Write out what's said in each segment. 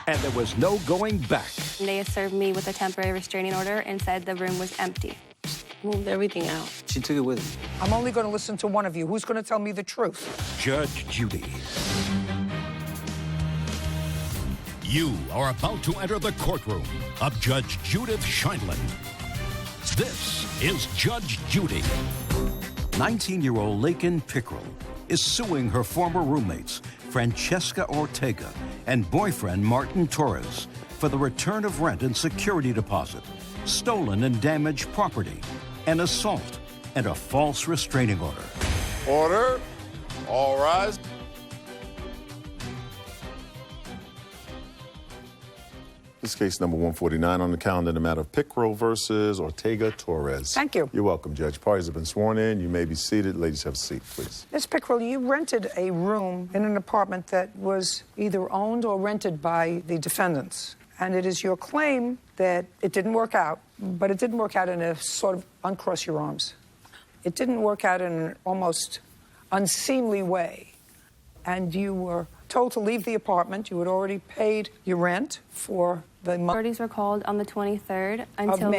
and there was no going back. They served me with a temporary restraining order and said the room was empty. Moved everything out. She took it with her. I'm only going to listen to one of you. Who's going to tell me the truth? Judge Judy. You are about to enter the courtroom of Judge Judith Scheindlin. This is Judge Judy. 19-year-old Lakin Pickrell is suing her former roommates, Francesca Ortega and boyfriend Martin Torres, for the return of rent and security deposit, stolen and damaged property, an assault, and a false restraining order. Order. All rise. This is case number 149 on the calendar, the matter of Pickrell versus Ortega Torres. Thank you. You're welcome, Judge. Parties have been sworn in. You may be seated. Ladies, have a seat, please. Ms. Pickrell, you rented a room in an apartment that was either owned or rented by the defendants. And it is your claim that it didn't work out, but it didn't work out in a sort of uncross your arms. It didn't work out in an almost unseemly way. And you were told to leave the apartment. You had already paid your rent for the month. Authorities were called on the 23rd until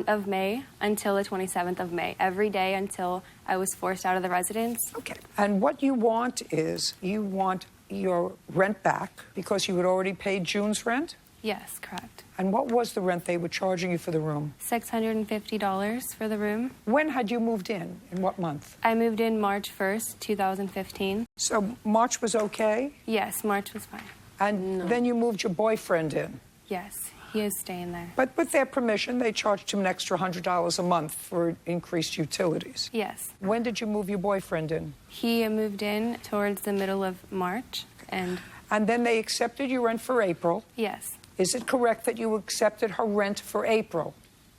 of May until the 27th of May. Every day until I was forced out of the residence. Okay. And what you want is you want your rent back because you had already paid June's rent? Yes, correct. And what was the rent they were charging you for the room? $650 for the room. When had you moved in? In what month? I moved in March 1st, 2015. So March was okay? Yes, March was fine. And then you moved your boyfriend in? Yes, he is staying there. But with their permission, they charged him an extra $100 a month for increased utilities? Yes. When did you move your boyfriend in? He moved in towards the middle of March, and then they accepted your rent for April? Yes. Is it correct that you accepted her rent for April?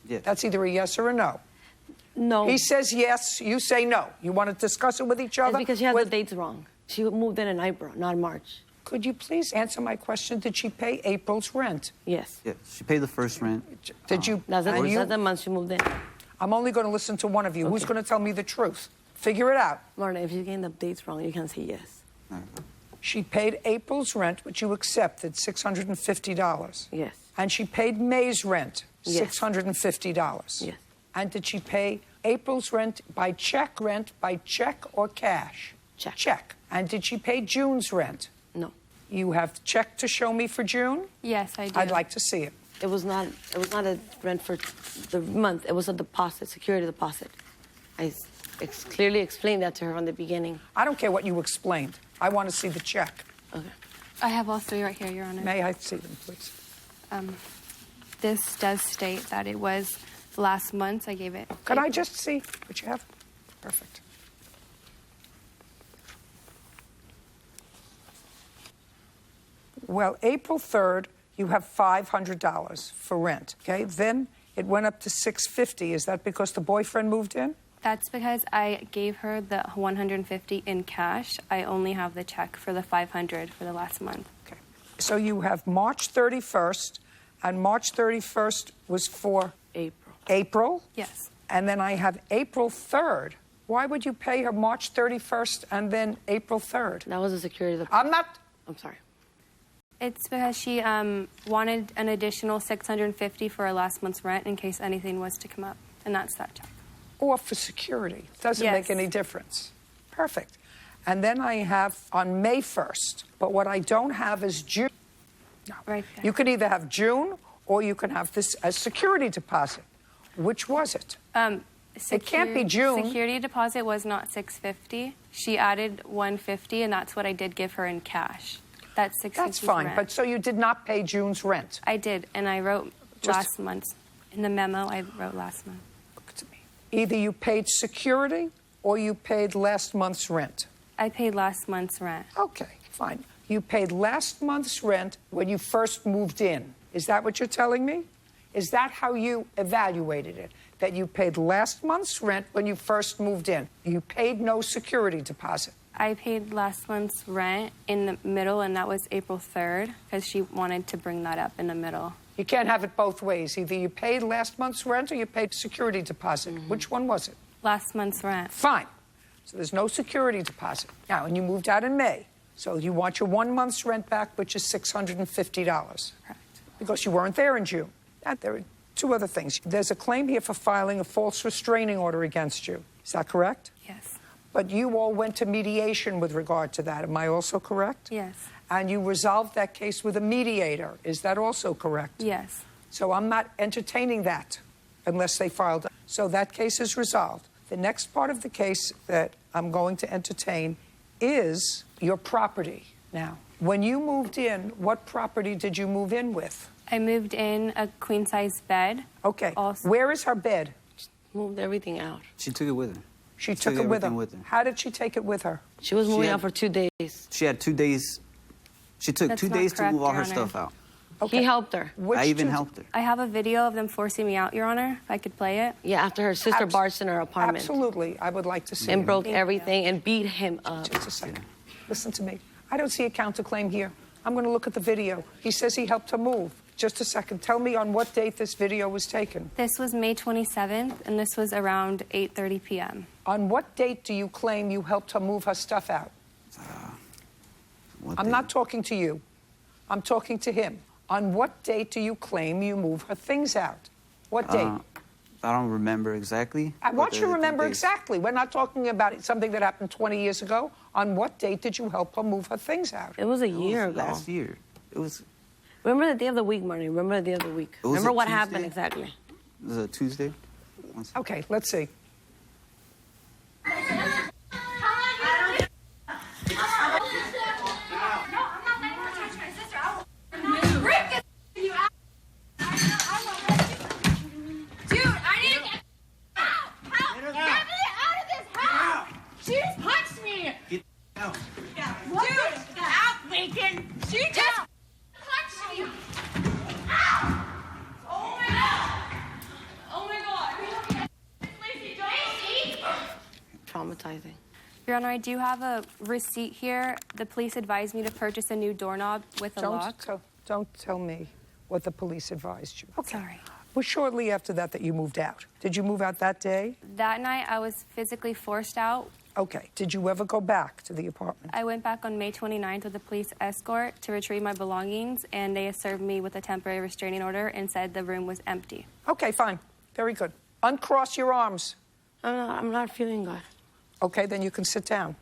Yes. That's either a yes or a no. No. He says yes, you say no. You want to discuss it with each other? It's because she has the dates wrong. She moved in April, not March. Could you please answer my question? Did she pay April's rent? Yes. Yeah, she paid the first rent. Did you? That's the month she moved in. I'm only going to listen to one of you. Okay. Who's going to tell me the truth? Figure it out. Marta, if you're getting the dates wrong, you can say yes. Right. She paid April's rent, which you accepted, $650. Yes. And she paid May's rent, yes. $650. Yes. And did she pay April's rent by check or cash? Check. Check. And did she pay June's rent? No. You have check to show me for June? Yes, I do. I'd like to see it. It was not a rent for the month. It was a deposit, security deposit. I clearly explained that to her from the beginning. I don't care what you explained. I want to see the check. Okay. I have all three right here, Your Honor. May I see them, please? This does state that it was last month. I gave it. Could I just see what you have? Perfect. Well, April 3rd, you have $500 for rent, okay? Then it went up to $650. Is that because the boyfriend moved in? That's because I gave her the $150 in cash. I only have the check for the $500 for the last month. Okay. So you have March 31st, and March 31st was for April. April? Yes. And then I have April 3rd. Why would you pay her March 31st and then April 3rd? That was a security deposit. I'm sorry. It's because she wanted an additional $650 for her last month's rent in case anything was to come up, and that's that check. Or for security. Doesn't Yes. make any difference. Perfect. And then I have on May 1st, but what I don't have is June. No. Right there. You could either have June or you can have this as security deposit. Which was it? It can't be June. Security deposit was not $650. She added $150, and that's what I did give her in cash. That's $650. That's fine, rent. but so you did not pay June's rent. I did, and I wrote last month's. In the memo, I wrote last month. Look to me. Either you paid security or you paid last month's rent. I paid last month's rent. Okay, fine. You paid last month's rent when you first moved in. Is that what you're telling me? Is that how you evaluated it? That you paid last month's rent when you first moved in? You paid no security deposit? I paid last month's rent in the middle, and that was April 3rd, because she wanted to bring that up in the middle. You can't have it both ways. Either you paid last month's rent or you paid security deposit. Which one was it? Last month's rent. Fine. So there's no security deposit. Now, and you moved out in May. So you want your 1 month's rent back, which is $650. Correct. Because you weren't there in June. There are two other things. There's a claim here for filing a false restraining order against you. Is that correct? Yes. But you all went to mediation with regard to that. Am I also correct? Yes. And you resolved that case with a mediator. Is that also correct? Yes. So I'm not entertaining that unless they filed. So that case is resolved. The next part of the case that I'm going to entertain is your property. Now, when you moved in, what property did you move in with? I moved in a queen-size bed. Okay. Also, Where is her bed? Moved everything out. She took it with her. She took it with her. everything with her. How did she take it with her? She was moving had- out for 2 days. She had 2 days. She took That's 2 not days to correct, move all Your her Honor. stuff out. He helped her. Which I even two- helped her. I have a video of them forcing me out, Your Honor, if I could play it. Yeah, after her sister Abs- barged in her apartment Absolutely. I would like to see and it. broke Thank you. everything and beat him up. Just a second. Listen to me. I don't see a counterclaim here. I'm going to look at the video. He says he helped her move. Just a second. Tell me on what date this video was taken. This was May 27th, and this was around 8:30 p.m. On what date do you claim you helped her move her stuff out? What I'm day? not talking to you. I'm talking to him. On what date do you claim you move her things out? What date? I don't remember exactly. I want but you to the remember dates. exactly. We're not talking about something that happened 20 years ago. On what date did you help her move her things out? It was a It was year ago. Last year. It was Remember the day of the week, Marty. Remember the day of the week. It was Remember a what Tuesday. happened exactly. it was a Tuesday. One second. Okay, let's see. She just punched me! Get out! Dude, get out, Lincoln! She just punched me! Ow! Oh my god! Oh my god! Lacey, don't! Traumatizing. Your Honor, I do have a receipt here. The police advised me to purchase a new doorknob with a lock. Don't tell me what the police advised you. Okay. Sorry. Well, shortly after that you moved out. Did you move out that day? That night, I was physically forced out. Okay. Did you ever go back to the apartment? I went back on May 29th with a police escort to retrieve my belongings, and they served me with a temporary restraining order and said the room was empty. Okay, fine. Very good. Uncross your arms. I'm not feeling good. Okay, then you can sit down.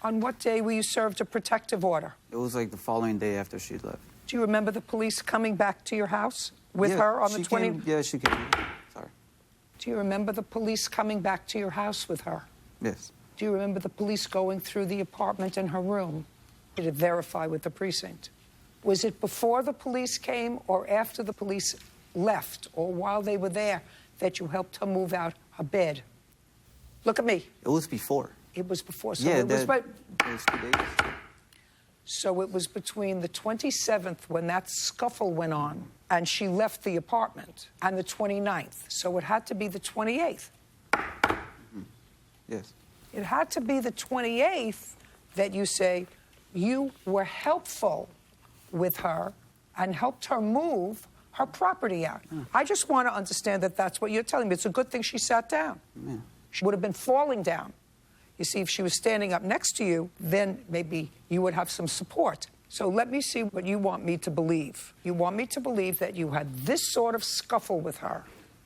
On what day were you served a protective order? It was like the following day after she left. Do you remember the police coming back to your house with Yeah, her on the she 20? came- Yeah, she came. Sorry. Do you remember the police coming back to your house with her? Yes. Do you remember the police going through the apartment in her room to verify with the precinct? Was it before the police came or after the police left or while they were there that you helped her move out her bed? Look at me. It was before. It was before. So Yeah, it was, those 2 days. so it was between the 27th when that scuffle went on and she left the apartment and the 29th. So it had to be the 28th. Yes. It had to be the 28th that you say you were helpful with her and helped her move her property out. I just want to understand that that's what you're telling me. It's a good thing she sat down. She would have been falling down. You see, if she was standing up next to you, then maybe you would have some support. So let me see what you want me to believe. You want me to believe that you had this sort of scuffle with her,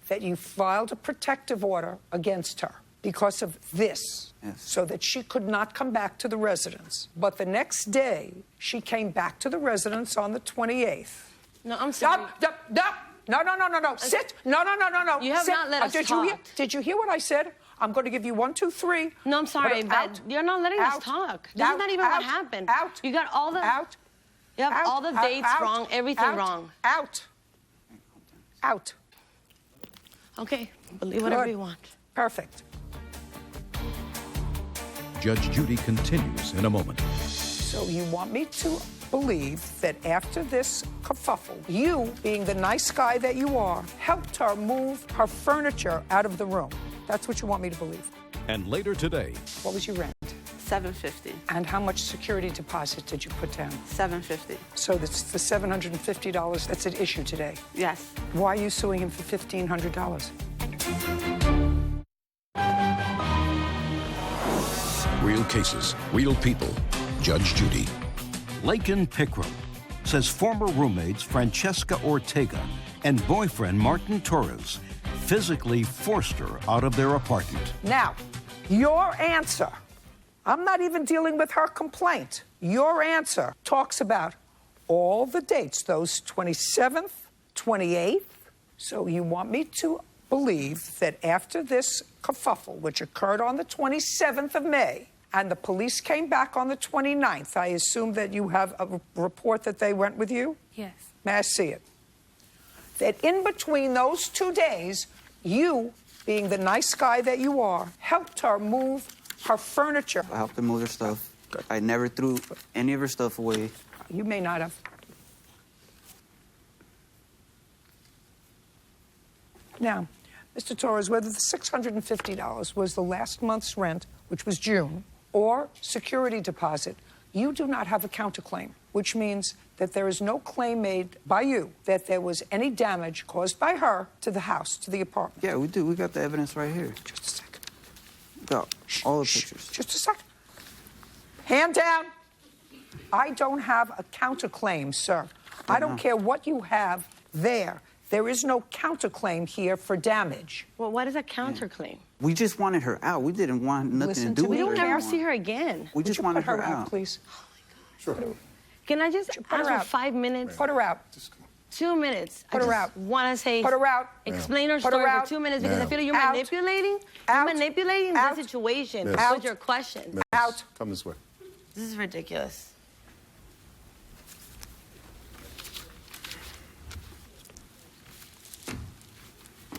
that you filed a protective order against her because of this, Yes. so that she could not come back to the residence. But the next day, she came back to the residence on the 28th. No, I'm sorry. Stop. No. Sit. No. You have Sit. not let us did talk. Did you hear what I said? I'm going to give you 1, 2, 3. No, I'm sorry, But but out. you're not letting us Out. talk. This Out. is not even Out. what happened. Out. You got all the Out. You have Out. all the Out. dates Out. wrong, everything Out. wrong. Out. Okay, believe whatever Good. you want. Perfect. Judge Judy continues in a moment. So you want me to believe that after this kerfuffle, you, being the nice guy that you are, helped her move her furniture out of the room. That's what you want me to believe. And later today, What was your rent? $750. And how much security deposit did you put down? $750. So that's the $750 that's at issue today. Yes. Why are you suing him for $1,500? Real cases, real people. Judge Judy. Lakin Pickrell says former roommates Francesca Ortega and boyfriend Martin Torres physically forced her out of their apartment. Now, your answer, I'm not even dealing with her complaint. Your answer talks about all the dates, those 27th, 28th. So you want me to believe that after this kerfuffle, which occurred on the 27th of May, and the police came back on the 29th, I assume that you have a report that they went with you? Yes. May I see it? That in between those 2 days, you, being the nice guy that you are, helped her move her furniture. I helped her move her stuff. I never threw any of her stuff away. You may not have. Now, Mr. Torres, whether the $650 was the last month's rent, which was June, or security deposit, you do not have a counterclaim, which means that there is no claim made by you that there was any damage caused by her to the house, to the apartment. Yeah, we do. We got the evidence right here. Just a second. Got all the pictures. Just a second. Hand down. I don't have a counterclaim, sir. I don't care what you have there. There is no counterclaim here for damage. Well, what is a counterclaim? We just wanted her out. We didn't want nothing Listen to do to with me. her. We don't ever anymore. see her again. We just wanted Put her out. please. Sure. Can I just Put her ask for out. 5 minutes? Put her out. 2 minutes. Put her I out. just want to say. Put her out. Explain her Put her story out. for 2 minutes because I feel like you're Out. manipulating. Out. You're manipulating Out. the situation Yes. with your question. Miss, Out. Come this way. This is ridiculous.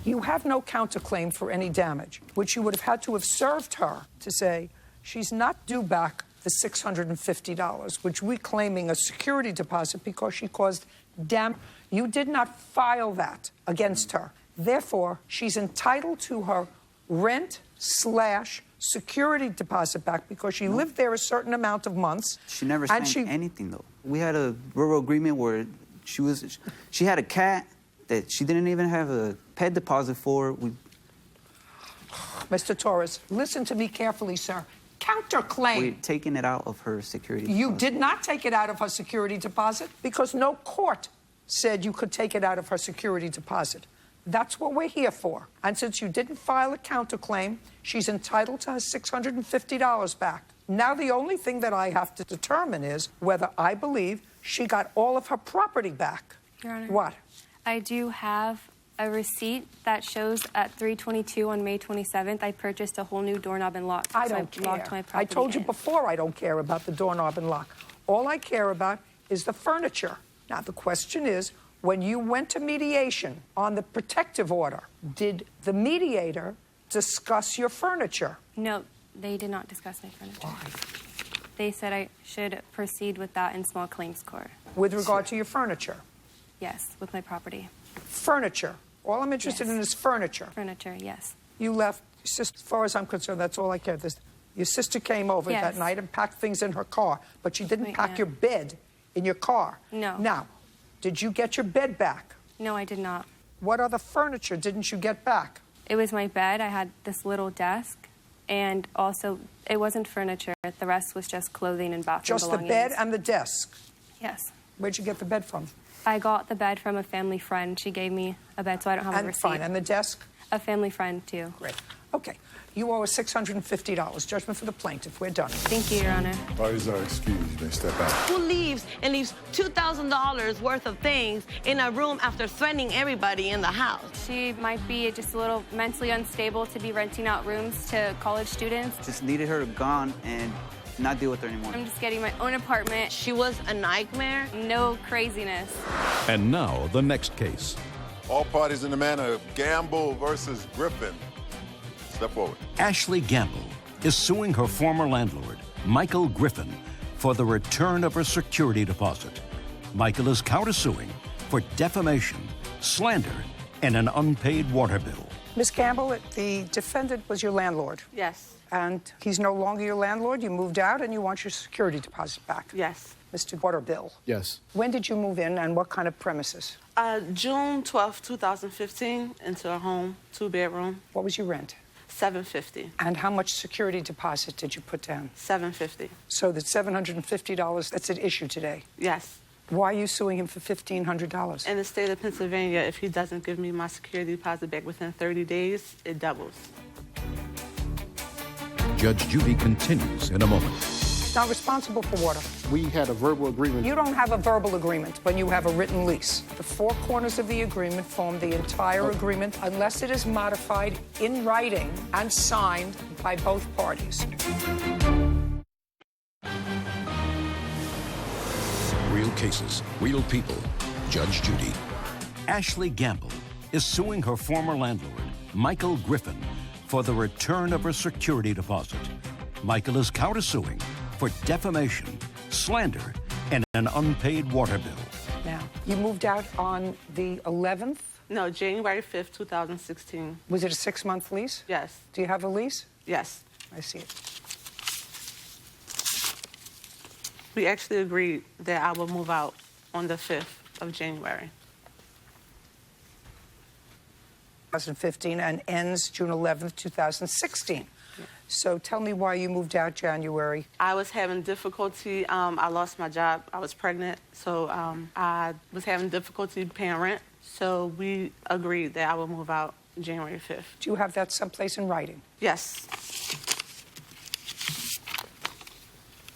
You have no counterclaim for any damage, which you would have had to have served her to say she's not due back the $650, which we're claiming a security deposit because she caused damage. You did not file that against her. Therefore, she's entitled to her rent/security deposit back because she lived there a certain amount of months. She never signed anything, though. We had a verbal agreement where she had a cat that she didn't even have a pet deposit for. Mr. Torres, listen to me carefully, sir. Counterclaim. We're taking it out of her security You deposit. did not take it out of her security deposit because no court said you could take it out of her security deposit. That's what we're here for. And since you didn't file a counterclaim, she's entitled to her $650 back. Now the only thing that I have to determine is whether I believe she got all of her property back. Your Honor. What? I do have a receipt that shows at 3:22 on May 27th, I purchased a whole new doorknob and lock. I So don't locked care. my I property told you in. before I don't care about the doorknob and lock. All I care about is the furniture. Now, the question is, when you went to mediation on the protective order, did the mediator discuss your furniture? No, they did not discuss my furniture. Why? They said I should proceed with that in small claims court. With regard to your furniture? Yes, with my property. Furniture. All I'm interested Yes. in is furniture. Furniture, yes. You left, as far as I'm concerned, that's all I care. Your sister came over Yes. that night and packed things in her car, but she didn't Wait, pack no. your bed in your car. No. Now, did you get your bed back? No, I did not. What other furniture didn't you get back? It was my bed. I had this little desk, and also it wasn't furniture. The rest was just clothing and bathroom Just the belongings. bed and the desk. Yes. Where'd you get the bed from? I got the bed from a family friend. She gave me a bed, so I don't have a And receipt. fine. And the desk? A family friend, too. Great. Okay. You owe us $650. Judgment for the plaintiff. We're done. Thank you, Your Honor. Parties are excused. You may step out. Who leaves and leaves $2,000 worth of things in a room after threatening everybody in the house? She might be just a little mentally unstable to be renting out rooms to college students. Just needed her gone and not deal with her anymore. I'm just getting my own apartment. She was a nightmare. No craziness. And now, the next case. All parties in the manner of Gamble versus Griffin. Step forward. Ashley Gamble is suing her former landlord, Michael Griffin, for the return of her security deposit. Michael is countersuing for defamation, slander, and an unpaid water bill. Ms. Campbell, the defendant was your landlord. Yes. And he's no longer your landlord. You moved out and you want your security deposit back. Yes. Mr. Water Bill. Yes. When did you move in and what kind of premises? June 12th, 2015, into a home, 2-bedroom, What was your rent? $750. And how much security deposit did you put down? $750. So that's $750, that's at issue today. Yes. Why are you suing him for $1,500? In the state of Pennsylvania, if he doesn't give me my security deposit back within 30 days, it doubles. Judge Judy continues in a moment. He's not responsible for water. We had a verbal agreement. You don't have a verbal agreement when you have a written lease. The four corners of the agreement form the entire agreement unless it is modified in writing and signed by both parties. Real cases, real people. Judge Judy. Ashley Gamble is suing her former landlord, Michael Griffin, for the return of her security deposit. Michael is countersuing for defamation, slander, and an unpaid water bill. Now, you moved out on the 11th? No, January 5th, 2016. Was it a 6-month lease? Yes. Do you have a lease? Yes. I see it. We actually agreed that I will move out on the 5th of January. 2015 and ends June 11th, 2016. So tell me why you moved out January. I was having difficulty. I lost my job. I was pregnant, so I was having difficulty paying rent. So we agreed that I would move out January 5th. Do you have that someplace in writing? Yes.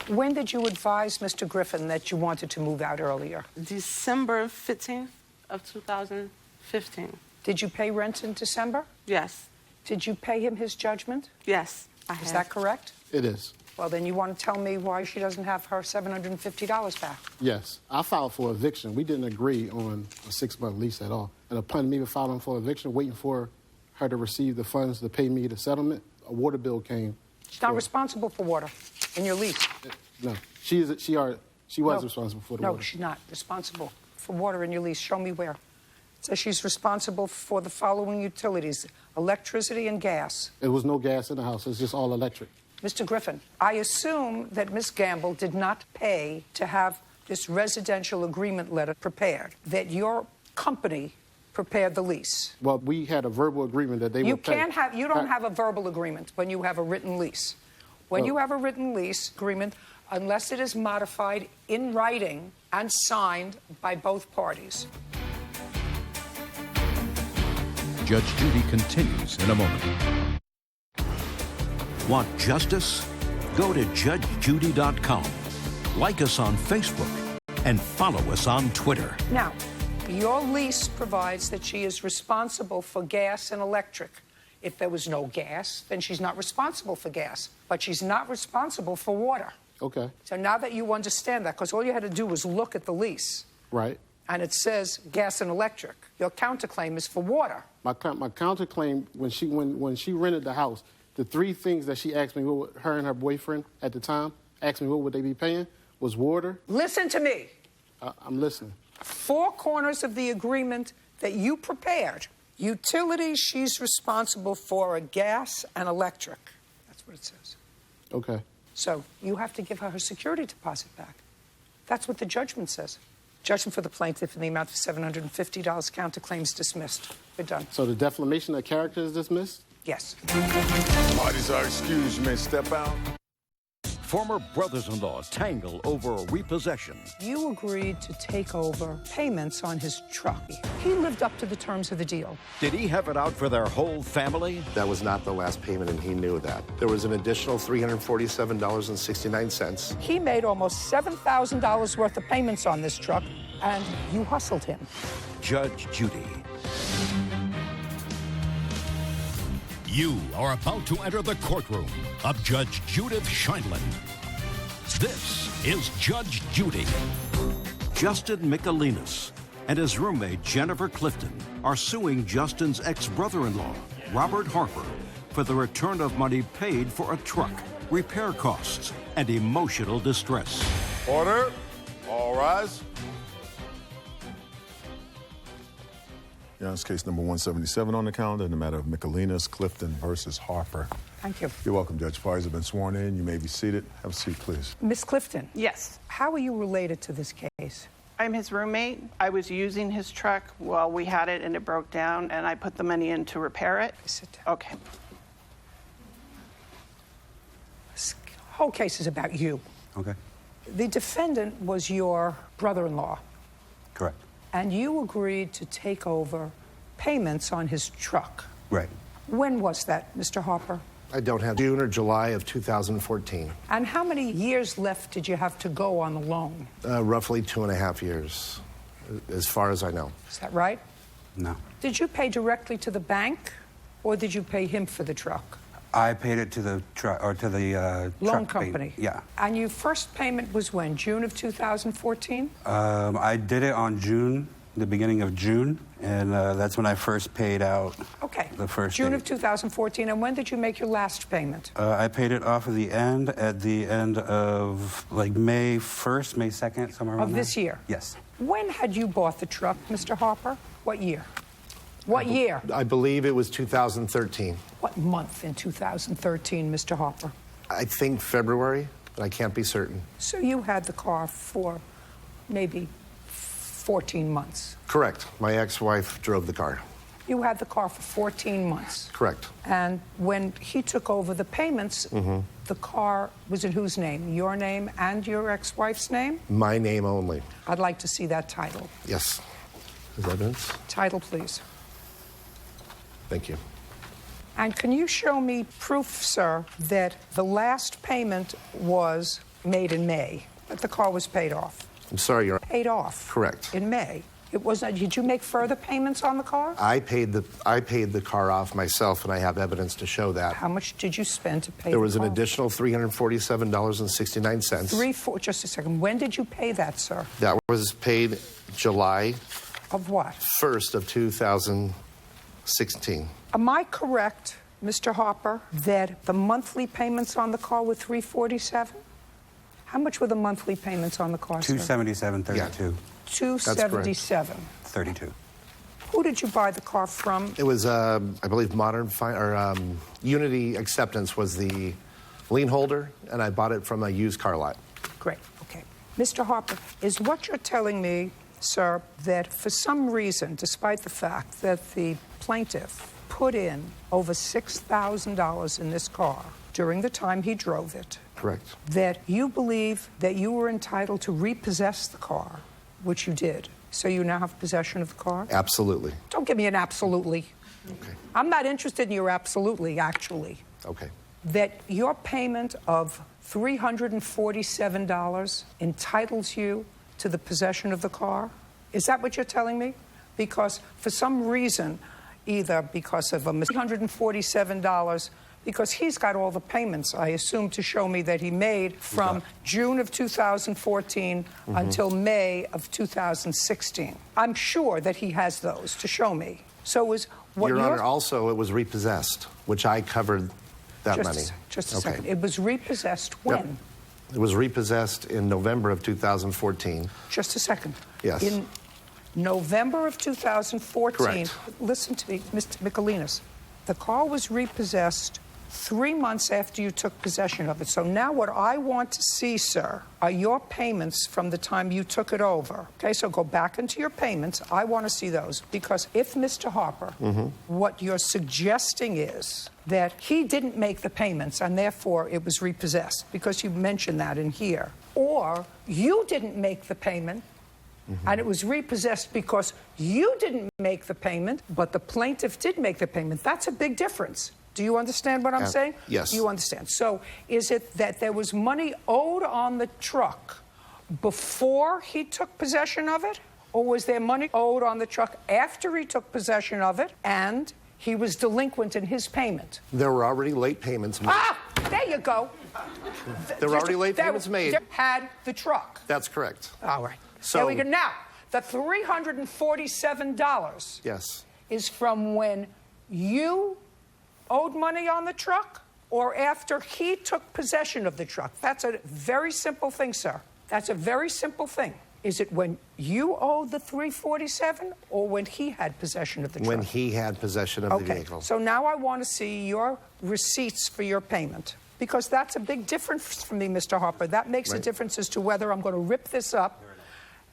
When did you advise Mr. Griffin that you wanted to move out earlier? December 15th of 2015. Did you pay rent in December? Yes. Did you pay him his judgment? Yes, I have. Is that correct? It is. Well, then you want to tell me why she doesn't have her $750 back. Yes. I filed for eviction. We didn't agree on a 6-month lease at all. And upon me filing for eviction, waiting for her to receive the funds to pay me the settlement, a water bill came. She's not responsible for water in your lease. No. She was responsible for the water. No, she's not responsible for water in your lease. Show me where. It says she's responsible for the following utilities: electricity and gas. There was no gas in the house. It's just all electric. Mr. Griffin, I assume that Ms. Gamble did not pay to have this residential agreement letter prepared, that your company prepared the lease. Well, we had a verbal agreement that they would pay. You don't have a verbal agreement when you have a written lease. When you have a written lease agreement, unless it is modified in writing and signed by both parties. Judge Judy continues in a moment. Want justice? Go to judgejudy.com. Like us on Facebook and follow us on Twitter. Now, your lease provides that she is responsible for gas and electric. If there was no gas, then she's not responsible for gas. But she's not responsible for water. Okay. So now that you understand that, because all you had to do was look at the lease. Right. And it says gas and electric. Your counterclaim is for water. My counterclaim, when she rented the house, the 3 things that she asked me, her and her boyfriend at the time, asked me what would they be paying, was water. Listen to me. I'm listening. 4 corners of the agreement that you prepared. Utilities, she's responsible for are gas and electric. That's what it says. Okay. So you have to give her her security deposit back. That's what the judgment says. Judgment for the plaintiff in the amount of $750. Counterclaims dismissed. We're done. So the defamation of character is dismissed? Yes. Parties are excused. You may step out. Former brothers-in-law tangle over repossession. You agreed to take over payments on his truck. He lived up to the terms of the deal. Did he have it out for their whole family? That was not the last payment, and he knew that. There was an additional $347.69. He made almost $7,000 worth of payments on this truck, and you hustled him. Judge Judy. You are about to enter the courtroom of Judge Judith Scheindlin. This is Judge Judy. Justin Michelinas and his roommate Jennifer Clifton are suing Justin's ex-brother-in-law, Robert Harper, for the return of money paid for a truck, repair costs, and emotional distress. Order. All rise. Yeah, it's case number 177 on the calendar in the matter of Michelinas, Clifton versus Harper. Thank you. You're welcome, Judge. Parties have been sworn in. You may be seated. Have a seat, please. Miss Clifton. Yes. How are you related to this case? I'm his roommate. I was using his truck while we had it and it broke down, and I put the money in to repair it. Sit down. Okay. whole case is about you. Okay. The defendant was your brother-in-law, Correct. and you agreed to take over payments on his truck. Right. When was that, Mr. Harper? I don't have June or July of 2014. And how many years left did you have to go on the loan? Roughly 2.5 years, as far as I know. Is that right? No. Did you pay directly to the bank, or did you pay him for the truck? I paid it to the truck or to the Loan truck company? Yeah. And your first payment was when? June of 2014? I did it on June, the beginning of June, and that's when I first paid out. Okay. The first June date. of 2014. And when did you make your last payment? I paid it off at the end of like May 1st, May 2nd, somewhere around Of this there. year? Yes. When had you bought the truck, Mr. Harper? What year? What year? I believe it was 2013. What month in 2013, Mr. Harper? I think February, but I can't be certain. So you had the car for maybe 14 months. Correct. My ex-wife drove the car. You had the car for 14 months. Correct. And when he took over the payments, the car was in whose name? Your name and your ex-wife's name? My name only. I'd like to see that title. Yes. Is evidence? Title, please. Thank you. And can you show me proof, sir, that the last payment was made in May, that the car was paid off? I'm sorry, Your Honor. Paid off. Correct. In May. It was not. Did you make further payments on the car? I paid the car off myself, and I have evidence to show that. How much did you spend to pay There the was an car? additional $347.69. Just a second. When did you pay that, sir? That was paid July Of what? 1st of 2016. Am I correct, Mr. Harper, that the monthly payments on the car were $347? How much were the monthly payments on the car, sir? $277.32. $277. 32. Who did you buy the car from? It was, I believe, Unity Acceptance was the lien holder, and I bought it from a used car lot. Great. Okay. Mr. Harper, is what you're telling me, sir, that for some reason, despite the fact that the plaintiff put in over $6,000 in this car during the time he drove it, Correct. that you believe that you were entitled to repossess the car, which you did, so you now have possession of the car? Absolutely. Don't give me an absolutely. Okay. I'm not interested in your absolutely, actually. Okay. That your payment of $347 entitles you to the possession of the car? Is that what you're telling me? Because for some reason, either because of $347, because he's got all the payments, I assume, to show me that he made from June of 2014 until May of 2016. I'm sure that he has those to show me. So is what Your Honor, also, it was repossessed, which I covered that money. Just a second. It was repossessed when? Yep. It was repossessed in November of 2014. Just a second. Yes. In November of 2014, Correct. Listen to me, Mr. Michelinas, the car was repossessed 3 months after you took possession of it. So now what I want to see, sir, are your payments from the time you took it over. Okay, so go back into your payments. I want to see those. Because if, Mr. Harper, what you're suggesting is that he didn't make the payments and therefore it was repossessed, because you mentioned that in here, or you didn't make the payment and it was repossessed because you didn't make the payment, but the plaintiff did make the payment. That's a big difference. Do you understand what I'm saying? Yes. You understand. So is it that there was money owed on the truck before he took possession of it? Or was there money owed on the truck after he took possession of it and he was delinquent in his payment? There were already late payments made. Ah, there you go. There were already late payments made. Had the truck. That's correct. All right. So, there we go. Now, the $347 yes. is from when you owed money on the truck or after he took possession of the truck? That's a very simple thing, sir. That's a very simple thing. Is it when you owed the $347 or when he had possession of the truck? When he had possession of the vehicle. So now I want to see your receipts for your payment, because that's a big difference for me, Mr. Harper. That makes a difference as to whether I'm going to rip this up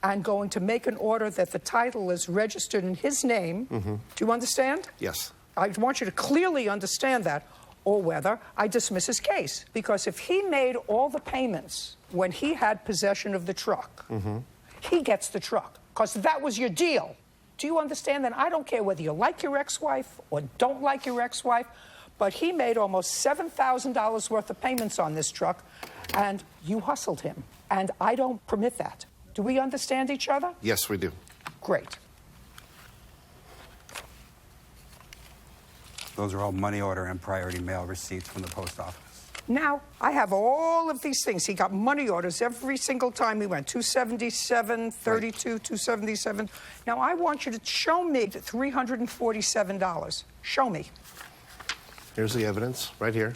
and going to make an order that the title is registered in his name. Do you understand? Yes. I want you to clearly understand that. or whether I dismiss his case. Because if he made all the payments when he had possession of the truck, he gets the truck, because that was your deal. Do you understand that? I don't care whether you like your ex-wife or don't like your ex-wife, but he made almost $7,000 worth of payments on this truck, and you hustled him. And I don't permit that. Do we understand each other? Yes, we do. Great. Those are all money order and priority mail receipts from the post office. Now, I have all of these things. He got money orders every single time he went. 277, 32, right. 277. Now, I want you to show me the $347. Show me. Here's the evidence, right here.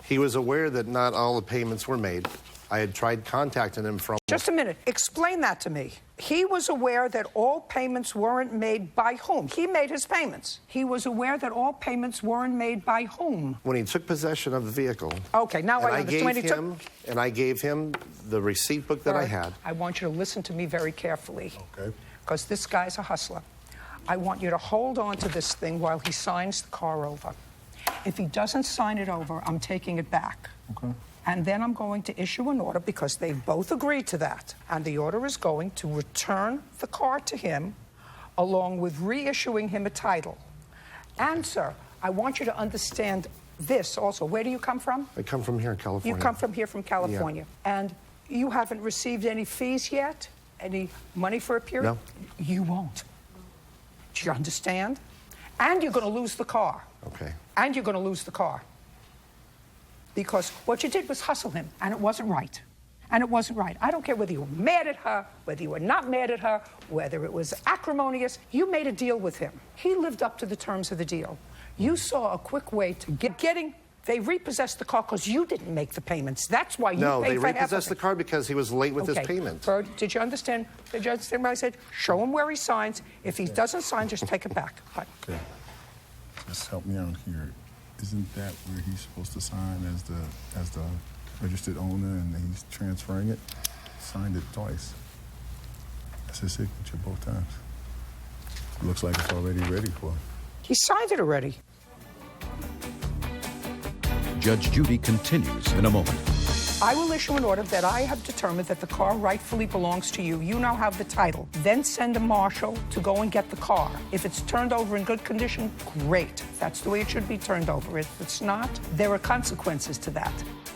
He was aware that not all the payments were made. I had tried contacting him from... Just a minute. Explain that to me. He was aware that all payments weren't made by whom? He made his payments. He was aware that all payments weren't made by whom? When he took possession of the vehicle. Okay, now I understand. And I gave him the receipt book that I had. I want you to listen to me very carefully. Okay. Because this guy's a hustler. I want you to hold on to this thing while he signs the car over. If he doesn't sign it over, I'm taking it back. Okay. And then I'm going to issue an order, because they both agreed to that. And the order is going to return the car to him, along with reissuing him a title. And, sir, I want you to understand this also. Where do you come from? I come from here in California. You come from here from California. Yeah. And you haven't received any fees yet? Any money for a period? No. You won't. Do you understand? And you're going to lose the car. Okay. And you're going to lose the car. Because what you did was hustle him, and it wasn't right. And it wasn't right. I don't care whether you were mad at her, whether you were not mad at her, whether it was acrimonious. You made a deal with him. He lived up to the terms of the deal. You saw a quick way to getting... They repossessed the car because you didn't make the payments. That's why you paid for half of it. No, they repossessed the car because he was late with his payment. Bird, did you understand? Did you understand what I said? Show him where he signs. If he doesn't sign, just take it back. Okay. Just help me out here. Isn't that where he's supposed to sign as the registered owner, and he's transferring it? Signed it twice. That's his signature both times. Looks like it's already ready for him. He signed it already. Judge Judy continues in a moment. I will issue an order that I have determined that the car rightfully belongs to you. You now have the title. Then send a marshal to go and get the car. If it's turned over in good condition, great. That's the way it should be turned over. If it's not, there are consequences to that.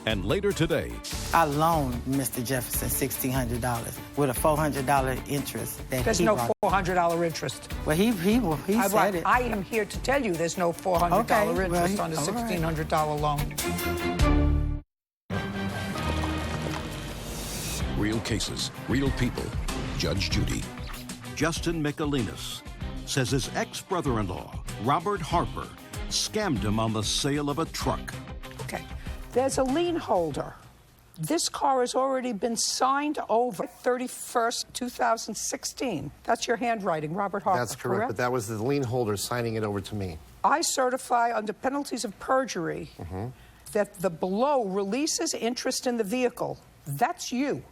And later today, I loaned Mr. Jefferson $1,600 with a $400 interest. There's no $400 interest. Well, he said it. I am here to tell you there's no $400 interest on a $1,600 loan. real cases, real people. Judge Judy. Justin Michelinas says his ex-brother-in-law, Robert Harper, scammed him on the sale of a truck. Okay. There's a lien holder. This car has already been signed over 31st, 2016. That's your handwriting, Robert Harper. That's correct, but that was the lien holder signing it over to me. I certify under penalties of perjury that the below releases interest in the vehicle. That's you.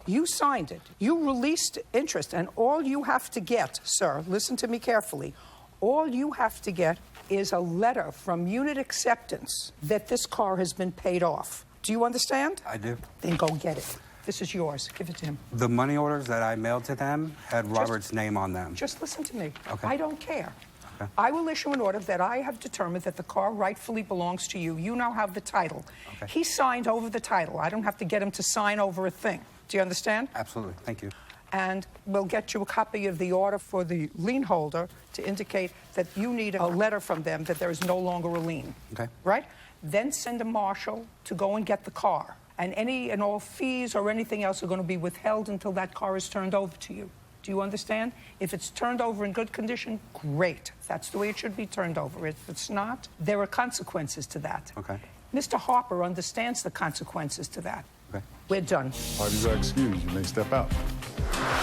You signed it. You released interest, and all you have to get, sir, listen to me carefully, all you have to get is a letter from unit acceptance that this car has been paid off. Do you understand? I do. Then go get it. This is yours. Give it to him. The money orders that I mailed to them had Robert's name on them. Just listen to me. Okay. I don't care. Okay. I will issue an order that I have determined that the car rightfully belongs to you. You now have the title. Okay. He signed over the title. I don't have to get him to sign over a thing. Do you understand? Absolutely. Thank you. And we'll get you a copy of the order for the lien holder to indicate that you need a letter from them that there is no longer a lien. Okay. Right? Then send a marshal to go and get the car. And any and all fees or anything else are going to be withheld until that car is turned over to you. Do you understand? If it's turned over in good condition, great. That's the way it should be turned over. If it's not, there are consequences to that. Okay. Mr. Harper understands the consequences to that. Okay. We're done. Parties are excused. You may step out.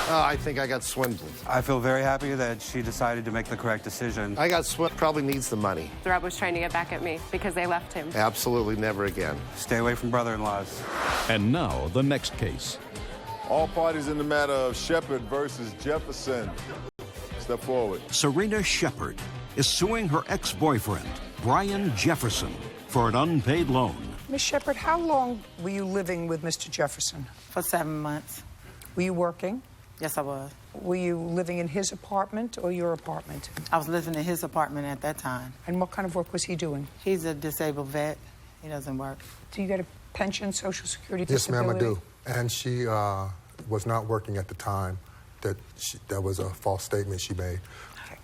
I think I got swindled. I feel very happy that she decided to make the correct decision. I got swindled. Probably needs the money. Rob was trying to get back at me because they left him. Absolutely never again. Stay away from brother-in-laws. And now, the next case. All parties in the matter of Shepard versus Jefferson. Step forward. Serena Shepard is suing her ex-boyfriend, Brian Jefferson, for an unpaid loan. Miss Shepard, how long were you living with Mr. Jefferson? For 7 months. Were you working? Yes, I was. Were you living in his apartment or your apartment? I was living in his apartment at that time. And what kind of work was he doing? He's a disabled vet. He doesn't work. Do you get a pension, Social Security, Yes, disability? ma'am, I do. And she was not working at the time. That was a false statement she made. Okay.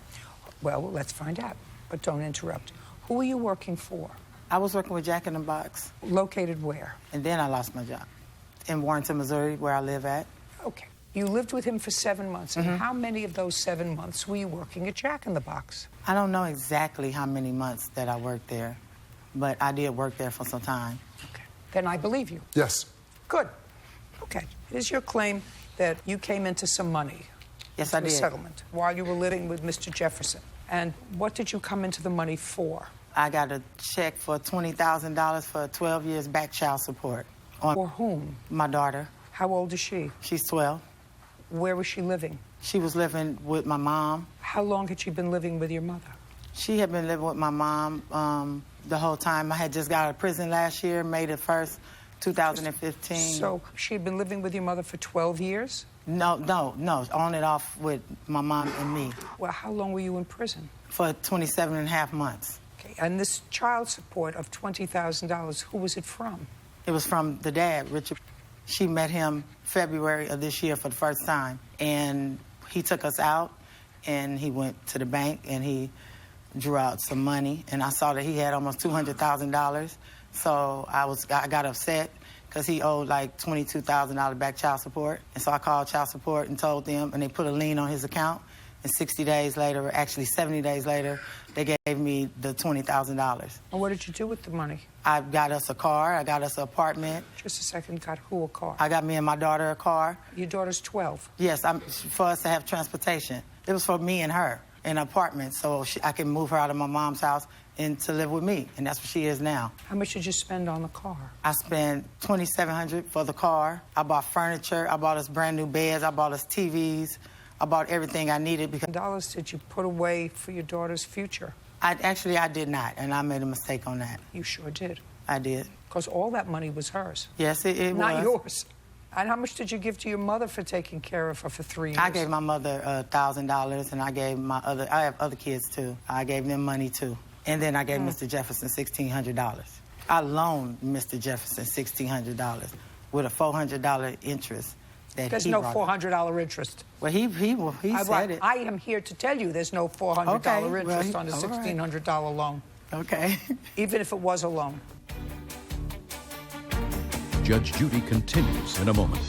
Well, let's find out. But don't interrupt. Who were you working for? I was working with Jack in the Box. Located where? And then I lost my job. In Warrenton, Missouri, where I live at. Okay. You lived with him for 7 months. And how many of those 7 months were you working at Jack in the Box? I don't know exactly how many months that I worked there, but I did work there for some time. Okay. Then I believe you. Yes. Good. Okay. It is your claim that you came into some money. Yes, I did. A settlement while you were living with Mr. Jefferson. And what did you come into the money for? I got a check for $20,000 for 12 years back child support. For whom? My daughter. How old is she? She's 12. Where was she living? She was living with my mom. How long had she been living with your mother? She had been living with my mom the whole time. I had just got out of prison last year, May the 1st, 2015. So she had been living with your mother for 12 years? No, on and off with my mom and me. Well, how long were you in prison? For 27 and a half months. Okay, and this child support of $20,000, who was it from? It was from the dad, Richard. She met him February of this year for the first time, and he took us out, and he went to the bank, and he drew out some money, and I saw that he had almost $200,000, so I got upset because he owed like $22,000 back child support, and so I called child support and told them, and they put a lien on his account, and 60 days later, or actually 70 days later, they gave me the $20,000. And what did you do with the money? I got us a car. I got us an apartment. Just a second, got who a car? I got me and my daughter a car. Your daughter's 12? Yes, for us to have transportation. It was for me and her, an apartment, so I can move her out of my mom's house and to live with me, and that's what she is now. How much did you spend on the car? I spent $2,700 for the car. I bought furniture. I bought us brand new beds. I bought us TVs. I bought everything I needed because... dollars did you put away for your daughter's future? I did not, and I made a mistake on that. You sure did. I did. Because all that money was hers. Yes, it was. Not yours. And how much did you give to your mother for taking care of her for 3 years? I gave my mother $1,000, and I gave I have other kids, too. I gave them money, too. And then I gave Mr. Jefferson $1,600. I loaned Mr. Jefferson $1,600 with a $400 interest. There's no $400 interest. Well, he said it. I am here to tell you there's no $400 interest on a $1,600 loan. Okay. Even if it was a loan. Judge Judy continues in a moment.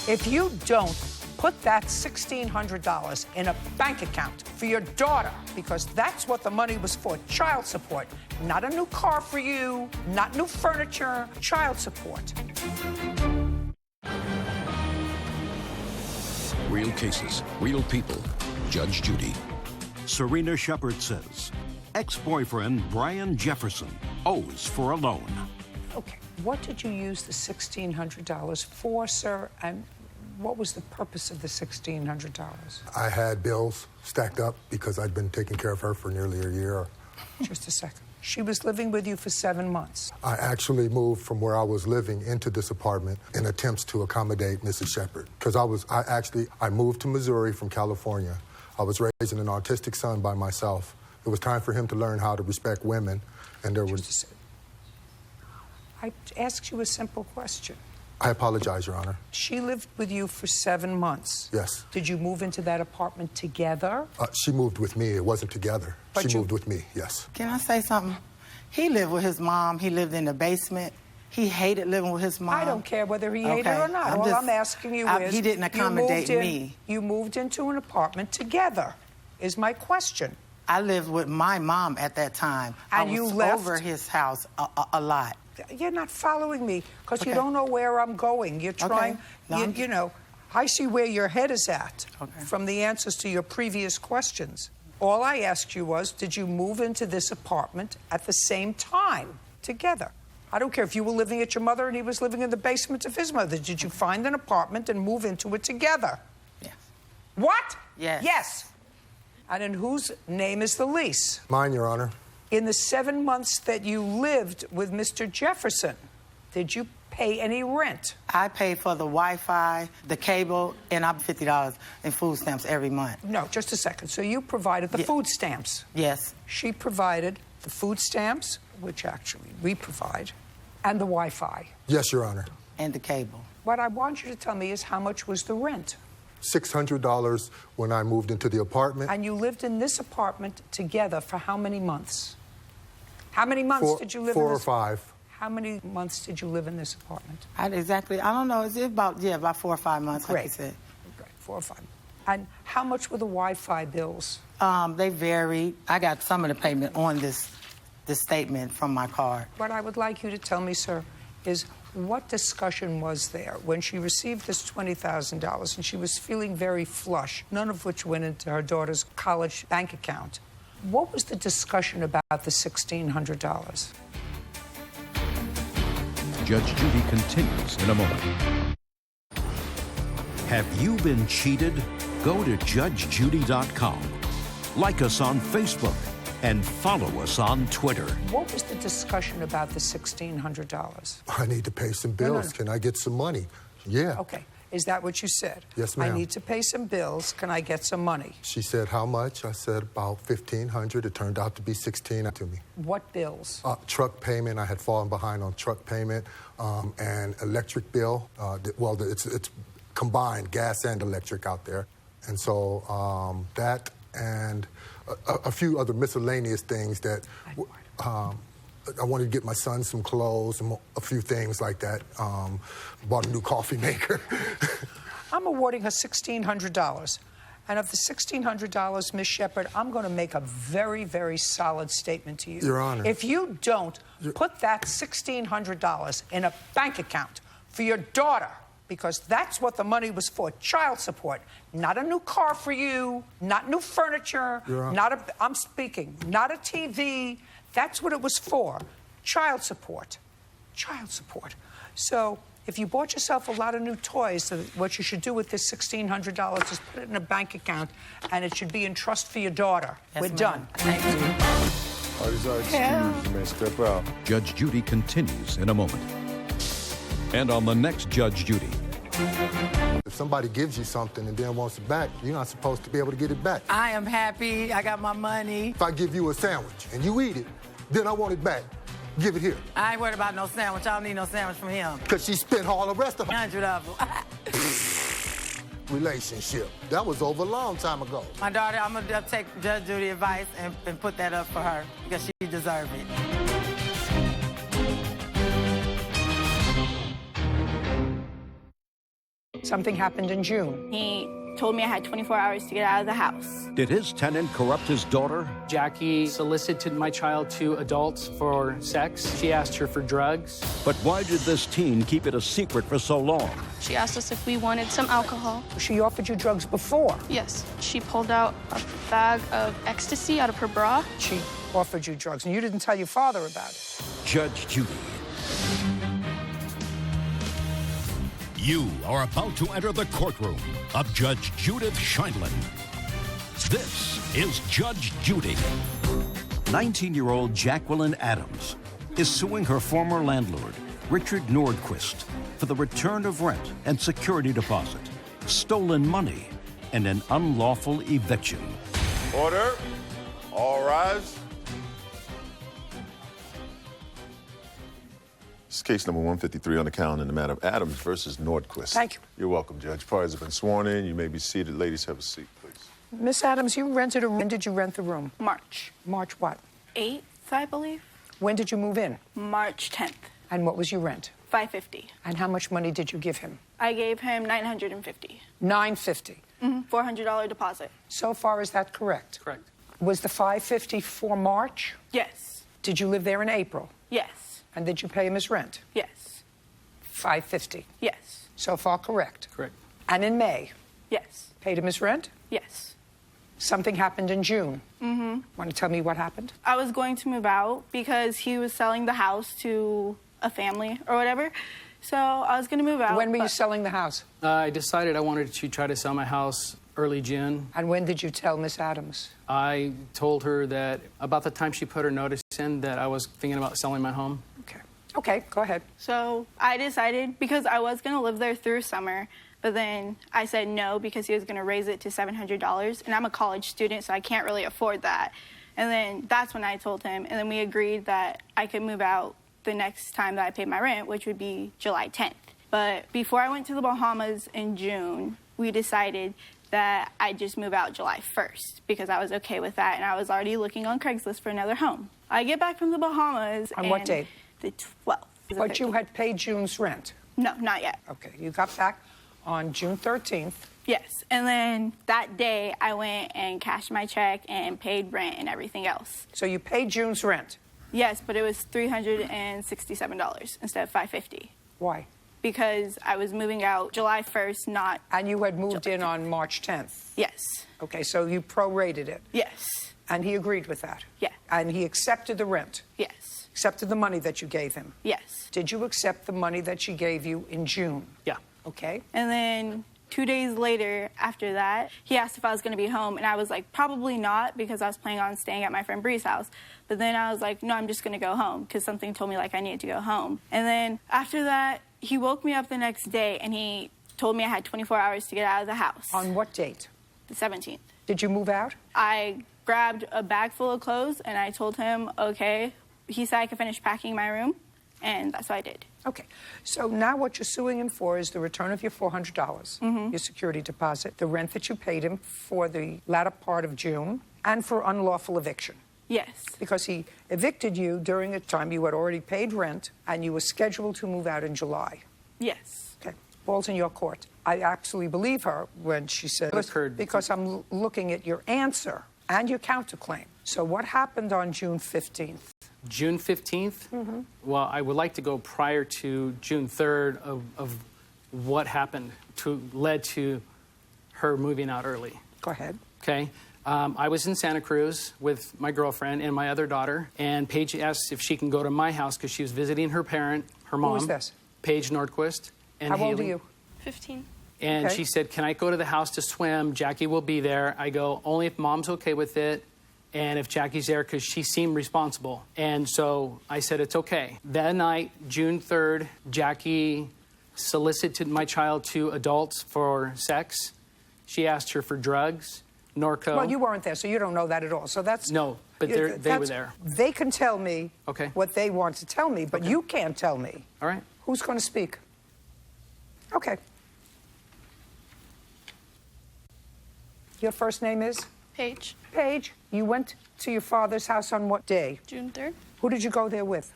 If you don't put that $1,600 in a bank account for your daughter, because that's what the money was for, child support, not a new car for you, not new furniture, child support. Real cases, real people. Judge Judy. Serena Shepard says ex-boyfriend Brian Jefferson owes for a loan. Okay, what did you use the $1,600 for, sir? And what was the purpose of the $1,600? I had bills stacked up because I'd been taking care of her for nearly a year. Just a second. She was living with you for 7 months. I actually moved from where I was living into this apartment in attempts to accommodate Mrs. Shepard. Because I moved to Missouri from California. I was raising an autistic son by myself. It was time for him to learn how to respect women, and there was... I asked you a simple question. I apologize, Your Honor. She lived with you for 7 months. Yes. Did you move into that apartment together? She moved with me. It wasn't together. She moved with me, yes. Can I say something? He lived with his mom. He lived in the basement. He hated living with his mom. I don't care whether he hated her or not. All I'm asking you is... He didn't accommodate me. You moved into an apartment together, is my question. I lived with my mom at that time. And I was over his house a lot. You're not following me because you don't know where I'm going. You're trying, you know, I see where your head is at from the answers to your previous questions. All I asked you was, did you move into this apartment at the same time together? I don't care if you were living at your mother and he was living in the basement of his mother. Did you find an apartment and move into it together? Yes. What? Yes. Yes. And in whose name is the lease? Mine, Your Honor. In the 7 months that you lived with Mr. Jefferson, did you pay any rent? I pay for the Wi-Fi, the cable, and I'm $50 in food stamps every month. No, just a second. So you provided the food stamps? Yes. She provided the food stamps, which actually we provide, and the Wi-Fi. Yes, Your Honor. And the cable. What I want you to tell me is how much was the rent? $600 when I moved into the apartment. And you lived in this apartment together for how many months? How many months did you live in this? 4 or 5. How many months did you live in this apartment? I don't know. It's about 4 or 5 months, Great. like you said. Great, 4 or 5. And how much were the Wi-Fi bills? They varied. I got some of the payment on this statement from my card. What I would like you to tell me, sir, is what discussion was there when she received this $20,000 and she was feeling very flush, none of which went into her daughter's college bank account? What was the discussion about the $1,600? Judge Judy continues in a moment. Have you been cheated? Go to judgejudy.com. Like us on Facebook and follow us on Twitter. What was the discussion about the $1,600? I need to pay some bills. No. Can I get some money? Yeah. Okay. Is that what you said? Yes, ma'am. I need to pay some bills. Can I get some money? She said, how much? I said, about $1,500. It turned out to be $1,600 to me. What bills? Truck payment. I had fallen behind on truck payment and electric bill. It's combined, gas and electric out there. And so that and a few other miscellaneous things that I wanted to get my son some clothes and a few things like that. Bought a new coffee maker. I'm awarding her $1,600. And of the $1,600, Ms. Shepard, I'm going to make a very, very solid statement to you. Your Honor. If you don't put that $1,600 in a bank account for your daughter, because that's what the money was for, child support, not a new car for you, not new furniture, not a TV. That's what it was for, child support. Child support. So if you bought yourself a lot of new toys, what you should do with this $1,600 is put it in a bank account, and it should be in trust for your daughter. Yes, We're done. Thank you. Parties are excused. You may step out. Judge Judy continues in a moment. And on the next Judge Judy. If somebody gives you something and then wants it back, you're not supposed to be able to get it back. I am happy. I got my money. If I give you a sandwich and you eat it, then I want it back. Give it here. I ain't worried about no sandwich. I don't need no sandwich from him. Because she spent all the rest of her 100 of them. relationship. That was over a long time ago. My daughter, I'm going to take Judge Judy advice and put that up for her because she deserves it. Something happened in June. He told me I had 24 hours to get out of the house. Did his tenant corrupt his daughter? Jackie solicited my child to adults for sex. She asked her for drugs. But why did this teen keep it a secret for so long? She asked us if we wanted some alcohol. She offered you drugs before? Yes. She pulled out a bag of ecstasy out of her bra. She offered you drugs, and you didn't tell your father about it. Judge Judy. You are about to enter the courtroom of Judge Judith Scheindlin. This is Judge Judy. 19-year-old Jacqueline Adams is suing her former landlord, Richard Nordquist, for the return of rent and security deposit, stolen money, and an unlawful eviction. Order. All rise. This is case number 153 on the calendar in the matter of Adams versus Nordquist. Thank you. You're welcome, Judge. Parties have been sworn in. You may be seated. Ladies, have a seat, please. Miss Adams, you rented a room. When did you rent the room? March. March what? 8th, I believe. When did you move in? March 10th. And what was your rent? $550. And how much money did you give him? I gave him $950. $950. $400 deposit. So far, is that correct? Correct. Was the $550 for March? Yes. Did you live there in April? Yes. And did you pay him his rent? Yes. $550. Yes. So far, correct? Correct. And in May? Yes. Paid him his rent? Yes. Something happened in June. Want to tell me what happened? I was going to move out because he was selling the house to a family or whatever. So I was going to move out. When were you selling the house? I decided I wanted to try to sell my house early June. And when did you tell Miss Adams? I told her that about the time she put her notice in that I was thinking about selling my home. Okay, go ahead. So I decided, because I was going to live there through summer, but then I said no because he was going to raise it to $700, and I'm a college student, so I can't really afford that. And then that's when I told him, and then we agreed that I could move out the next time that I paid my rent, which would be July 10th. But before I went to the Bahamas in June, we decided that I'd just move out July 1st because I was okay with that, and I was already looking on Craigslist for another home. I get back from the Bahamas. On what date? The 12th. But you had paid June's rent? No, not yet. Okay, you got back on June 13th. Yes, and then that day I went and cashed my check and paid rent and everything else. So you paid June's rent? Yes, but it was $367 instead of $550. Why? Because I was moving out July 1st, not... And you had moved in on March 10th? Yes. Okay, so you prorated it? Yes. And he agreed with that? Yeah. And he accepted the rent? Yes. Accepted the money that you gave him? Yes. Did you accept the money that she gave you in June? Yeah. Okay. And then 2 days later, after that, he asked if I was going to be home, and I was like, probably not, because I was planning on staying at my friend Bree's house. But then I was like, no, I'm just going to go home, because something told me, like, I needed to go home. And then after that, he woke me up the next day, and he told me I had 24 hours to get out of the house. On what date? The 17th. Did you move out? I grabbed a bag full of clothes, and I told him, okay. He said I could finish packing my room, and that's what I did. Okay. So now what you're suing him for is the return of your $400, your security deposit, the rent that you paid him for the latter part of June, and for unlawful eviction. Yes. Because he evicted you during a time you had already paid rent, and you were scheduled to move out in July. Yes. Okay. Ball's in your court. I absolutely believe her when she said, because I'm looking at your answer and your counterclaim. So what happened on June 15th? June 15th? Well, I would like to go prior to June 3rd of what happened led to her moving out early. Go ahead. Okay. I was in Santa Cruz with my girlfriend and my other daughter, and Paige asked if she can go to my house because she was visiting her parent, her mom. Who was this? Paige Nordquist. And How old are Haley. you? 15. And Okay. she said, can I go to the house to swim? Jackie will be there. I go, only if Mom's okay with it and if Jackie's there, because she seemed responsible. And so I said, it's okay. That night, June 3rd, Jackie solicited my child to adults for sex. She asked her for drugs, Norco. Well, you weren't there, so you don't know that at all. So that's... No, but they were there. They can tell me Okay. what they want to tell me, but you can't tell me. All right. Who's going to speak? Okay. Your first name is? Paige. Paige. You went to your father's house on what day? June 3rd. Who did you go there with?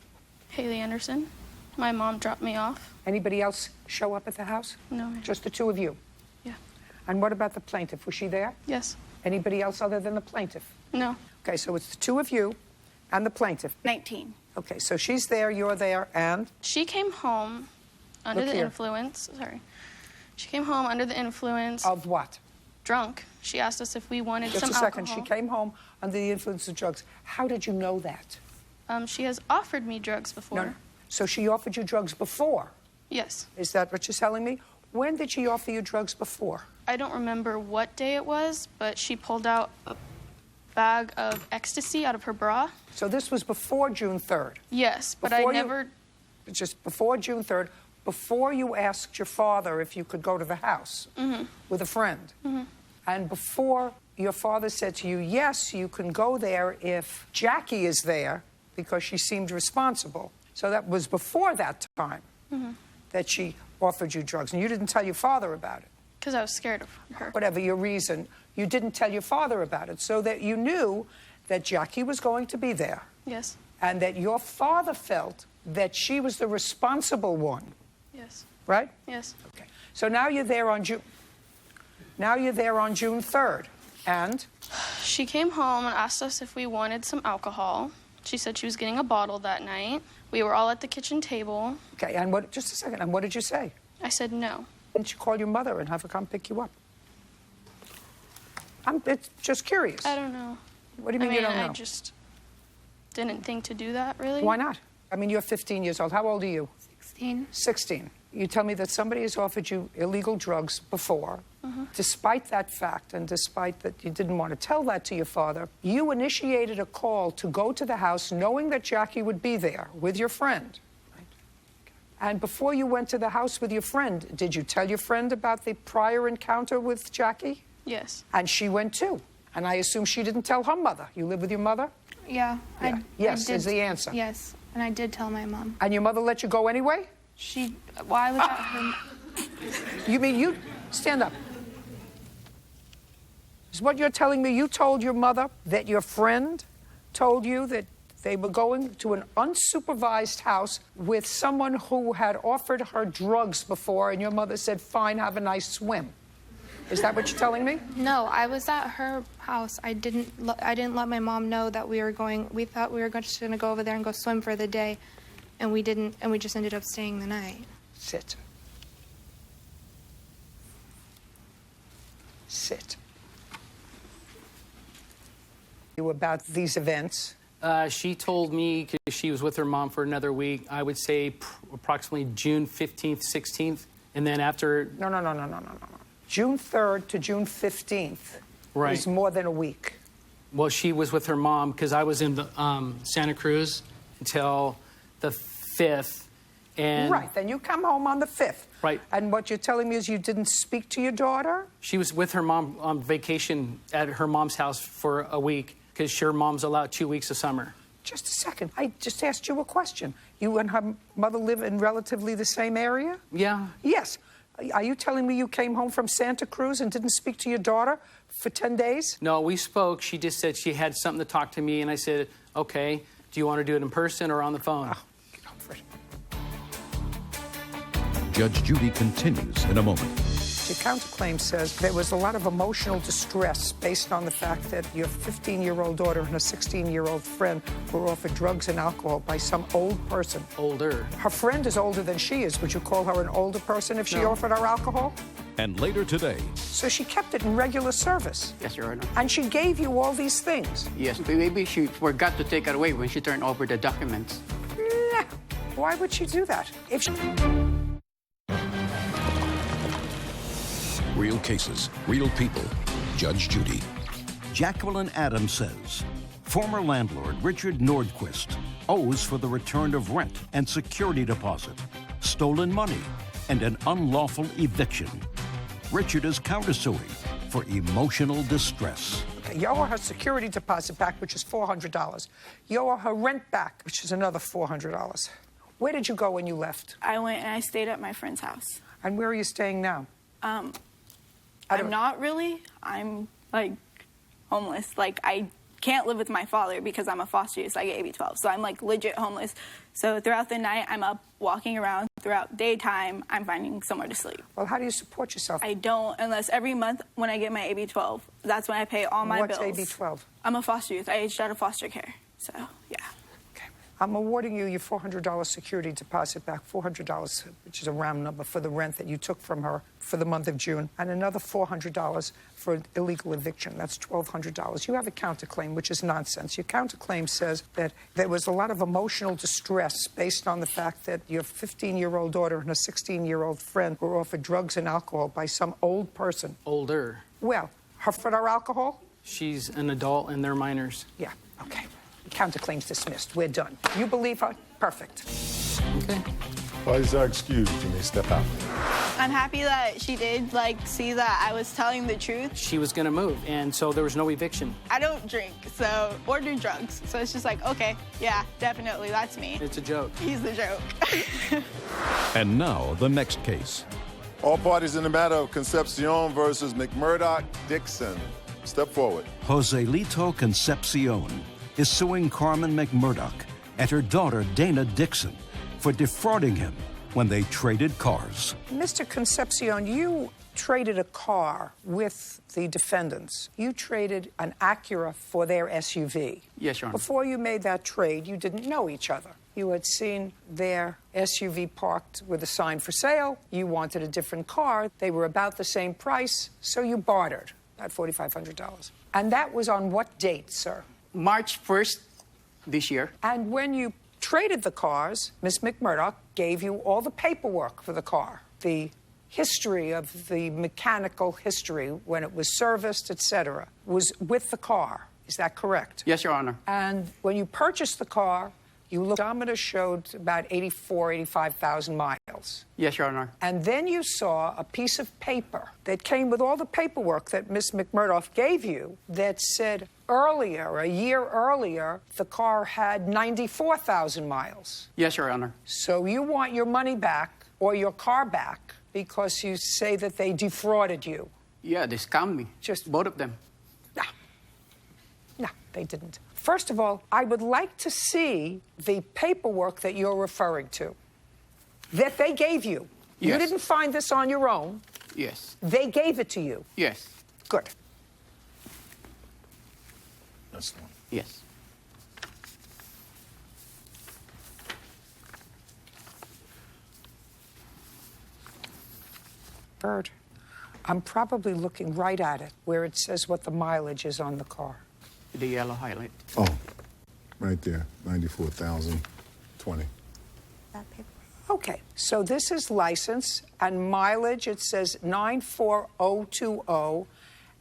Haley Anderson. My mom dropped me off. Anybody else show up at the house? No, ma'am. Just the two of you? Yeah. And what about the plaintiff? Was she there? Yes. Anybody else other than the plaintiff? No. Okay, so it's the two of you and the plaintiff. 19. Okay, so she's there, you're there, and? She came home under Look the here. influence. Sorry. She came home under the influence. Of what? Drunk. She asked us if we wanted Just some a second. alcohol. She came home under the influence of drugs. How did you know that? She has offered me drugs before. No. So she offered you drugs before? Yes. Is that what you're telling me? When did she offer you drugs before? I don't remember what day it was, but she pulled out a bag of ecstasy out of her bra. So this was before June 3rd? Yes, but Before I you- never... Just before June 3rd, before you asked your father if you could go to the house with a friend, and before your father said to you, yes, you can go there if Jackie is there, because she seemed responsible. So that was before that time that she offered you drugs, and you didn't tell your father about it. Because I was scared of her. Whatever your reason, you didn't tell your father about it, so that you knew that Jackie was going to be there, Yes. and that your father felt that she was the responsible one, Yes. right? Yes. Okay. So now you're there on June 3rd, and She came home and asked us if we wanted some alcohol. She said she was getting a bottle that night. We were all at the kitchen table. okay, and what? Just a second. And what did you say? I said no. Didn't you call your mother and have her come pick you up? I'm just curious. I don't know. What do you mean you don't know? I just didn't think to do that, really. Why not? I mean, you're 15 years old. How old are you? 16. 16. You tell me that somebody has offered you illegal drugs before. Despite that fact, and despite that you didn't want to tell that to your father, you initiated a call to go to the house knowing that Jackie would be there with your friend. Right? And before you went to the house with your friend, did you tell your friend about the prior encounter with Jackie? Yes. And she went too. And I assume she didn't tell her mother. You live with your mother? Yeah. Yes is the answer. Yes, and I did tell my mom. And your mother let you go anyway? Well, I was at her... You mean you... Stand up. Is what you're telling me you told your mother that your friend told you that they were going to an unsupervised house with someone who had offered her drugs before, and your mother said, fine, have a nice swim? Is that what you're telling me? No, I was at her house. I didn't let my mom know that we were going. We thought we were just going to go over there and go swim for the day, and we didn't, and we just ended up staying the night. Sit. Sit. You about these events? She told me, because she was with her mom for another week, I would say approximately June 15th, 16th, and then after... No. June 3rd to June 15th is more than a week. Well, she was with her mom, because I was in the, Santa Cruz until the 5th, and... Right, then you come home on the 5th. Right. And what you're telling me is you didn't speak to your daughter? She was with her mom on vacation at her mom's house for a week, because her mom's allowed 2 weeks of summer. Just a second. I just asked you a question. You and her mother live in relatively the same area? Yeah. Yes. Are you telling me you came home from Santa Cruz and didn't speak to your daughter for 10 days? No, we spoke. She just said she had something to talk to me, and I said, okay, do you want to do it in person or on the phone? Oh, get over it. Judge Judy continues in a moment. Your counterclaim says there was a lot of emotional distress based on the fact that your 15-year-old daughter and a 16-year-old friend were offered drugs and alcohol by some old person. Older. Her friend is older than she is. Would you call her an older person if she offered her alcohol? And later today... So she kept it in regular service? Yes, Your Honor. And she gave you all these things? Yes, maybe she forgot to take it away when she turned over the documents. Nah. Why would she do that? If she... Real cases, real people. Judge Judy. Jacqueline Adams says former landlord Richard Nordquist owes for the return of rent and security deposit, stolen money, and an unlawful eviction. Richard is countersuing for emotional distress. You owe her security deposit back, which is $400. You owe her rent back, which is another $400. Where did you go when you left? I went and I stayed at my friend's house. And where are you staying now? I'm not really. I'm, like, homeless. Like, I can't live with my father because I'm a foster youth, so I get AB 12. So I'm, like, legit homeless. So throughout the night, I'm up walking around. Throughout daytime, I'm finding somewhere to sleep. Well, how do you support yourself? I don't, unless every month when I get my AB 12, that's when I pay all my bills. What's AB 12? I'm a foster youth. I aged out of foster care. So, yeah. I'm awarding you your $400 security deposit back, $400, which is a round number, for the rent that you took from her for the month of June, and another $400 for illegal eviction. That's $1,200. You have a counterclaim, which is nonsense. Your counterclaim says that there was a lot of emotional distress based on the fact that your 15-year-old daughter and a 16-year-old friend were offered drugs and alcohol by some old person. Older. Well, her for our alcohol? She's an adult and they're minors. Yeah, okay. Counterclaim's dismissed. We're done. You believe her? Perfect. Okay. Please are excused. You may step out. I'm happy that she did, like, see that I was telling the truth. She was going to move, and so there was no eviction. I don't drink, so, or do drugs. So it's just like, okay, yeah, definitely, that's me. It's a joke. He's the joke. And now, the next case. All parties in the matter of Concepcion versus McMurdoch-Dixon. Step forward. Joselito Concepcion is suing Carmen McMurdoch and her daughter Dana Dixon for defrauding him when they traded cars. Mr. Concepcion, you traded a car with the defendants. You traded an Acura for their SUV. Yes, Your Honor. Before you made that trade, you didn't know each other. You had seen their SUV parked with a sign for sale. You wanted a different car. They were about the same price, so you bartered at $4,500. And that was on what date, sir? March 1st this year. And when you traded the cars, Miss McMurdoch gave you all the paperwork for the car, the history of the mechanical history when it was serviced, etc., was with the car. Is that correct? Yes, Your Honor. And when you purchased the car, the odometer showed about 85,000 miles. Yes, Your Honor. And then you saw a piece of paper that came with all the paperwork that Miss McMurdoch gave you that said earlier, a year earlier, the car had 94,000 miles. Yes, Your Honor. So you want your money back or your car back because you say that they defrauded you. Yeah, they scammed me. Just both of them. No, they didn't. First of all, I would like to see the paperwork that you're referring to, that they gave you. Yes. You didn't find this on your own. Yes. They gave it to you. Yes. Good. That's the one. Yes. Bird, I'm probably looking right at it, where it says what the mileage is on the car. The yellow highlight. Oh, right there, 94,020. Okay, so this is license and mileage. It says 94020,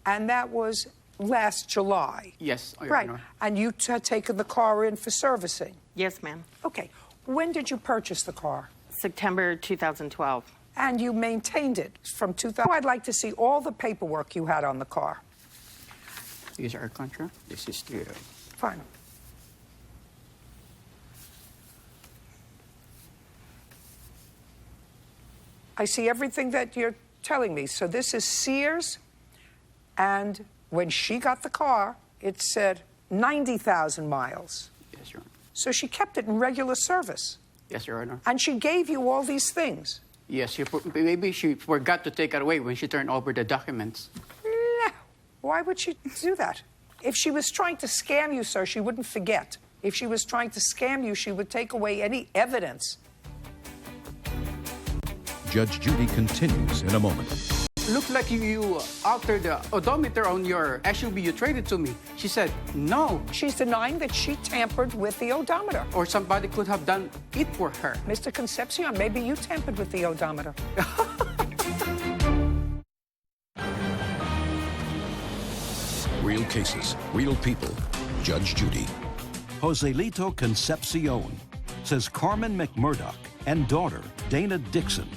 and that was last July. Yes, Your Right, Honor. and you had taken the car in for servicing. Yes, ma'am. Okay, when did you purchase the car? September 2012. And you maintained it from 2000. I'd like to see all the paperwork you had on the car. These are contract. This is the... Fine. I see everything that you're telling me. So this is Sears, and when she got the car, it said 90,000 miles. Yes, Your Honor. So she kept it in regular service. Yes, Your Honor. And she gave you all these things. Yes, maybe she forgot to take it away when she turned over the documents. No. Why would she do that? If she was trying to scam you, sir, she wouldn't forget. If she was trying to scam you, she would take away any evidence. Judge Judy continues in a moment. Looks like you altered the odometer on your SUV you traded to me. She said, no. She's denying that she tampered with the odometer. Or somebody could have done it for her. Mr. Concepcion, maybe you tampered with the odometer. Real cases, real people. Judge Judy. Joselito Concepcion says Carmen McMurdoch and daughter Dana Dixon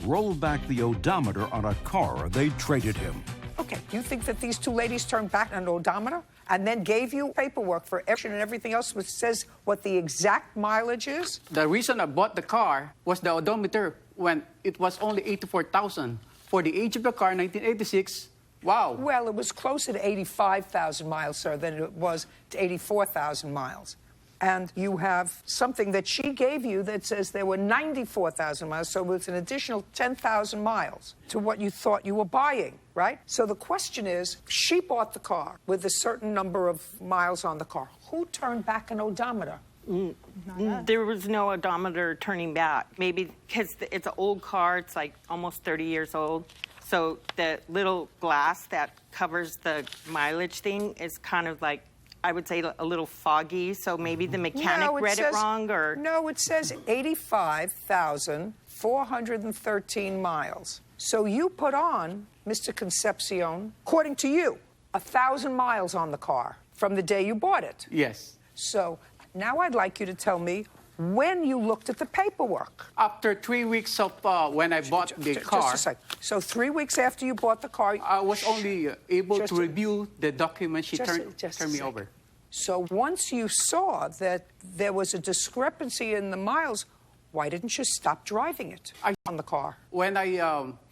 rolled back the odometer on a car they traded him. Okay, you think that these two ladies turned back an odometer and then gave you paperwork for eviction and everything else which says what the exact mileage is? The reason I bought the car was the odometer when it was only 84,000. For the age of the car, 1986, wow. Well, it was closer to 85,000 miles, sir, than it was to 84,000 miles. And you have something that she gave you that says there were 94,000 miles, so it's an additional 10,000 miles to what you thought you were buying, right? So the question is, she bought the car with a certain number of miles on the car. Who turned back an odometer? There was no odometer turning back. Maybe because it's an old car, it's like almost 30 years old. So the little glass that covers the mileage thing is kind of like, I would say, a little foggy. So maybe the mechanic read it wrong, or... No, it says 85,413 miles. So you put on, Mr. Concepcion, according to you, 1,000 miles on the car from the day you bought it. Yes. So now I'd like you to tell me when you looked at the paperwork. After 3 weeks of when I bought the car. Just a sec. So 3 weeks after you bought the car... I was only able to review the documents she turned me over. So once you saw that there was a discrepancy in the miles, why didn't you stop driving it on the car? When I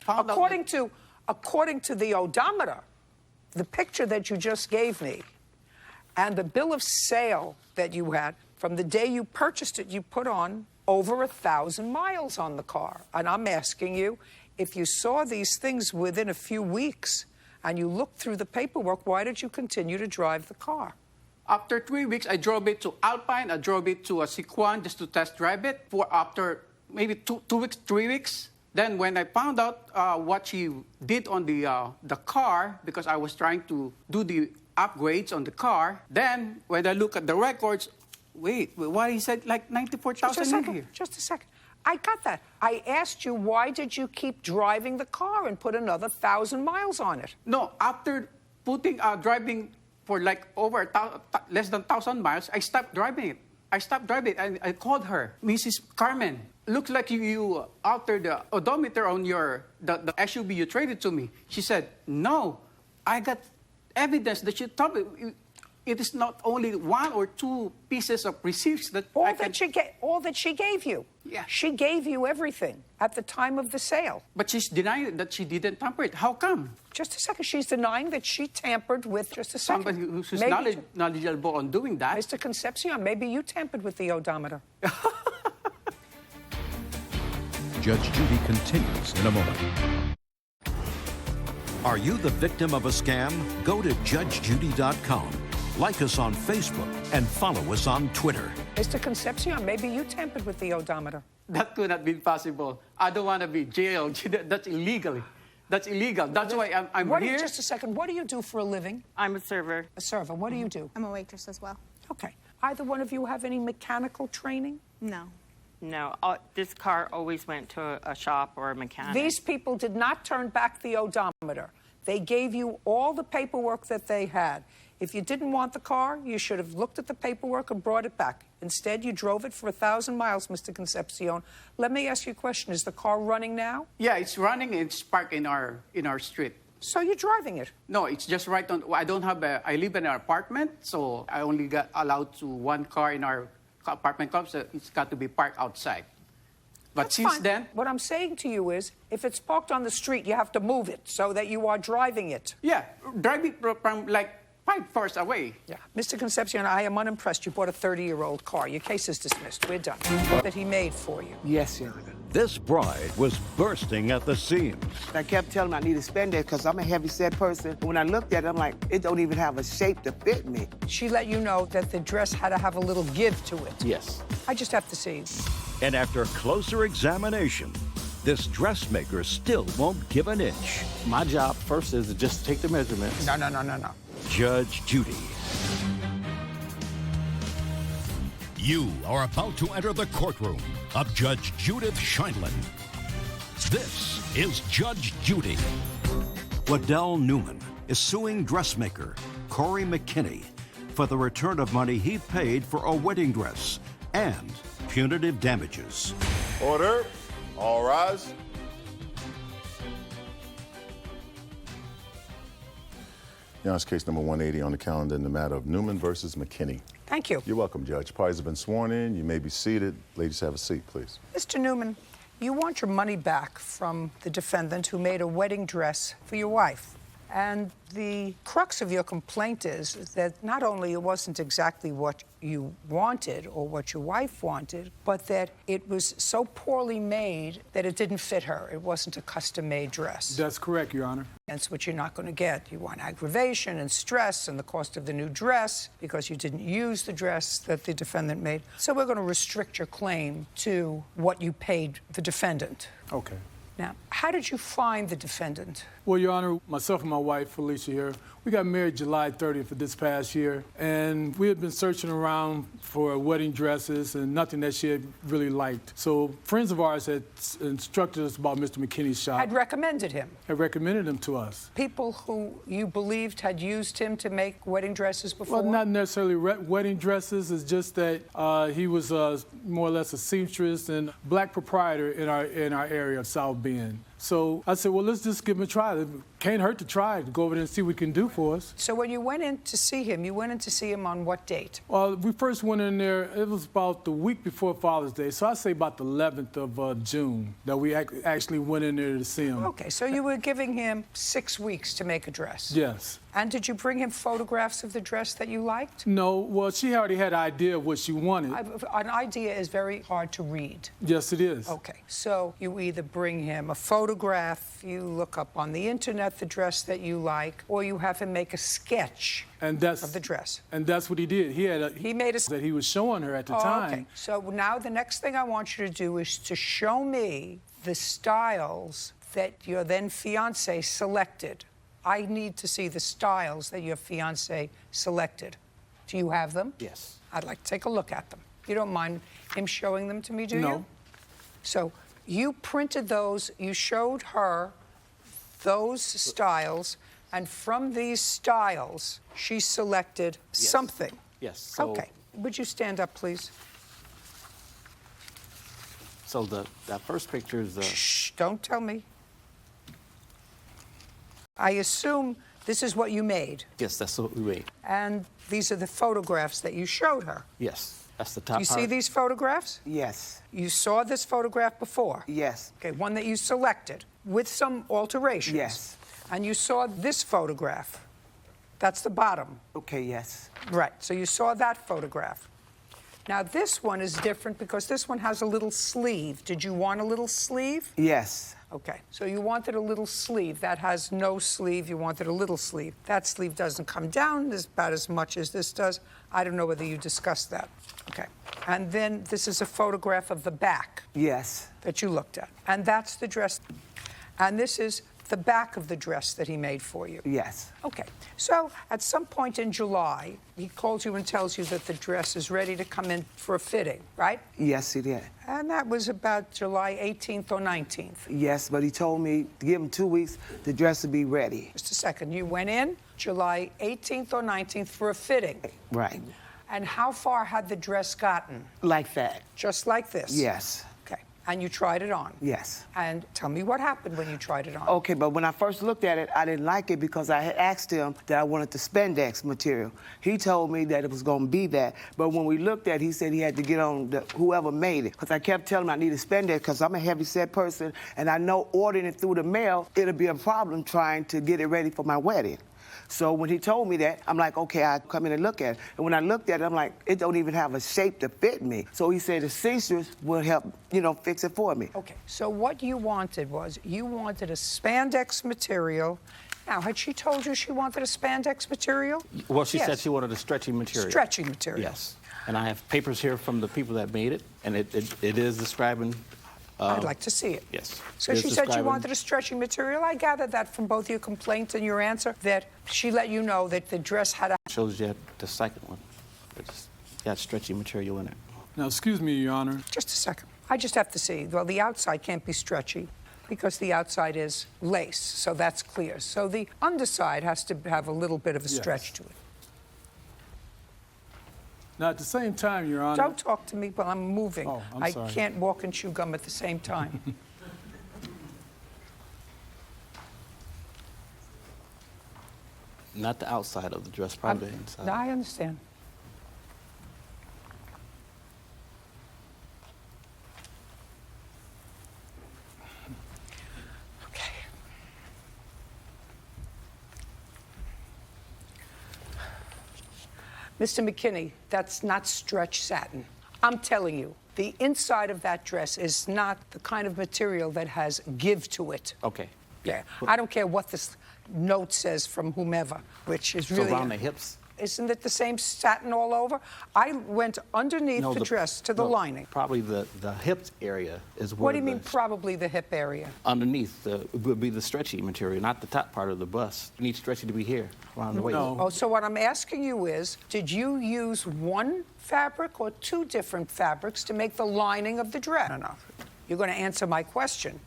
found according to the odometer, the picture that you just gave me, and the bill of sale that you had, from the day you purchased it, you put on over 1,000 miles on the car. And I'm asking you, if you saw these things within a few weeks and you looked through the paperwork, why did you continue to drive the car? After 3 weeks, I drove it to Alpine. I drove it to a Sequan just to test drive it. For after maybe 2 weeks, 3 weeks. Then when I found out what she did on the car, because I was trying to do the upgrades on the car, then when I look at the records, Wait, why he said like 94,000 in here? Just a second. I got that. I asked you, why did you keep driving the car and put another 1,000 miles on it? No, after driving for like over less than 1,000 miles, I stopped driving it. And I called her, Mrs. Carmen. Looks like you altered the odometer on the SUV you traded to me. She said, no, I got evidence that you told me. It is not only 1 or 2 pieces of receipts that all that she gave you. Yeah. She gave you everything at the time of the sale. But she's denying that she didn't tamper it. How come? Just a second. She's denying that she tampered with. Just a second. Somebody who's knowledgeable on doing that. Mr. Concepcion, maybe you tampered with the odometer. Judge Judy continues in a moment. Are you the victim of a scam? Go to judgejudy.com. Like us on Facebook and follow us on Twitter. Mr. Concepcion, maybe you tampered with the odometer. That could not be possible. I don't want to be jailed. That's illegal. That's illegal. That's why I'm here. Just a second. What do you do for a living? I'm a server. A server. What do you do? I'm a waitress as well. Okay. Either one of you have any mechanical training? No. No, this car always went to a shop or a mechanic. These people did not turn back the odometer. They gave you all the paperwork that they had. If you didn't want the car, you should have looked at the paperwork and brought it back. Instead, you drove it for 1,000 miles, Mr. Concepcion. Let me ask you a question. Is the car running now? Yeah, it's running. It's parked in our street. So you're driving it? No, it's just right on. I don't have I live in an apartment, so I only got allowed to 1 car in our apartment complex. So it's got to be parked outside. But That's since fine. then... What I'm saying to you is, if it's parked on the street, you have to move it so that you are driving it. Yeah, drive it from like 5 floors away. Yeah. Mr. Concepcion, I am unimpressed. You bought a 30-year-old car. Your case is dismissed. We're done. That he made for you. Yes, Your Honor. This bride was bursting at the seams. I kept telling him I need to spend it because I'm a heavy-set person. When I looked at it, I'm like, it don't even have a shape to fit me. She let you know that the dress had to have a little give to it. Yes. I just have to see. And after closer examination, this dressmaker still won't give an inch. My job first is to just take the measurements. No. Judge Judy. You are about to enter the courtroom of Judge Judith Scheindlin. This is Judge Judy. Waddell Newman is suing dressmaker Corey McKinney for the return of money he paid for a wedding dress and punitive damages. Order. All rise. Your Honor, it's case number 180 on the calendar in the matter of Newman versus McKinney. Thank you. You're welcome, Judge. Parties have been sworn in. You may be seated. Ladies, have a seat, please. Mr. Newman, you want your money back from the defendant who made a wedding dress for your wife. And the crux of your complaint is that not only it wasn't exactly what you wanted or what your wife wanted, but that it was so poorly made that it didn't fit her. It wasn't a custom-made dress. That's correct, Your Honor. That's what you're not going to get. You want aggravation and stress and the cost of the new dress because you didn't use the dress that the defendant made. So we're going to restrict your claim to what you paid the defendant. Okay. Now, how did you find the defendant? Well, Your Honor, myself and my wife, Felicia here, we got married July 30th of this past year, and we had been searching around for wedding dresses and nothing that she had really liked. So friends of ours had instructed us about Mr. McKinney's shop. Had recommended him. Had recommended him to us. People who you believed had used him to make wedding dresses before? Well, not necessarily wedding dresses. It's just that he was more or less a seamstress and black proprietor in our area of South Bend. So I said, well, let's just give him a try. It can't hurt to try, to go over there and see what we can do for us. So when you went in to see him, you went in to see him on what date? Well, we first went in there, it was about the week before Father's Day, so I'd say about the 11th of June that we actually went in there to see him. Okay, so you were giving him 6 weeks to make a dress? Yes. And did you bring him photographs of the dress that you liked? No, well, she already had an idea of what she wanted. An idea is very hard to read. Yes, it is. Okay, so you either bring him a photograph, you look up on the internet the dress that you like, or you have him make a sketch of the dress. And that's what he did. He made a that he was showing her at the time. Okay, so now the next thing I want you to do is to show me the styles that your then fiance selected. I need to see the styles that your fiance selected. Do you have them? Yes. I'd like to take a look at them. You don't mind him showing them to me, do you? No. So you printed those, you showed her those styles, and from these styles, she selected something. Yes. So, Okay. Would you stand up, please? So that first picture is the... Shh, don't tell me. I assume this is what you made. Yes, that's what we made. And these are the photographs that you showed her. Yes, that's the top Do you part. see these photographs? Yes. You saw this photograph before? Yes. Okay, one that you selected with some alterations. Yes. And you saw this photograph. That's the bottom. Okay, yes. Right, so you saw that photograph. Now this one is different because this one has a little sleeve. Did you want a little sleeve? Yes. Okay, so you wanted a little sleeve. That has no sleeve, you wanted a little sleeve. That sleeve doesn't come down about as much as this does. I don't know whether you discussed that. Okay, and then this is a photograph of the back. Yes. That you looked at. And that's the dress. And this is the back of the dress that he made for you. Yes. Okay, so at some point in July, he calls you and tells you that the dress is ready to come in for a fitting, right? Yes, he did. And that was about July 18th or 19th. Yes, but he told me to give him 2 weeks, the dress would be ready. Just a second. You went in July 18th or 19th for a fitting. Right. And how far had the dress gotten? Like that. Just like this? Yes. Okay. And you tried it on? Yes. And tell me what happened when you tried it on. Okay, but when I first looked at it, I didn't like it because I had asked him that I wanted the spandex material. He told me that it was going to be that, but when we looked at it, he said he had to get on whoever made it. Because I kept telling him I needed spandex because I'm a heavy-set person, and I know ordering it through the mail, it'll be a problem trying to get it ready for my wedding. So when he told me that, I'm like, okay, I'll come in and look at it. And when I looked at it, I'm like, it don't even have a shape to fit me. So he said the seamstress will help, fix it for me. Okay, so what you wanted was you wanted a spandex material. Now, had she told you she wanted a spandex material? Well, she Yes. said she wanted a stretchy material. Stretchy material. Yes. And I have papers here from the people that made it, and it is describing... I'd like to see it. Yes. So It is she said you describing- wanted a stretchy material. I gathered that from both your complaint and your answer, that she let you know that the dress had a... Shows you the second one. It's got stretchy material in it. Now, excuse me, Your Honor. Just a second. I just have to see. Well, the outside can't be stretchy because the outside is lace, so that's clear. So the underside has to have a little bit of a stretch to it. Now, at the same time, Your Honor... Don't talk to me while I'm moving. Oh, I'm I sorry. can't walk and chew gum at the same time. Not the outside of the dress, probably the inside. No, I understand. Okay. Mr. McKinney, that's not stretch satin. I'm telling you, the inside of that dress is not the kind of material that has give to it. Okay. Yeah, I don't care what this note says from whomever, which is really... So around the hips? Isn't it the same satin all over? I went underneath the dress to the lining. Probably the hip area is where What do you mean probably the hip area? underneath would be the stretchy material, not the top part of the bust. You need stretchy to be here, around the waist. Oh, so what I'm asking you is, did you use one fabric or two different fabrics to make the lining of the dress? No. You're going to answer my question.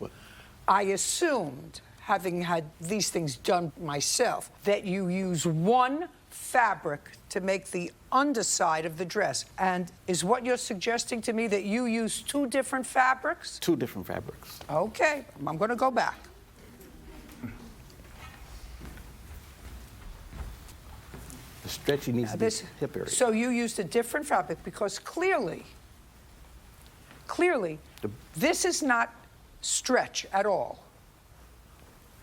I assumed, having had these things done myself, that you use one fabric to make the underside of the dress. And is what you're suggesting to me that you use two different fabrics? Two different fabrics. Okay, I'm going to go back. The stretchy needs to be hip area. So you used a different fabric because clearly, this is not stretch at all.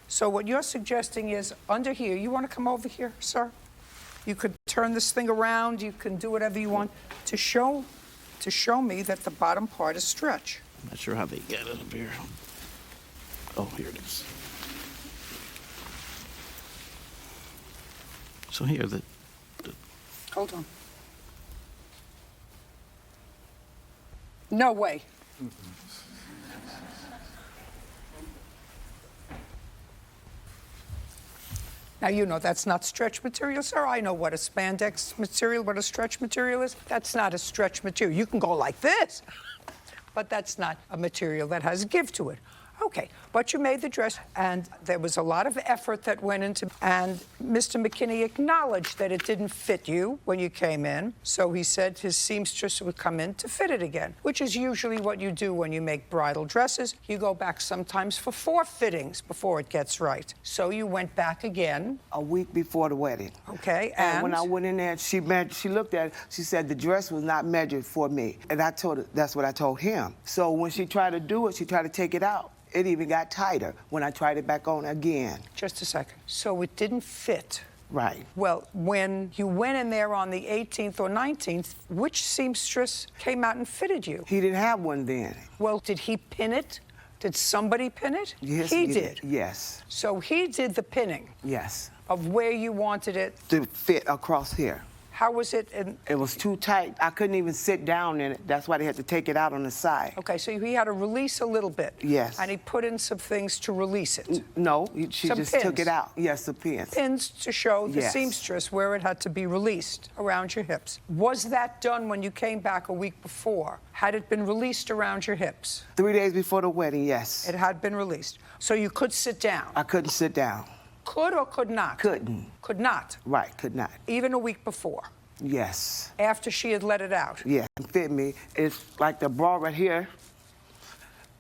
So what you're suggesting is under here, you want to come over here, sir? You could turn this thing around, you can do whatever you want to show me that the bottom part is stretch. I'm not sure how they get it up here. Oh, here it is. So here, Hold on. No way. Now, you know that's not stretch material, sir. I know what a spandex material, what a stretch material is. That's not a stretch material. You can go like this, but that's not a material that has give to it. Okay, but you made the dress, and there was a lot of effort that went into it, and Mr. McKinney acknowledged that it didn't fit you when you came in, so he said his seamstress would come in to fit it again, which is usually what you do when you make bridal dresses. You go back sometimes for 4 fittings before it gets right. So you went back again. A week before the wedding. Okay, and when I went in there, she looked at it, she said the dress was not measured for me, and I told her, that's what I told him. So when she tried to do it, she tried to take it out. It even got tighter when I tried it back on again. Just a second. So it didn't fit. Right. Well, when you went in there on the 18th or 19th, which seamstress came out and fitted you? He didn't have one then. Well, did he pin it? Did somebody pin it? Yes, he did. Yes. So he did the pinning. Yes. Of where you wanted it to fit across here. How was it? It was too tight. I couldn't even sit down in it. That's why they had to take it out on the side. Okay, so he had to release a little bit. Yes. And he put in some things to release it. No, she some just pins. took it out. Yes, the pins. Pins to show the Yes. seamstress where it had to be released around your hips. Was that done when you came back a week before? Had it been released around your hips? 3 days before the wedding, yes. It had been released. So you could sit down? I couldn't sit down. Could or could not? Couldn't. Could not? Right, could not. Even a week before? Yes. After she had let it out? Yeah, it fit me. It's like the bra right here.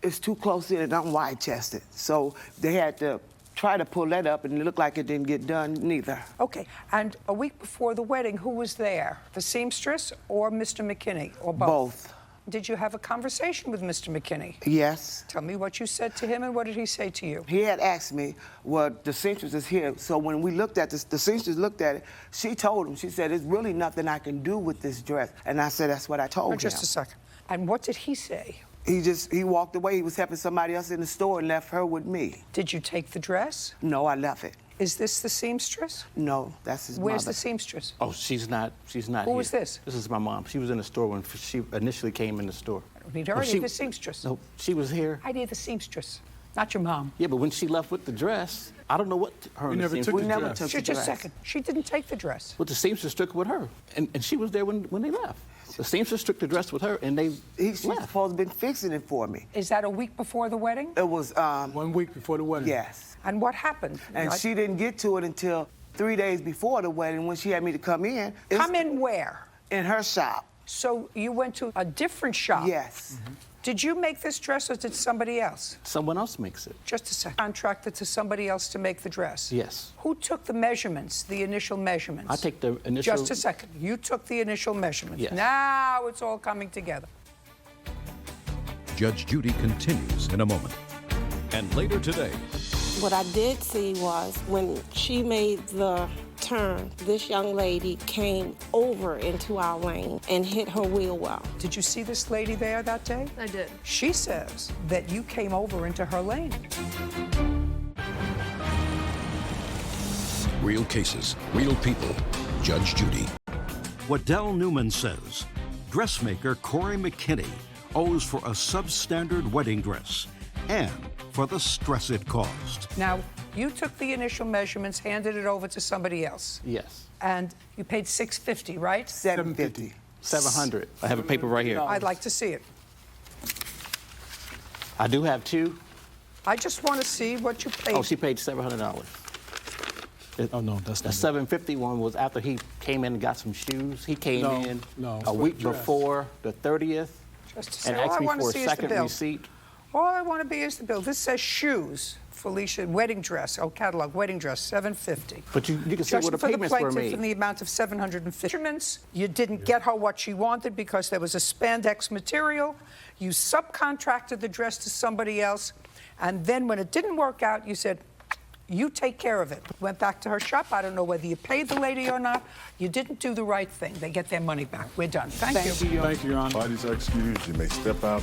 It's too close in and I'm wide-chested. So they had to try to pull that up and it looked like it didn't get done neither. Okay, and a week before the wedding, who was there? The seamstress or Mr. McKinney, or both? Both. Did you have a conversation with Mr. McKinney? Yes. Tell me what you said to him and what did he say to you? He had asked me, well, the seamstress is here. So when we looked at this, the seamstress looked at it, she told him, she said, there's really nothing I can do with this dress. And I said, that's what I told him. Just a second. And what did he say? He walked away. He was helping somebody else in the store and left her with me. Did you take the dress? No, I left it. Is this the seamstress? No, that's his Where's mother. the seamstress? Oh, she's not Who here. was this? This is my mom. She was in the store when she initially came in the store. I don't need her. I need the seamstress. No, she was here. I need the seamstress, not your mom. Yeah, but when she left with the dress, I don't know what her We and the never seamstress- took We the never dress. took the Just a dress. second. She didn't take the dress. Well, the seamstress took it with her, and she was there when they left. The seamstress took the dress with her, and they She's left. supposed to have been fixing it for me. Is that a week before the wedding? It was, 1 week before the wedding. yes. And what happened? And she didn't get to it until 3 days before the wedding when she had me to come in. Come in where? In her shop. So you went to a different shop? Yes. Did you make this dress or did somebody else? Someone else makes it. Just a second. Contracted to somebody else to make the dress? Yes. Who took the measurements, the initial measurements? I take the initial. Just a second. You took the initial measurements. Yes. Now it's all coming together. Judge Judy continues in a moment. And later today, What I did see was when she made the turn, this young lady came over into our lane and hit her wheel well. Did you see this lady there that day? I did. She says that you came over into her lane. Real cases, real people. Judge Judy. Waddell Newman says dressmaker Corey McKinney owes for a substandard wedding dress and for the stress it caused. Now, you took the initial measurements, handed it over to somebody else. Yes. And you paid $650, right? $750. 700. I have a paper right here. I'd like to see it. I do have two. I just want to see what you paid. Oh, she paid $700. Oh, no, that's The not 750 one was after he came in and got some shoes. He came No, in no, it's a for week the dress. before the 30th Just to say, and all asked I me want to for a see is the second bill. receipt. All I want to be is the bill. This says shoes, Felicia, wedding dress, catalog, wedding dress, $750. But you can see Just what the for the payments were plaintiff made. in the amount of $750. Measurements, you didn't get her what she wanted because there was a spandex material. You subcontracted the dress to somebody else. And then when it didn't work out, you said, you take care of it. Went back to her shop. I don't know whether you paid the lady or not. You didn't do the right thing. They get their money back. We're done. Thank you. Thank you, Your Honor. Parties are excused. You may step out.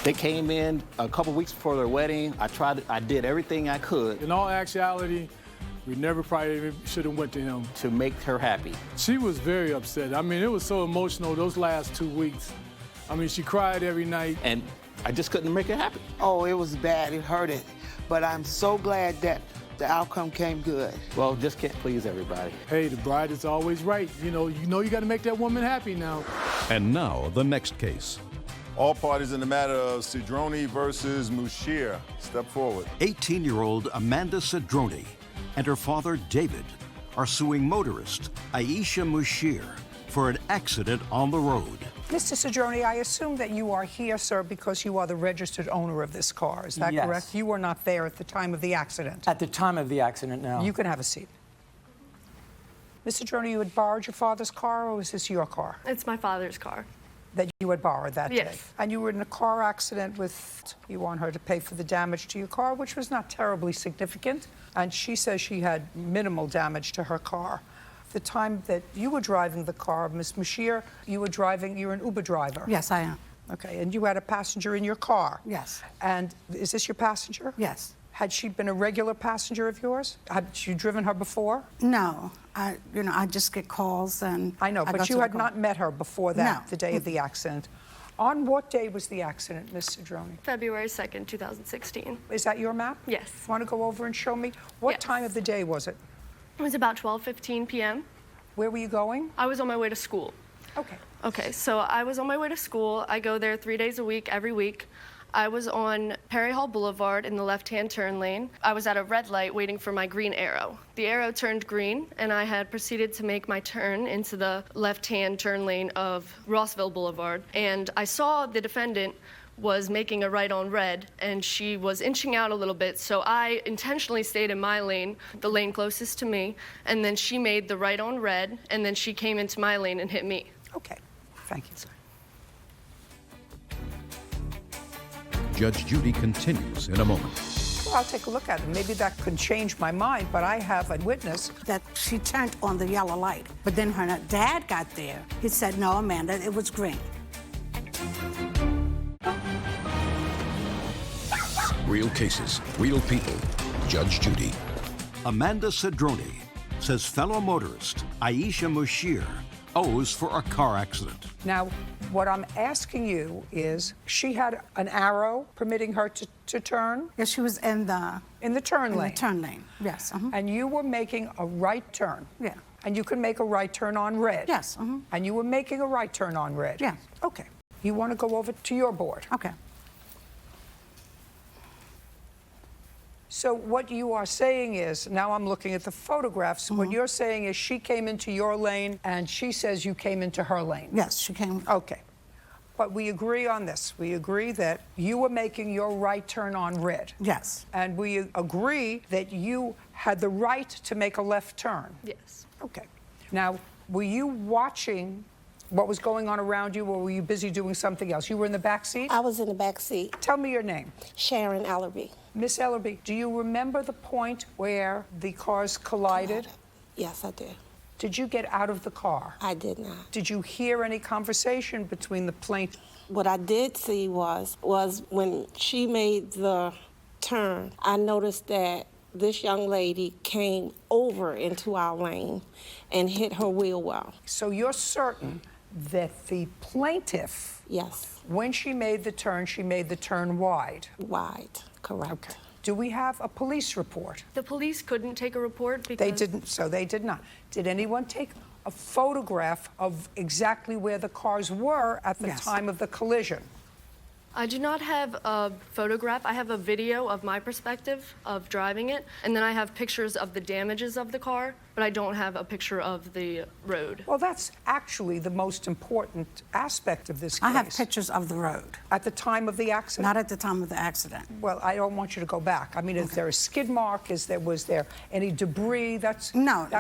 They came in a couple weeks before their wedding. I did everything I could In all actuality, we never probably should have went to him. to make her happy. She was very upset. I mean, it was so emotional those last 2 weeks. I mean, she cried every night. And I just couldn't make her happy. Oh, it was bad. It hurted. But I'm so glad that The outcome came good. Well, just can't please everybody. Hey, the bride is always right. You know you got to make that woman happy now. And now, the next case. All parties in the matter of Cedrone versus Mushir. Step forward. 18-year-old Amanda Cedrone and her father, David, are suing motorist Aisha Mushir for an accident on the road. Mr. Cedrone, I assume that you are here, sir, because you are the registered owner of this car. Is that Yes. correct? You were not there at the time of the accident. At the time of the accident, no. You can have a seat. Mr. Cedrone, you had borrowed your father's car, or was this your car? It's my father's car. That you had borrowed that day? Yes. And you were in a car accident with, you want her to pay for the damage to your car, which was not terribly significant. And she says she had minimal damage to her car. The time that you were driving the car, Ms. Mushir, you're an Uber driver. Yes, I am. Okay, and you had a passenger in your car? Yes. And is this your passenger? Yes. Had she been a regular passenger of yours? Had you driven her before? No, I just get calls and I know, but you had not met her before that, No. the day of the accident. On what day was the accident, Ms. Cedrone? February 2nd, 2016. Is that your map? Yes. Want to go over and show me? What Yes. time of the day was it? It was about 12:15 p.m. Where were you going? I was on my way to school. Okay. Okay, so I was on my way to school. I go there 3 days a week, every week. I was on Perry Hall Boulevard in the left-hand turn lane. I was at a red light waiting for my green arrow. The arrow turned green, and I had proceeded to make my turn into the left-hand turn lane of Rossville Boulevard. And I saw the defendant was making a right on red, and she was inching out a little bit, so I intentionally stayed in my lane, the lane closest to me, and then she made the right on red, and then she came into my lane and hit me. Okay, thank you, sir. Judge Judy continues in a moment. Well, I'll take a look at it. Maybe that could change my mind, but I have a witness. that she turned on the yellow light. But then her dad got there. He said, no, Amanda, it was green. Real cases, real people. Judge Judy. Amanda Cedrone says fellow motorist Aisha Mushir owes for a car accident. Now, what I'm asking you is, she had an arrow permitting her to turn? Yes, she was in the turn lane. In the turn lane, yes. And you were making a right turn? Yeah. And you can make a right turn on red? Yes. And you were making a right turn on red? Yeah. Okay. You want to go over to your board? Okay. So what you are saying is, now I'm looking at the photographs, what you're saying is she came into your lane and she says you came into her lane? Yes, she came. Okay. But we agree on this. We agree that you were making your right turn on red. Yes. And we agree that you had the right to make a left turn. Yes. Okay. Now, were you watching what was going on around you, or were you busy doing something else? You were in the back seat? I was in the back seat. Tell me your name. Sharon Ellerby. Miss Ellerby, do you remember the point where the cars collided? Yes, I did. Did you get out of the car? I did not. Did you hear any conversation between the plaintiff? What I did see was when she made the turn, I noticed that this young lady came over into our lane and hit her wheel well. So you're certain that the plaintiff, yes, when she made the turn wide? Wide, correct. Okay. Do we have a police report? The police couldn't take a report because... They didn't, so they did not. Did anyone take a photograph of exactly where the cars were at the time of the collision? I do not have a photograph. I have a video of my perspective of driving it, and then I have pictures of the damages of the car, but I don't have a picture of the road. Well, that's actually the most important aspect of this case. I have pictures of the road. At the time of the accident? Not at the time of the accident. Well, I don't want you to go back. I mean, is there a skid mark? Was there any debris? That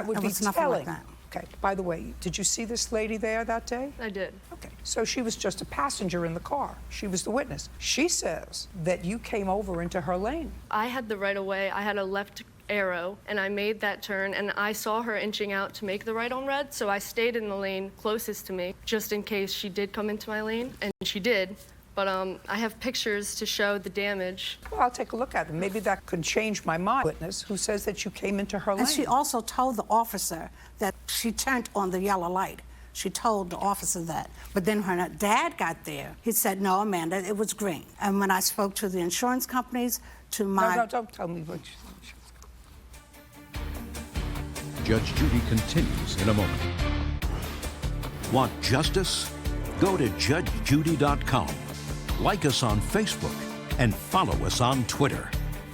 would be nothing telling. like that. Okay. By the way, did you see this lady there that day? I did. Okay. So she was just a passenger in the car. She was the witness. She says that you came over into her lane. I had the right of way. I had a left arrow, and I made that turn, and I saw her inching out to make the right on red, so I stayed in the lane closest to me, just in case she did come into my lane, and she did. But I have pictures to show the damage. Well, I'll take a look at them. Maybe that could change my mind. Witness who says that you came into her lane. And she also told the officer that she turned on the yellow light. She told the officer that. But then her dad got there. He said, no, Amanda, it was green. And when I spoke to the insurance companies, to my... No, don't tell me which. Judge Judy continues in a moment. Want justice? Go to judgejudy.com. Like us on Facebook and follow us on Twitter.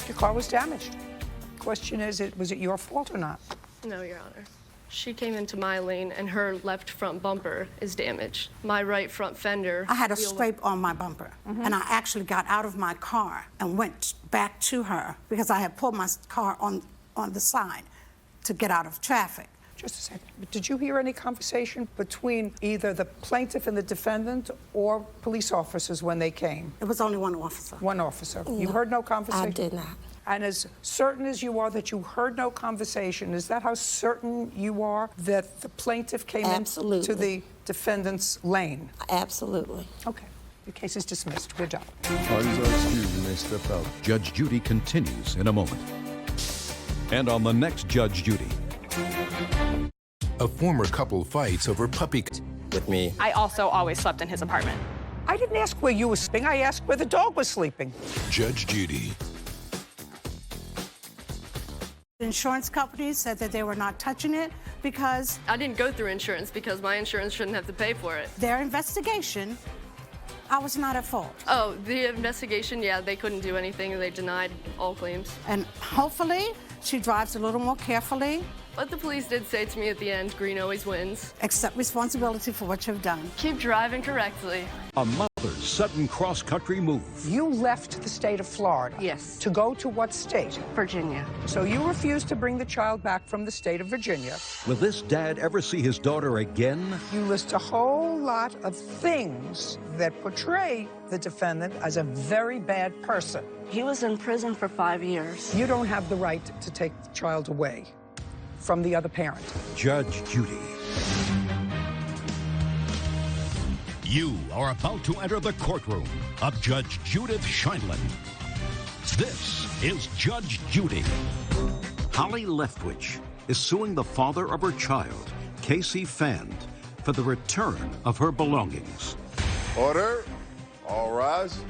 Your car was damaged. Question is, was it your fault or not? No, Your Honor. She came into my lane and her left front bumper is damaged. My right front fender. I had a scrape on my bumper, and I actually got out of my car and went back to her because I had pulled my car on the side to get out of traffic. Just a second. Did you hear any conversation between either the plaintiff and the defendant or police officers when they came? It was only one officer. One officer. You heard no conversation? I did not. And as certain as you are that you heard no conversation, is that how certain you are that the plaintiff came into the defendant's lane? Absolutely. Okay. The case is dismissed. We're done. Parties are excused. You may step out. Judge Judy continues in a moment. And on the next Judge Judy. A former couple fights over puppy with me. I also always slept in his apartment. I didn't ask where you were sleeping. I asked where the dog was sleeping. Judge Judy. The insurance company said that they were not touching it because... I didn't go through insurance because my insurance shouldn't have to pay for it. Their investigation, I was not at fault. Oh, the investigation, yeah, they couldn't do anything. They denied all claims. And hopefully, she drives a little more carefully. But the police did say to me at the end, green always wins. Accept responsibility for what you've done. Keep driving correctly. A mother's sudden cross-country move. You left the state of Florida. Yes. To go to what state? Virginia. So you refused to bring the child back from the state of Virginia. Will this dad ever see his daughter again? You list a whole lot of things that portray the defendant as a very bad person. He was in prison for 5 years. You don't have the right to take the child away from the other parent. Judge Judy. You are about to enter the courtroom of Judge Judith Scheindlin. This is Judge Judy. Holly Leftwich is suing the father of her child, Casey Fand, for the return of her belongings. Order. All rise.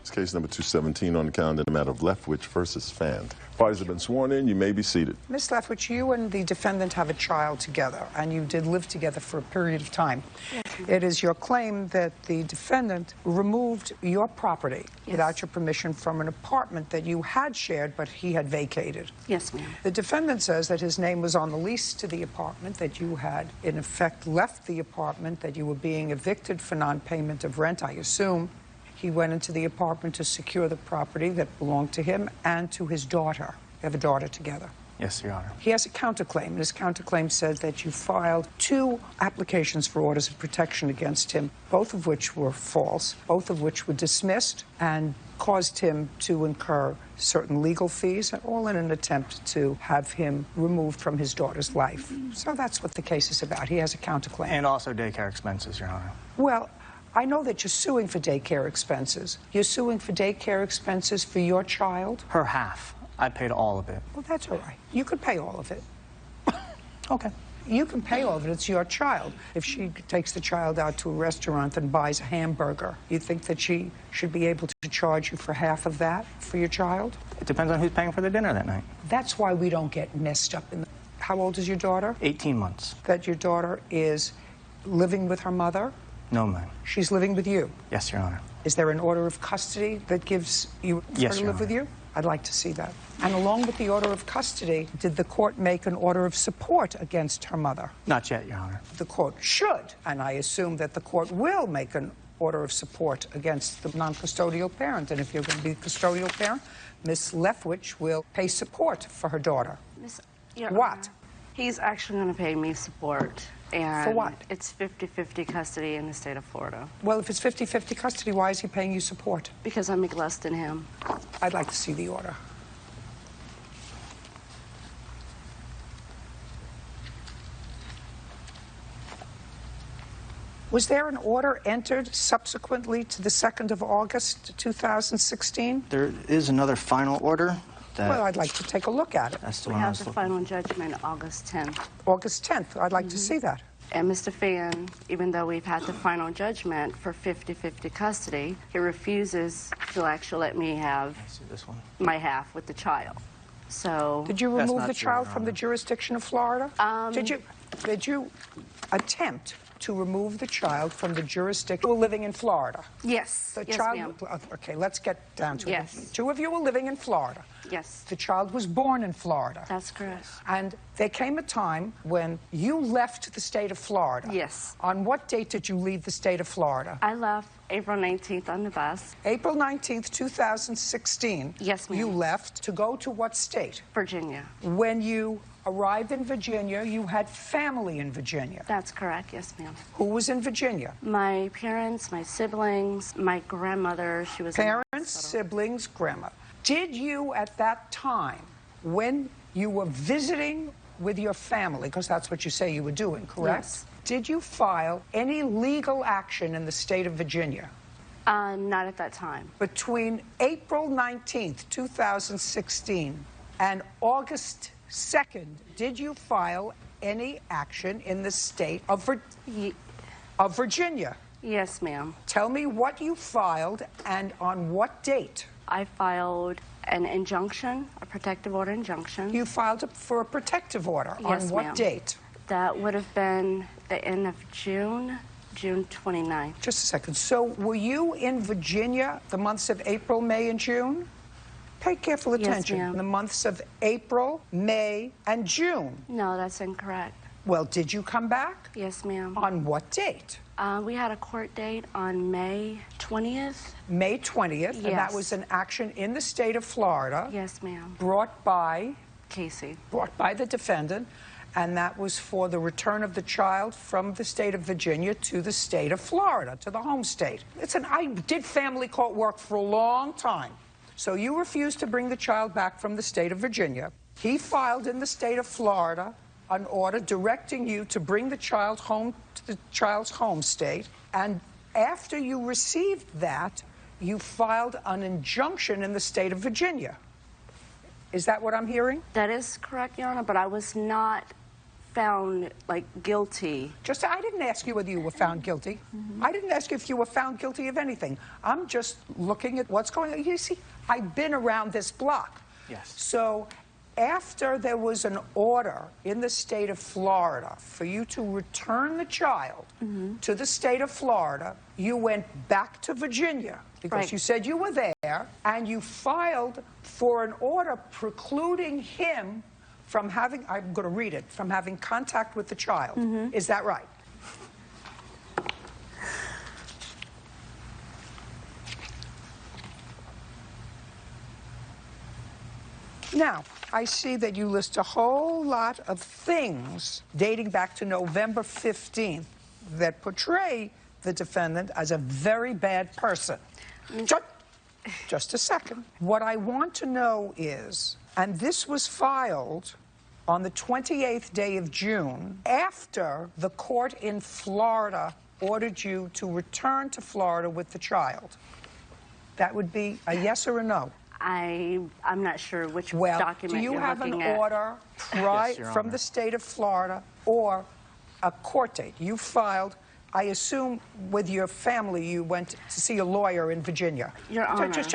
It's case number 217 on the calendar, the matter of Leftwich versus Fand. Parties have been sworn in. You may be seated. Ms. Leftwich, you and the defendant have a child together, and you did live together for a period of time. Yes, it is your claim that the defendant removed your property without your permission from an apartment that you had shared, but he had vacated. Yes, ma'am. The defendant says that his name was on the lease to the apartment, that you had, in effect, left the apartment, that you were being evicted for non-payment of rent, I assume. He went into the apartment to secure the property that belonged to him and to his daughter. They have a daughter together. Yes, Your Honor. He has a counterclaim, and his counterclaim says that you filed 2 applications for orders of protection against him, both of which were false, both of which were dismissed and caused him to incur certain legal fees, and all in an attempt to have him removed from his daughter's life. So that's what the case is about. He has a counterclaim. And also daycare expenses, Your Honor. Well, I know that you're suing for daycare expenses. You're suing for daycare expenses for your child? Her half. I paid all of it. Well, that's all right. You could pay all of it. Okay. You can pay all of it. It's your child. If she takes the child out to a restaurant and buys a hamburger, you think that she should be able to charge you for half of that for your child? It depends on who's paying for the dinner that night. That's why we don't get messed up in the... How old is your daughter? 18 months. That your daughter is living with her mother? No, ma'am. She's living with you? Yes, Your Honor. Is there an order of custody that gives you her Yes, to Your live with Honor. you? I'd like to see that. And along with the order of custody, did the court make an order of support against her mother? Not yet, Your Honor. The court should, and I assume that the court will make an order of support against the non-custodial parent. And if you're going to be the custodial parent, Miss Leftwich will pay support for her daughter. Your What? Honor, he's actually going to pay me support. And For what? It's 50-50 custody in the state of Florida. Well, if it's 50-50 custody, why is he paying you support? Because I make less than him. I'd like to see the order. Was there an order entered subsequently to the 2nd of August, 2016? There is another final order that... Well, I'd like to take a look at it. That's the We one I have was the looking final judgment August 10th. August 10th. I'd like to see that. And Mr. Fan, even though we've had the final judgment for 50-50 custody, he refuses to actually let me have see this one. my half with the child. So Did you remove the child from the jurisdiction of Florida? Did you attempt to remove the child from the jurisdiction? You were living in Florida. Yes. The Yes, child. ma'am. Okay, let's get down to Yes. it. Two of you were living in Florida. Yes. The child was born in Florida. That's correct. And there came a time when you left the state of Florida. Yes. On what date did you leave the state of Florida? I left April 19th on the bus. April 19th, 2016. Yes, ma'am. You left to go to what state? Virginia. When you arrived in Virginia, you had family in Virginia. That's correct. Yes, ma'am. Who was in Virginia? My parents, my siblings, my grandmother. She was Parents, siblings, grandma. Did you at that time, when you were visiting with your family, because that's what you say you were doing, correct? Yes. Did you file any legal action in the state of Virginia? Not at that time. Between April 19th, 2016 and August 2nd, did you file any action in the state of Virginia? Yes, ma'am. Tell me what you filed and on what date. I filed an injunction, a protective order injunction. You filed it for a protective order. Yes, on what ma'am. date? That would have been the end of June 29th. Just a second. So were you in Virginia the months of April, May, and June? Pay careful Yes, attention. ma'am. The months of April, May, and June. No, that's incorrect. Well, did you come back? Yes, ma'am. On what date? We had a court date on May 20th. May 20th, and that Yes. was an action in the state of Florida. Yes, ma'am. Brought by? Casey. Brought by the defendant, and that was for the return of the child from the state of Virginia to the state of Florida, to the home state. Listen, I did family court work for a long time. So you refused to bring the child back from the state of Virginia. He filed in the state of Florida an order directing you to bring the child home to the child's home state. And after you received that, you filed an injunction in the state of Virginia. Is that what I'm hearing? That is correct, Your Honor, but I was not found, guilty. I didn't ask you whether you were found guilty. I didn't ask you if you were found guilty of anything. I'm just looking at what's going on. You see, I've been around this block. Yes. So after there was an order in the state of Florida for you to return the child to the state of Florida, you went back to Virginia because Right. you said you were there, and you filed for an order precluding him from having, I'm going to read it, from having contact with the child. Is that right? Now, I see that you list a whole lot of things dating back to November 15th that portray the defendant as a very bad person. Just a second. What I want to know is, and this was filed on the 28th day of June, after the court in Florida ordered you to return to Florida with the child. That would be a yes or a no? I'm not sure which Well, document do you you're have an looking at. order Yes, Your from Honor. the state of Florida or a court date? You filed, I assume, with your family, you went to see a lawyer in Virginia. Your Honor. Just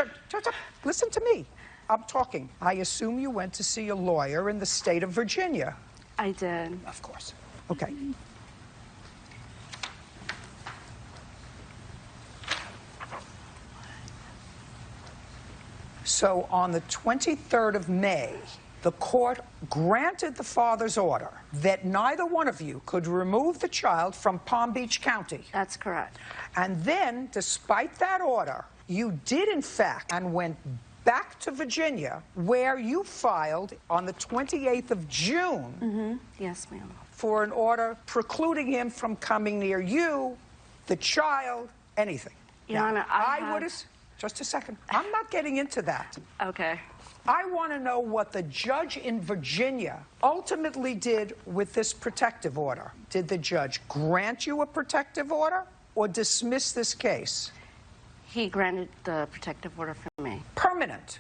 listen to me. I'm talking. I assume you went to see a lawyer in the state of Virginia. I did. Of course. Okay. So on the 23rd of May, the court granted the father's order that neither one of you could remove the child from Palm Beach County. That's correct. And then, despite that order, you did, in fact, and went back to Virginia, where you filed on the 28th of June Yes, ma'am. for an order precluding him from coming near you, the child, anything. Your Honor, I would have... Just a second. I'm not getting into that. Okay. I want to know what the judge in Virginia ultimately did with this protective order. Did the judge grant you a protective order or dismiss this case? He granted the protective order for me. Permanent.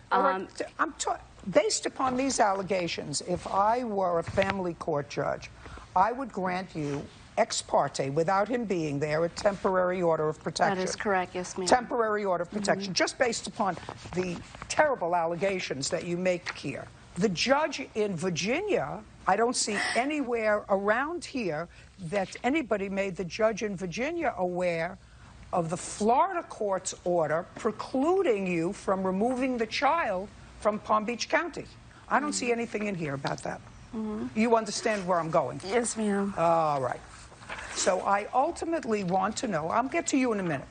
Based upon these allegations, if I were a family court judge, I would grant you ex parte, without him being there, a temporary order of protection. That is correct, yes, ma'am. Temporary order of protection, just based upon the terrible allegations that you make here. The judge in Virginia, I don't see anywhere around here that anybody made the judge in Virginia aware of the Florida court's order precluding you from removing the child from Palm Beach County. I don't see anything in here about that. You understand where I'm going? Yes, ma'am. All right. So I ultimately want to know, I'll get to you in a minute.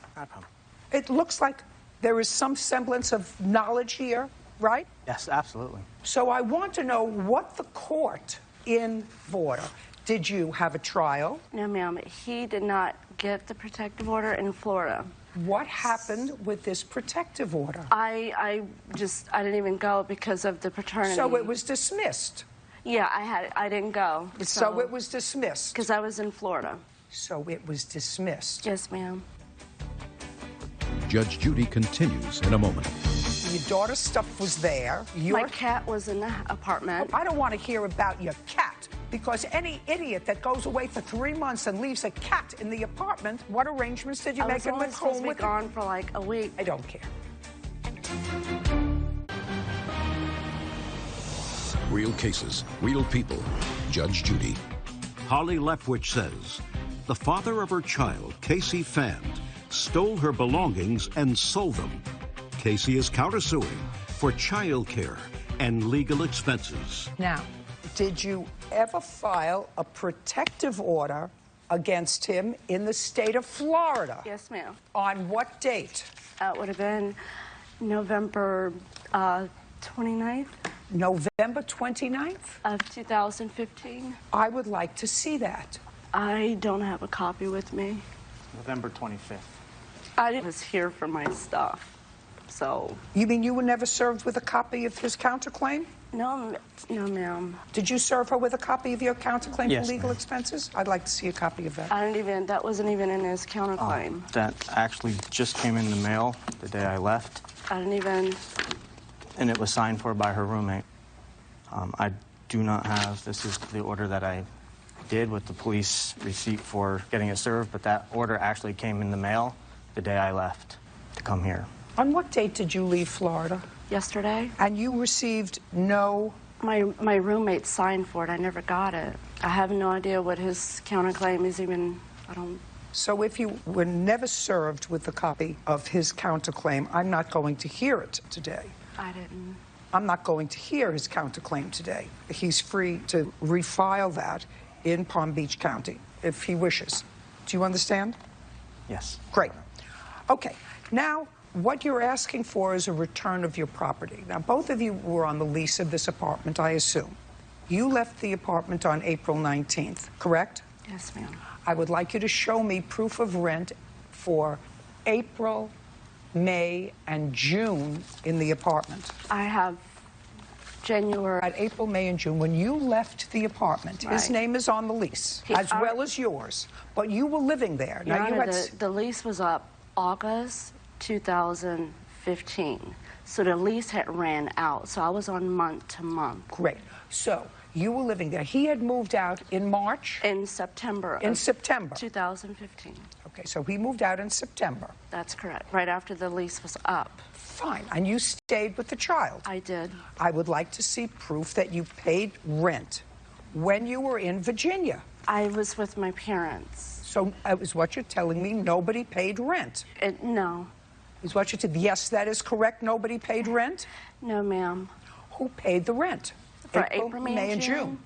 It looks like there is some semblance of knowledge here, right? Yes, absolutely. So I want to know what the court in Florida, did you have a trial? No, ma'am. He did not get the protective order in Florida. What happened with this protective order? I didn't even go because of the paternity. So it was dismissed? Yeah, I didn't go. So it was dismissed? Because I was in Florida. So it was dismissed? Yes, ma'am. Judge Judy continues in a moment. Your daughter's stuff was there. My cat was in the apartment. Oh, I don't want to hear about your cat, because any idiot that goes away for 3 months and leaves a cat in the apartment, what arrangements did you make him with home with? I was gone for like a week. I don't care. Real cases, real people. Judge Judy. Holly Leftwich says the father of her child, Casey Fand, stole her belongings and sold them. Casey is countersuing for child care and legal expenses. Now, did you ever file a protective order against him in the state of Florida? Yes, ma'am. On what date? It would have been November 29th. November 29th? Of 2015. I would like to see that. I don't have a copy with me. November 25th. I was here for my stuff, so... You mean you were never served with a copy of his counterclaim? No, ma'am. Did you serve her with a copy of your counterclaim Yes, for legal ma'am. expenses? I'd like to see a copy of that. That wasn't even in his counterclaim. That actually just came in the mail the day I left, I didn't even... and it was signed for by her roommate. I do not have, this is the order that I did with the police receipt for getting it served, but that order actually came in the mail the day I left to come here. On what date did you leave Florida? Yesterday. And you received no... My roommate signed for it. I never got it. I have no idea what his counterclaim is even. I don't... So if you were never served with a copy of his counterclaim, I'm not going to hear it today. I didn't. I'm not going to hear his counterclaim today. He's free to refile that in Palm Beach County if he wishes. Do you understand? Yes. Great. Okay. Now, what you're asking for is a return of your property. Now, both of you were on the lease of this apartment, I assume. You left the apartment on April 19th, correct? Yes, ma'am. I would like you to show me proof of rent for April, May, and June in the apartment. I have January. At April, May, and June, when you left the apartment, his Right. name is on the lease, as well as yours, but you were living there. Your Now, you Honor, had... the lease was up August 2015. So the lease had ran out. So I was on month to month. Great. So you were living there. He had moved out in March? In September. In September. 2015. Okay, so he moved out in September. That's correct. Right after the lease was up. Fine. And you stayed with the child? I did. I would like to see proof that you paid rent when you were in Virginia. I was with my parents. So is what you're telling me, nobody paid rent? No. Is what you said? Yes, that is correct. Nobody paid rent? No, ma'am. Who paid the rent? For April, May, and June.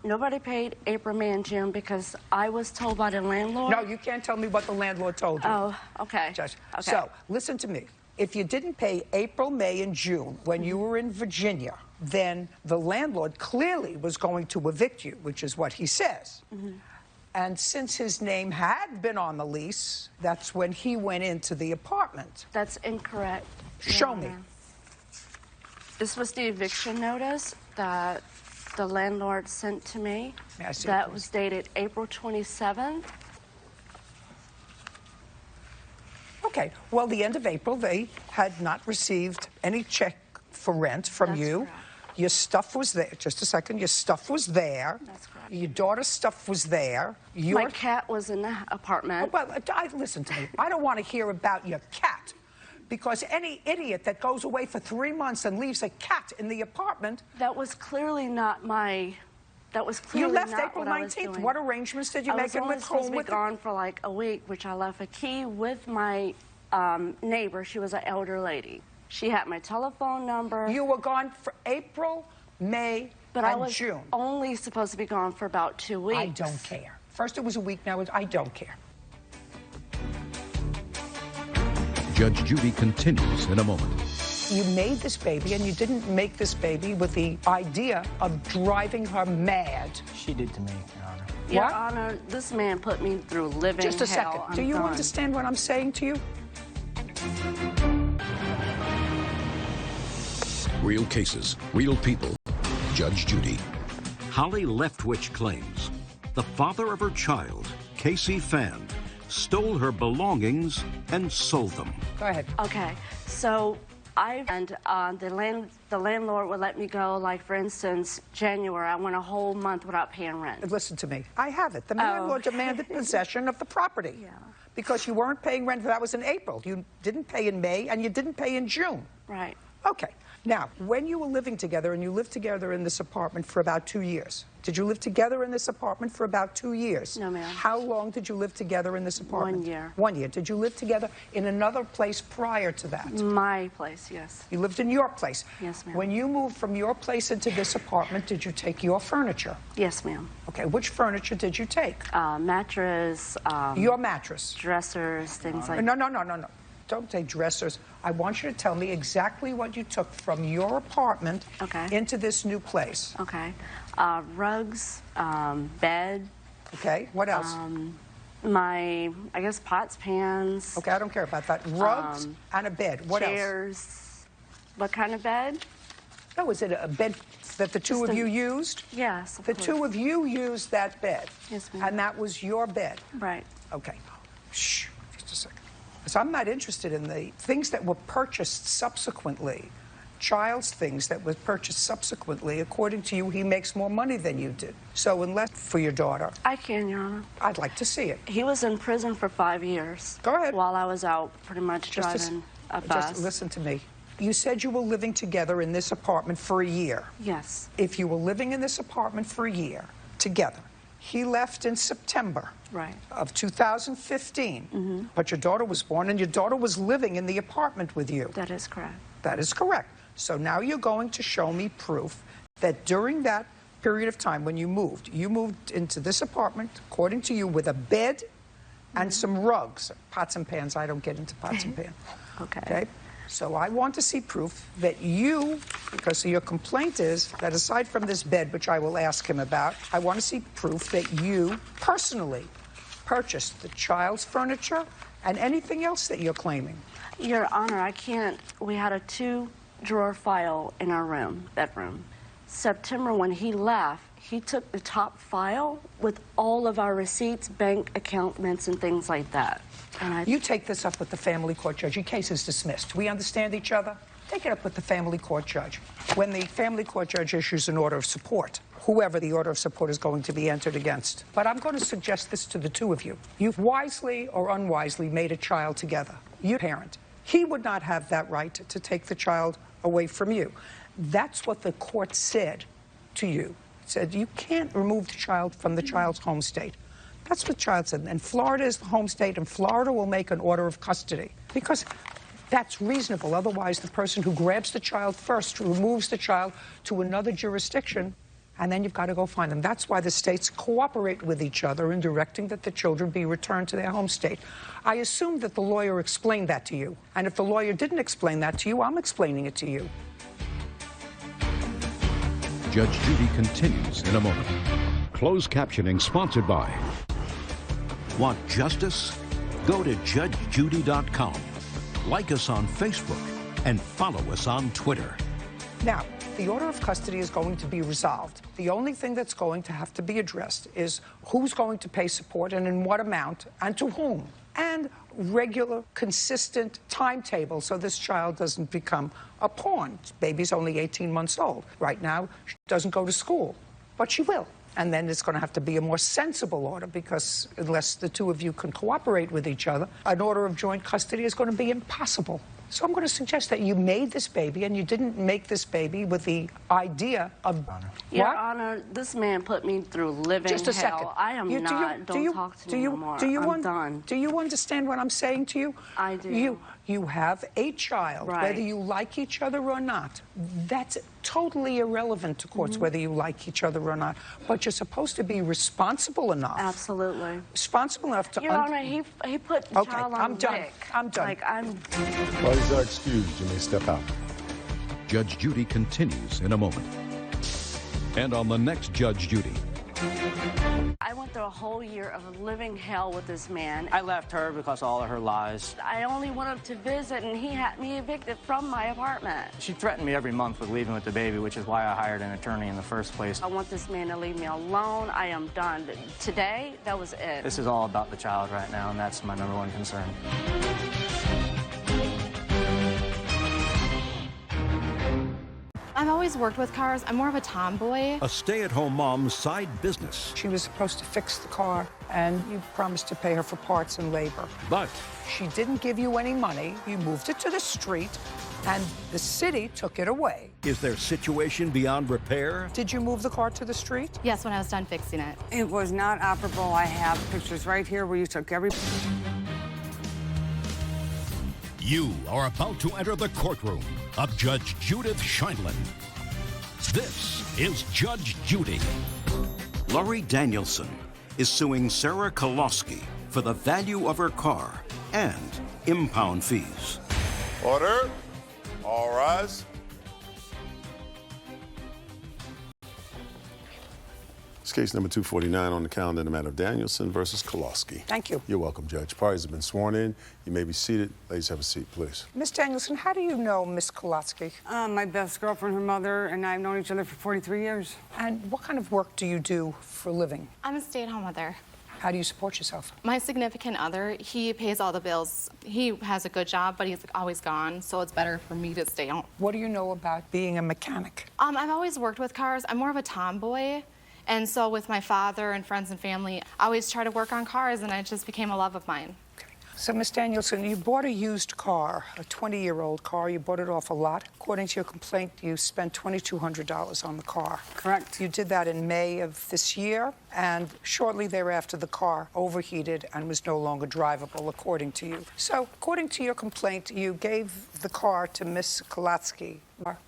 Nobody paid April, May, and June because I was told by the landlord. No, you can't tell me what the landlord told you. Oh, okay. Judge. Okay. So, listen to me. If you didn't pay April, May, and June when you were in Virginia, then the landlord clearly was going to evict you, which is what he says. And since his name had been on the lease, that's when he went into the apartment. That's incorrect. Show me. This was the eviction notice that the landlord sent to me. May I see it, that please? was dated April 27th. Okay. Well, the end of April, they had not received any check for rent from you. Correct. Your stuff was there. Just a second. Your stuff was there. That's correct. Your daughter's stuff was there. My cat was in the apartment. Well, listen to me. I don't want to hear about your cat. Because any idiot that goes away for 3 months and leaves a cat in the apartment... That was clearly not my... That was clearly You left not April what I was 19th. doing. What arrangements did you make and with supposed whom? to be gone for like a week, which I left a key with my neighbor. She was an elder lady. She had my telephone number. You were gone for April, May, but and I was June. Only supposed to be gone for about 2 weeks. I don't care. First it was a week, now I don't care. Judge Judy continues in a moment. You made this baby, and you didn't make this baby with the idea of driving her mad. She did to me, Your Honor. Your What? Honor, this man put me through living Just a hell. second. Do you understand what I'm saying to you? Real cases, real people. Judge Judy. Holly Leftwich claims the father of her child, Casey Fan, stole her belongings and sold them. Go ahead. Okay, so the landlord would let me go, like, for instance, January, I went a whole month without paying rent. Listen to me. I have it. The landlord demanded possession of the property. Yeah. Because you weren't paying rent. That was in April. You didn't pay in May, and you didn't pay in June. Right. Okay. Now, when you were living together, and you lived together in this apartment for about 2 years, did you live together in this apartment for about 2 years? No, ma'am. How long did you live together in this apartment? 1 year. 1 year. Did you live together in another place prior to that? My place, yes. You lived in your place? Yes, ma'am. When you moved from your place into this apartment, did you take your furniture? Yes, ma'am. Okay, which furniture did you take? Mattress. Your mattress? Dressers, things like that. No. Don't say dressers. I want you to tell me exactly what you took from your apartment into this new place. Okay. Rugs, bed. Okay, what else? I guess pots, pans. Okay, I don't care about that. Rugs and a bed. What else? Chairs. What kind of bed? No, is it a bed that the two of you used? Yes, The two of you used that bed? Yes, ma'am. And that was your bed? Right. Okay. Shh, just a second. So I'm not interested in the things that were purchased subsequently. Child's things that were purchased subsequently. According to you, he makes more money than you did. So unless for your daughter. I can, Your Honor. I'd like to see it. He was in prison for 5 years. Go ahead. While I was out pretty much driving a bus. Just listen to me. You said you were living together in this apartment for a year. Yes. If you were living in this apartment for a year together, he left in September of 2015. But your daughter was born, and your daughter was living in the apartment with you. That is correct. That is correct. So now you're going to show me proof that during that period of time when you moved into this apartment, according to you, with a bed and some rugs, pots and pans. I don't get into pots and pans. Okay? So I want to see proof that you, because your complaint is that aside from this bed, which I will ask him about, I want to see proof that you personally purchased the child's furniture and anything else that you're claiming. Your Honor, I can't. We had a 2-drawer file in our bedroom. September, when he left, he took the top file with all of our receipts, bank accountments, and things like that. And You take this up with the family court judge. Your case is dismissed. We understand each other? Take it up with the family court judge. When the family court judge issues an order of support, whoever the order of support is going to be entered against. But I'm going to suggest this to the two of you. You've wisely or unwisely made a child together. You parent. He would not have that right to take the child away from you. That's what the court said to you. It said you can't remove the child from the child's home state. That's what the child said. And Florida is the home state, and Florida will make an order of custody. Because that's reasonable. Otherwise, the person who grabs the child first removes the child to another jurisdiction, and then you've got to go find them. That's why the states cooperate with each other in directing that the children be returned to their home state. I assume that the lawyer explained that to you. And if the lawyer didn't explain that to you, I'm explaining it to you. Judge Judy continues in a moment. Closed captioning sponsored by. Want justice? Go to judgejudy.com. Like us on Facebook and follow us on Twitter. Now, the order of custody is going to be resolved. The only thing that's going to have to be addressed is who's going to pay support and in what amount and to whom. And regular, consistent timetable so this child doesn't become a pawn. Baby's only 18 months old. Right now, she doesn't go to school, but she will. And then it's going to have to be a more sensible order because unless the two of you can cooperate with each other, an order of joint custody is going to be impossible. So I'm going to suggest that you made this baby, and you didn't make this baby with the idea of... Your What? Honor, this man put me through living Just a hell. second. I am not. Don't talk to me no more. I'm done. Do you understand what I'm saying to you? I do. You have a child, Right. whether you like each other or not. That's totally irrelevant to courts, whether you like each other or not. But you're supposed to be responsible enough. Absolutely. Responsible enough to... Your Honor, he put the child on I'm done. Rick. I'm done. Like, I'm... Parties are excused. You may step out. Judge Judy continues in a moment. And on the next Judge Judy. I went through a whole year of living hell with this man. I left her because of all of her lies. I only went up to visit, and he had me evicted from my apartment. She threatened me every month with leaving with the baby, which is why I hired an attorney in the first place. I want this man to leave me alone. I am done. Today, that was it. This is all about the child right now, and that's my #1 concern. I've always worked with cars. I'm more of a tomboy. A stay-at-home mom's side business. She was supposed to fix the car, and you promised to pay her for parts and labor. But she didn't give you any money. You moved it to the street, and the city took it away. is their situation beyond repair? Did you move the car to the street? Yes, when I was done fixing it. It was not operable. I have pictures right here where you took every... You are about to enter the courtroom of Judge Judith Scheindlin. This is Judge Judy. Laurie Danielson is suing Sarah Kolosky for the value of her car and impound fees. Order. All rise. It's case number 249 on the calendar, the matter of Danielson versus Kolosky. Thank you. You're welcome, Judge. Parties have been sworn in. You may be seated. Ladies, have a seat, please. Miss Danielson, how do you know Miss Kolosky? My best girlfriend, her mother, and I've known each other for 43 years. And what kind of work do you do for a living? I'm a stay-at-home mother. How do you support yourself? My significant other, he pays all the bills. He has a good job, but he's always gone, so it's better for me to stay home. What do you know about being a mechanic? I've always worked with cars. I'm more of a tomboy. And so with my father and friends and family, I always try to work on cars, and it just became a love of mine. So, Miss Danielson, you bought a used car, a 20-year-old car. You bought it off a lot. According to your complaint, you spent $2,200 on the car. Correct. You did that in May of this year, and shortly thereafter, the car overheated and was no longer drivable, according to you. So, according to your complaint, you gave the car to Miss Kolosky,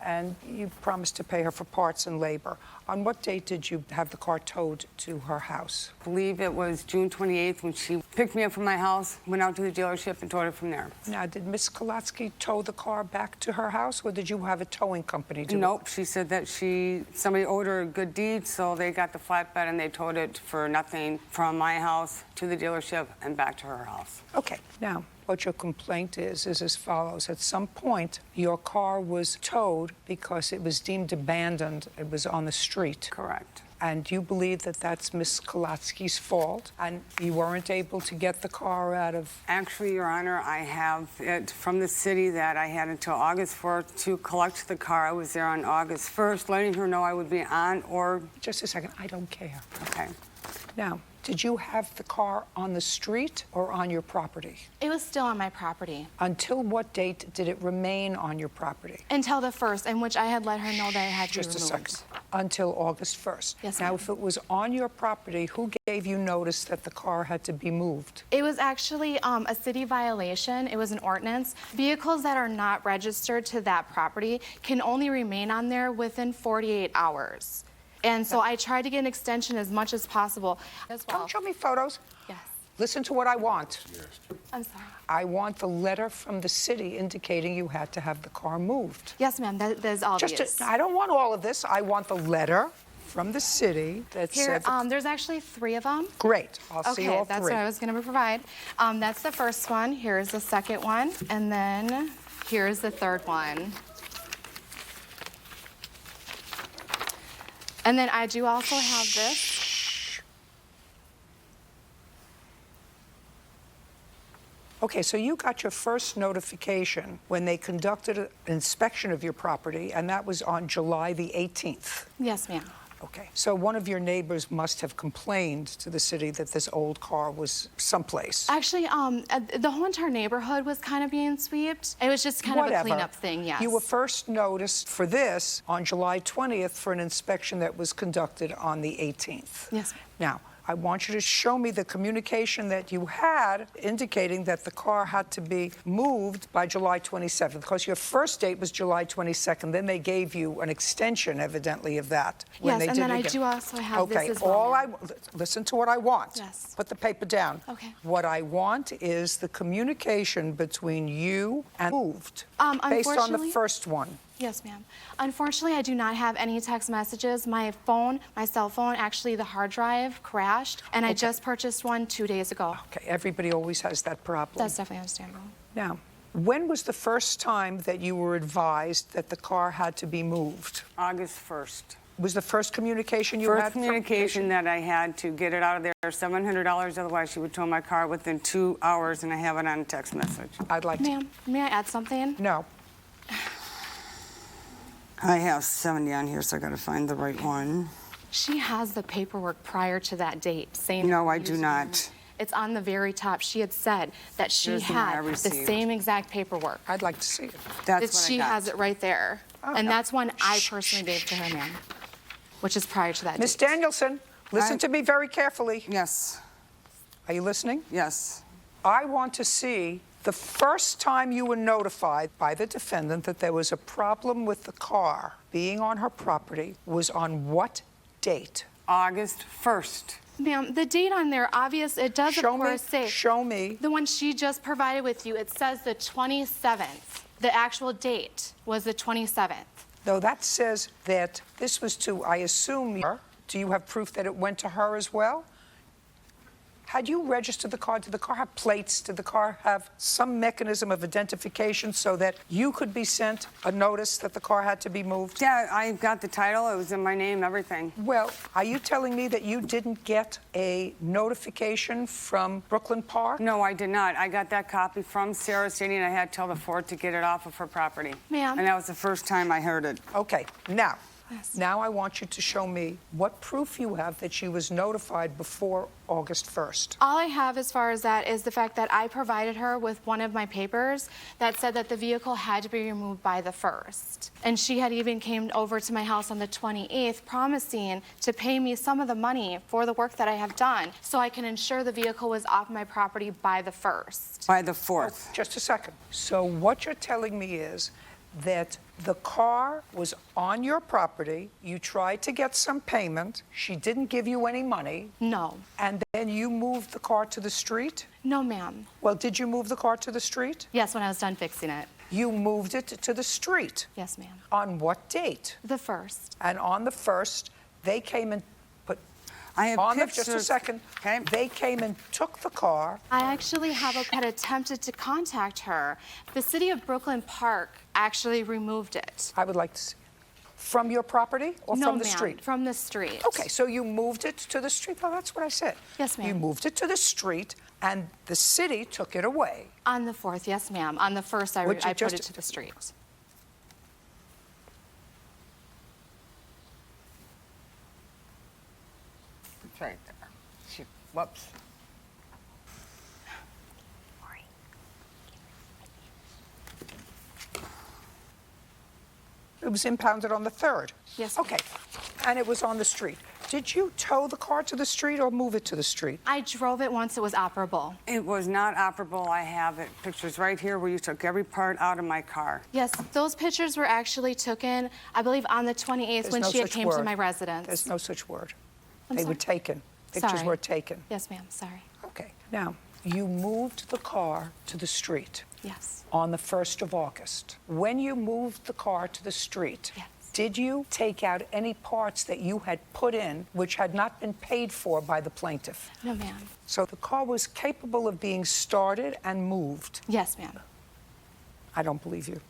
and you promised to pay her for parts and labor. On what date did you have the car towed to her house? I believe it was June 28th when she picked me up from my house, went out to the dealership, and towed it from there. Now, did Miss Kolosky tow the car back to her house, or did you have a towing company do it? Nope. She said that somebody owed her a good deed, so they got the flatbed and they towed it for nothing from my house to the dealership and back to her house. Okay. Now, what your complaint is as follows. At some point, your car was towed because it was deemed abandoned. It was on the street. Correct. And you believe that that's Miss Kolosky's fault, and you weren't able to get the car out of... Actually, Your Honor, I have it from the city that I had until August 4th to collect the car. I was there on August 1st, letting her know I would be on or... Just a second. I don't care. Okay. Now, did you have the car on the street or on your property? It was still on my property. Until what date did it remain on your property? Until the 1st, in which I had let her know that it had to be Just a removed. second. Until August 1st. Yes, Now, ma'am. if it was on your property, who gave you notice that the car had to be moved? It was actually a city violation. It was an ordinance. Vehicles that are not registered to that property can only remain on there within 48 hours. And so I tried to get an extension as much as possible as well. Don't show me photos. Yes. Listen to what I want. I'm sorry. I want the letter from the city indicating you had to have the car moved. Yes, ma'am. That is obvious. I don't want all of this. I want the letter from the city that Here, said... there's actually 3 of them. Great. I'll see all Okay, that's 3. what I was going to provide. That's the first one. Here's the second one. And then here's the third one. And then I do also have this. Okay, so you got your first notification when they conducted an inspection of your property, and that was on July the 18th. Yes, ma'am. Okay. So one of your neighbors must have complained to the city that this old car was someplace. Actually, the whole entire neighborhood was kind of being swept. It was just kind of a cleanup thing, yes. You were first noticed for this on July 20th for an inspection that was conducted on the 18th. Yes, ma'am. Now, I want you to show me the communication that you had indicating that the car had to be moved by July 27th, because your first date was July 22nd. Then they gave you an extension, evidently, of that. Yes, and then I do also have this as well. Listen to what I want. Yes. Put the paper down. Okay. What I want is the communication between you and moved, based on the first one. Yes, ma'am. Unfortunately, I do not have any text messages. My phone, my cell phone, actually the hard drive crashed, and I just purchased one 2 days ago. Okay, everybody always has that problem. That's definitely understandable. Now, when was the first time that you were advised that the car had to be moved? August 1st. Was the first communication you had? First communication that I had to get it out of there, $700, otherwise she would tow my car within 2 hours, and I have it on a text message. I'd like to. Ma'am, may I add something? No. I have 70 on here, so I gotta find the right one. She has the paperwork prior to that date saying... No, I do not. It's on the very top. She had said that she had the same exact paperwork. I'd like to see it. That's what she I got. has it right there. Oh, and no. that's one I personally gave to her, ma'am, which is prior to that Miss date. Danielson, listen to me very carefully. Yes. Are you listening? Yes. I want to see the first time you were notified by the defendant that there was a problem with the car being on her property was on what date? August 1st. Ma'am, the date on there, obvious, it does of course say... Show me. The one she just provided with you, it says the 27th. The actual date was the 27th. No, that says that this was to, I assume, her. Do you have proof that it went to her as well? Had you registered the car? Did the car have plates? Did the car have some mechanism of identification so that you could be sent a notice that the car had to be moved? Yeah, I got the title. It was in my name, everything. Well, are you telling me that you didn't get a notification from Brooklyn Park? No, I did not. I got that copy from Sarah stating I had till the 4th to get it off of her property. Ma'am. And that was the first time I heard it. Okay, now. Yes. Now I want you to show me what proof you have that she was notified before August 1st. All I have as far as that is the fact that I provided her with one of my papers that said that the vehicle had to be removed by the 1st. And she had even came over to my house on the 28th promising to pay me some of the money for the work that I have done so I can ensure the vehicle was off my property by the 1st. By the 4th. Oh, just a second. So what you're telling me is that the car was on your property, you tried to get some payment, she didn't give you any money. No. And then you moved the car to the street? No, ma'am. Well, did you move the car to the street? Yes, when I was done fixing it. You moved it to the street? Yes, ma'am. On what date? The 1st. And on the 1st, they came and put... I have pictures. Just a second. Okay. They came and took the car. I actually had attempted to contact her. The city of Brooklyn Park actually removed it. I would like to see it. From your property or from the street? No, from the street. Okay, so you moved it to the street. Well, that's what I said. Yes, ma'am. You moved it to the street, and the city took it away. On the 4th, yes, ma'am. On the 1st, I put it to the street. It's right there. Whoops. It was impounded on the 3rd. Yes. Okay, and it was on the street. Did you tow the car to the street or move it to the street? I drove it once it was operable. It was not operable. I have it. Pictures right here where you took every part out of my car. Yes, those pictures were actually taken, I believe, on the 28th when she had came to my residence. There's no such word. I'm They sorry. were taken. Pictures Sorry. were taken. Yes, ma'am. Sorry. Okay. Now, you moved the car to the street. Yes. On the 1st of August. When you moved the car to the street, did you take out any parts that you had put in which had not been paid for by the plaintiff? No, ma'am. So the car was capable of being started and moved? Yes, ma'am. I don't believe you.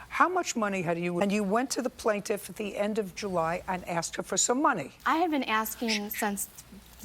How much money had you... And you went to the plaintiff at the end of July and asked her for some money? I have been asking since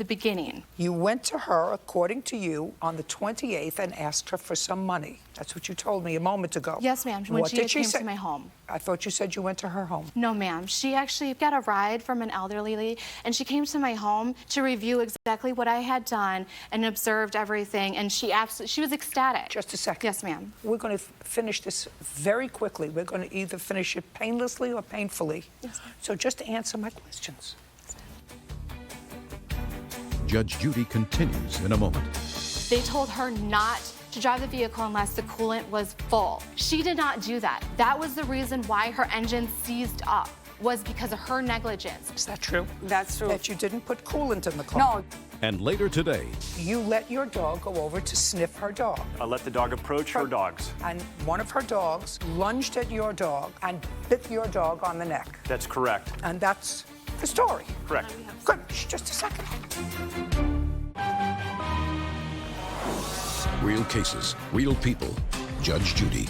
the beginning. You went to her, according to you, on the 28th and asked her for some money. That's what you told me a moment ago. Yes, ma'am, when What she did she came say? to my home. I thought you said you went to her home. No, ma'am. She actually got a ride from an elderly lady, and she came to my home to review exactly what I had done and observed everything, and she was ecstatic. Just a second. Yes, ma'am. We're going to finish this very quickly. We're going to either finish it painlessly or painfully. Yes, ma'am. So just answer my questions. Judge Judy continues in a moment. They told her not to drive the vehicle unless the coolant was full. She did not do that. That was the reason why her engine seized up, was because of her negligence. Is that true? That's true. That you didn't put coolant in the car? No. And later today, You let your dog go over to sniff her dog. I let the dog approach her dogs. And one of her dogs lunged at your dog and bit your dog on the neck. That's correct. And that's the story. Correct. Good. Just a second. real cases, real people. Judge Judy.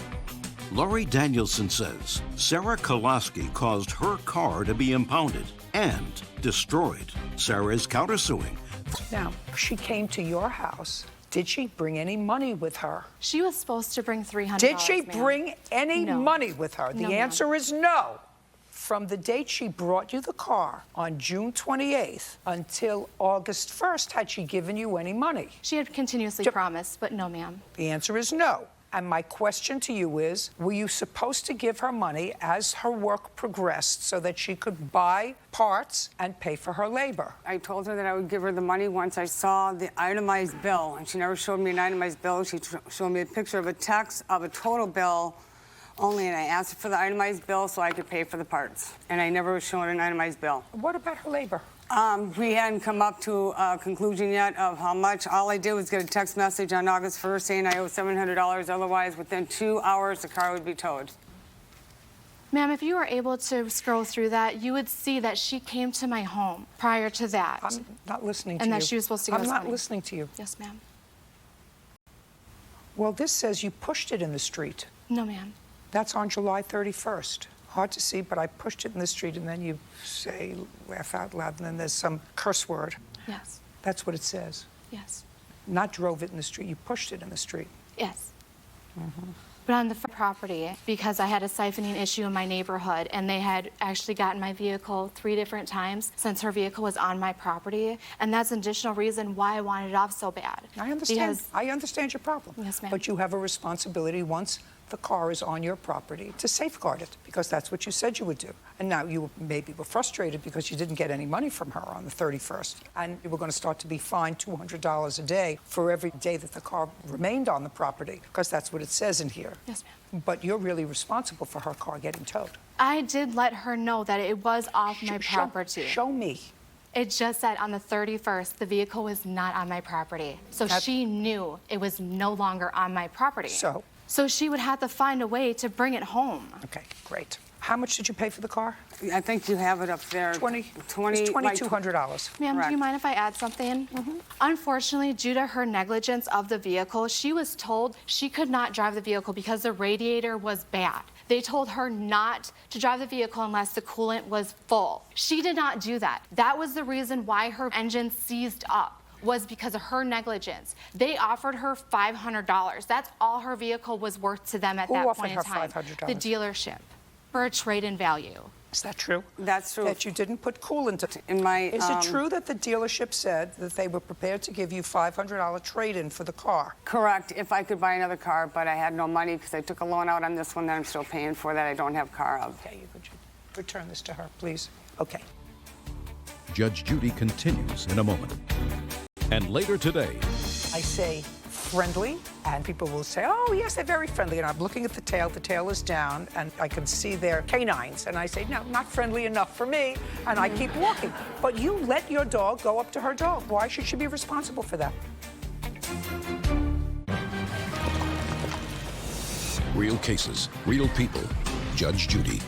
Lori Danielson says Sarah Kolaski caused her car to be impounded and destroyed. Sarah is countersuing. Now, she came to your house. Did she bring any money with her? She was supposed to bring $300. Did she ma'am. bring any No. money with her? The No, ma'am. answer is no. From the date she brought you the car on June 28th until August 1st, had she given you any money? She had continuously promised, but no, ma'am. The answer is no. And my question to you is, were you supposed to give her money as her work progressed so that she could buy parts and pay for her labor? I told her that I would give her the money once I saw the itemized bill, and she never showed me an itemized bill. She showed me a picture of a text of a total bill only, and I asked her for the itemized bill so I could pay for the parts. And I never was shown an itemized bill. What about her labor? We hadn't come up to a conclusion yet of how much. All I did was get a text message on August 1st saying I owe $700. Otherwise, within 2 hours, the car would be towed. Ma'am, if you were able to scroll through that, you would see that she came to my home prior to that. I'm not listening to and you. that she was supposed to give I'm us not money. listening to you. Yes, ma'am. Well, this says you pushed it in the street. No, ma'am. That's on July 31st. Hard to see, but I pushed it in the street, and then you say, laugh out loud, and then there's some curse word. Yes. That's what it says. Yes. Not drove it in the street, you pushed it in the street. Yes. Mm-hmm. But on the property, because I had a siphoning issue in my neighborhood, and they had actually gotten my vehicle 3 different times since her vehicle was on my property, and that's an additional reason why I wanted it off so bad. I understand. Because, I understand your problem. Yes, ma'am. But you have a responsibility once the car is on your property to safeguard it, because that's what you said you would do. And now you maybe were frustrated because you didn't get any money from her on the 31st, and you were going to start to be fined $200 a day for every day that the car remained on the property, because that's what it says in here. Yes, ma'am. But you're really responsible for her car getting towed. I did let her know that it was off my property. Show me. It just said on the 31st, the vehicle was not on my property. So she knew it was no longer on my property. So she would have to find a way to bring it home. Okay, great. How much did you pay for the car? I think you have it up there. It's $2,200. Ma'am, do you mind if I add something? Unfortunately, due to her negligence of the vehicle, she was told she could not drive the vehicle because the radiator was bad. They told her not to drive the vehicle unless the coolant was full. She did not do that. That was the reason why her engine seized up, was because of her negligence. They offered her $500. That's all her vehicle was worth to them at that point in time. Who offered her $500? The dealership, for a trade-in value. Is that true? That's true. That you didn't put coolant in my. Is it true that the dealership said that they were prepared to give you $500 trade-in for the car? Correct, if I could buy another car, but I had no money because I took a loan out on this one that I'm still paying for that I don't have car of. Okay, you could return this to her, please. Okay. Judge Judy continues in a moment. And later today, I say friendly, and people will say, oh, yes, they're very friendly. And I'm looking at the tail is down, and I can see their canines. And I say, no, not friendly enough for me, and I keep walking. But you let your dog go up to her dog. Why should she be responsible for that? real cases, real people. Judge Judy.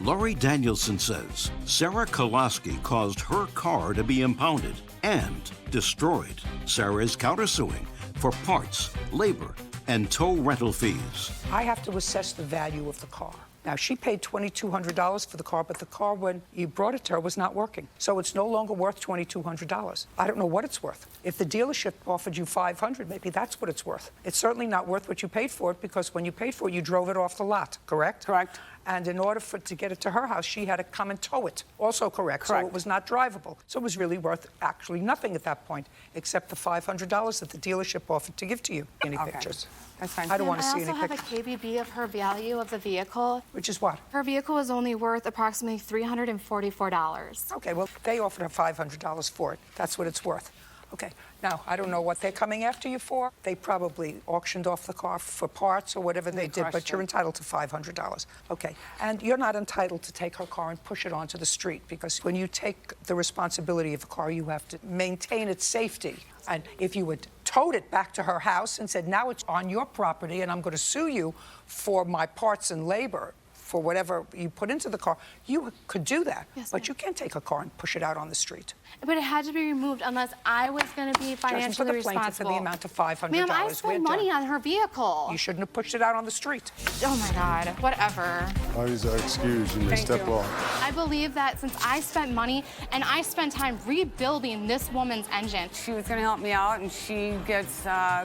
Lori Danielson says Sarah Kolaski caused her car to be impounded and destroyed. Sarah is countersuing for parts, labor, and tow rental fees. I have to assess the value of the car. Now, she paid $2,200 for the car, but the car, when you brought it to her, was not working. So it's no longer worth $2,200. I don't know what it's worth. If the dealership offered you $500, maybe that's what it's worth. It's certainly not worth what you paid for it, because when you paid for it, you drove it off the lot, correct? Correct. And in order to get it to her house, she had to come and tow it. Also correct. So it was not drivable. So it was really worth actually nothing at that point, except the $500 that the dealership offered to give to you. Any pictures? That's fine. I don't want to see any I pictures. also have a KBB of her value of the vehicle. Which is what? Her vehicle was only worth approximately $344. Okay, well, they offered her $500 for it. That's what it's worth. Okay, now, I don't know what they're coming after you for. They probably auctioned off the car for parts or whatever they did, but you're entitled to $500. Okay, and you're not entitled to take her car and push it onto the street, because when you take the responsibility of a car, you have to maintain its safety. And if you had towed it back to her house and said, now it's on your property and I'm going to sue you for my parts and labor, for whatever you put into the car, you could do that. Yes, but you can't take a car and push it out on the street. But it had to be removed unless I was going to be financially responsible. For the amount of $500. Ma'am, I spent money on her vehicle. You shouldn't have pushed it out on the street. Oh my God, whatever. Please excuse you, may step off. I believe that since I spent money and I spent time rebuilding this woman's engine. She was going to help me out, and she gets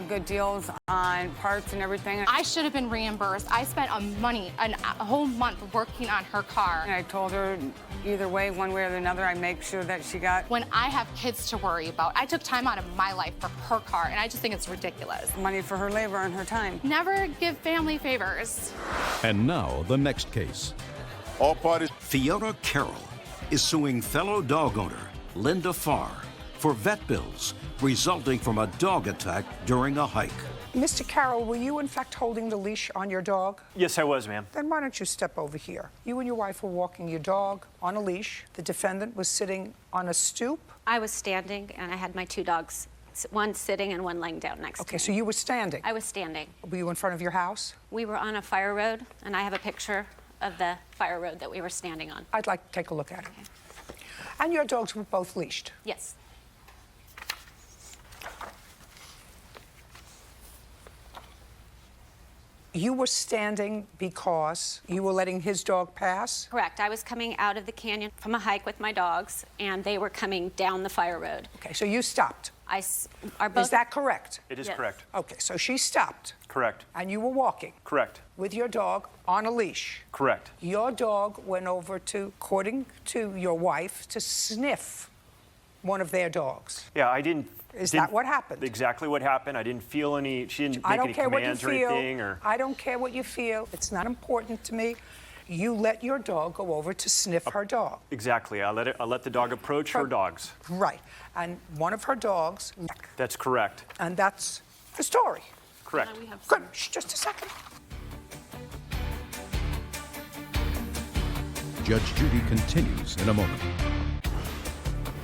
good deals on parts and everything. I should have been reimbursed. I spent a whole month working on her car. And I told her either way, one way or another, I make sure that she got... When I have kids to worry about, I took time out of my life for her car, and I just think it's ridiculous. Money for her labor and her time. Never give family favors. And now, the next case. All parties. Fiona Carroll is suing fellow dog owner Linda Farr for vet bills resulting from a dog attack during a hike. Mr. Carroll, were you in fact holding the leash on your dog? Yes, I was, ma'am. Then why don't you step over here? You and your wife were walking your dog on a leash. The defendant was sitting on a stoop. I was standing, and I had my two dogs, one sitting and one laying down next to me. Okay, so you were standing? I was standing. Were you in front of your house? We were on a fire road, and I have a picture of the fire road that we were standing on. I'd like to take a look at it. And your dogs were both leashed? Yes. You were standing because you were letting his dog pass? Correct. I was coming out of the canyon from a hike with my dogs, and they were coming down the fire road. Okay, so you stopped? Is that correct? It is correct. Okay, so she stopped. Correct. And you were walking? Correct. With your dog on a leash? Correct. Your dog went over to, according to your wife, to sniff one of their dogs. Yeah, I didn't... Is that what happened? Exactly what happened. I didn't feel any... She didn't make any commands or anything, or... I don't care what you feel. It's not important to me. You let your dog go over to sniff her dog. Exactly. I let the dog approach her dogs. Right. And one of her dogs... That's correct. And that's the story. Correct. Good. Just a second. Judge Judy continues in a moment.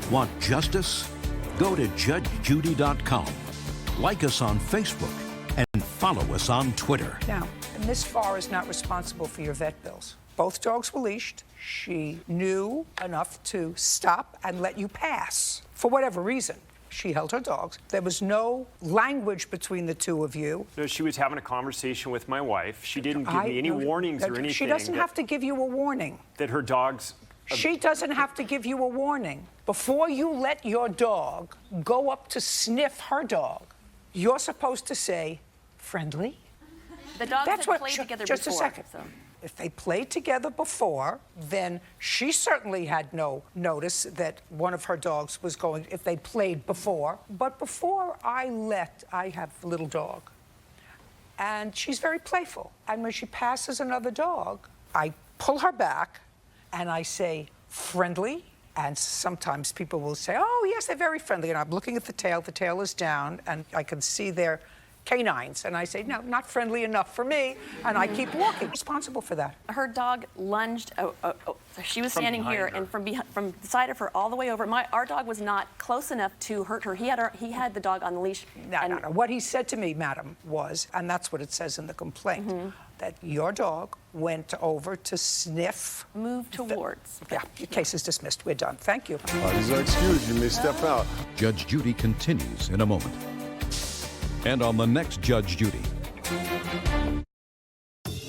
Want justice? Go to judgejudy.com. Like us on Facebook and follow us on Twitter. Now, Ms. Farr is not responsible for your vet bills. Both dogs were leashed. She knew enough to stop and let you pass. For whatever reason, she held her dogs. There was no language between the two of you. No, she was having a conversation with my wife. She didn't give me any warnings or anything. She doesn't have to give you a warning. That her dogs... She doesn't have to give you a warning. Before you let your dog go up to sniff her dog, you're supposed to say, friendly? The dogs had played together just before. Just a second. So. If they played together before, then she certainly had no notice that one of her dogs was going, if they played before. But before I have a little dog, and she's very playful. And when she passes another dog, I pull her back, and I say, friendly? And sometimes people will say, oh, yes, they're very friendly. And I'm looking at the tail is down, and I can see their canines. And I say, no, not friendly enough for me. And I keep walking. Responsible for that. Her dog lunged. She was standing here, and from the side of her all the way over. Our dog was not close enough to hurt her. He had the dog on the leash. No. What he said to me, madam, was, and that's what it says in the complaint, that your dog went over to sniff. Move towards. Yeah, your case is dismissed. We're done. Thank you. Parties are excused. You may step out. Judge Judy continues in a moment. And on the next Judge Judy.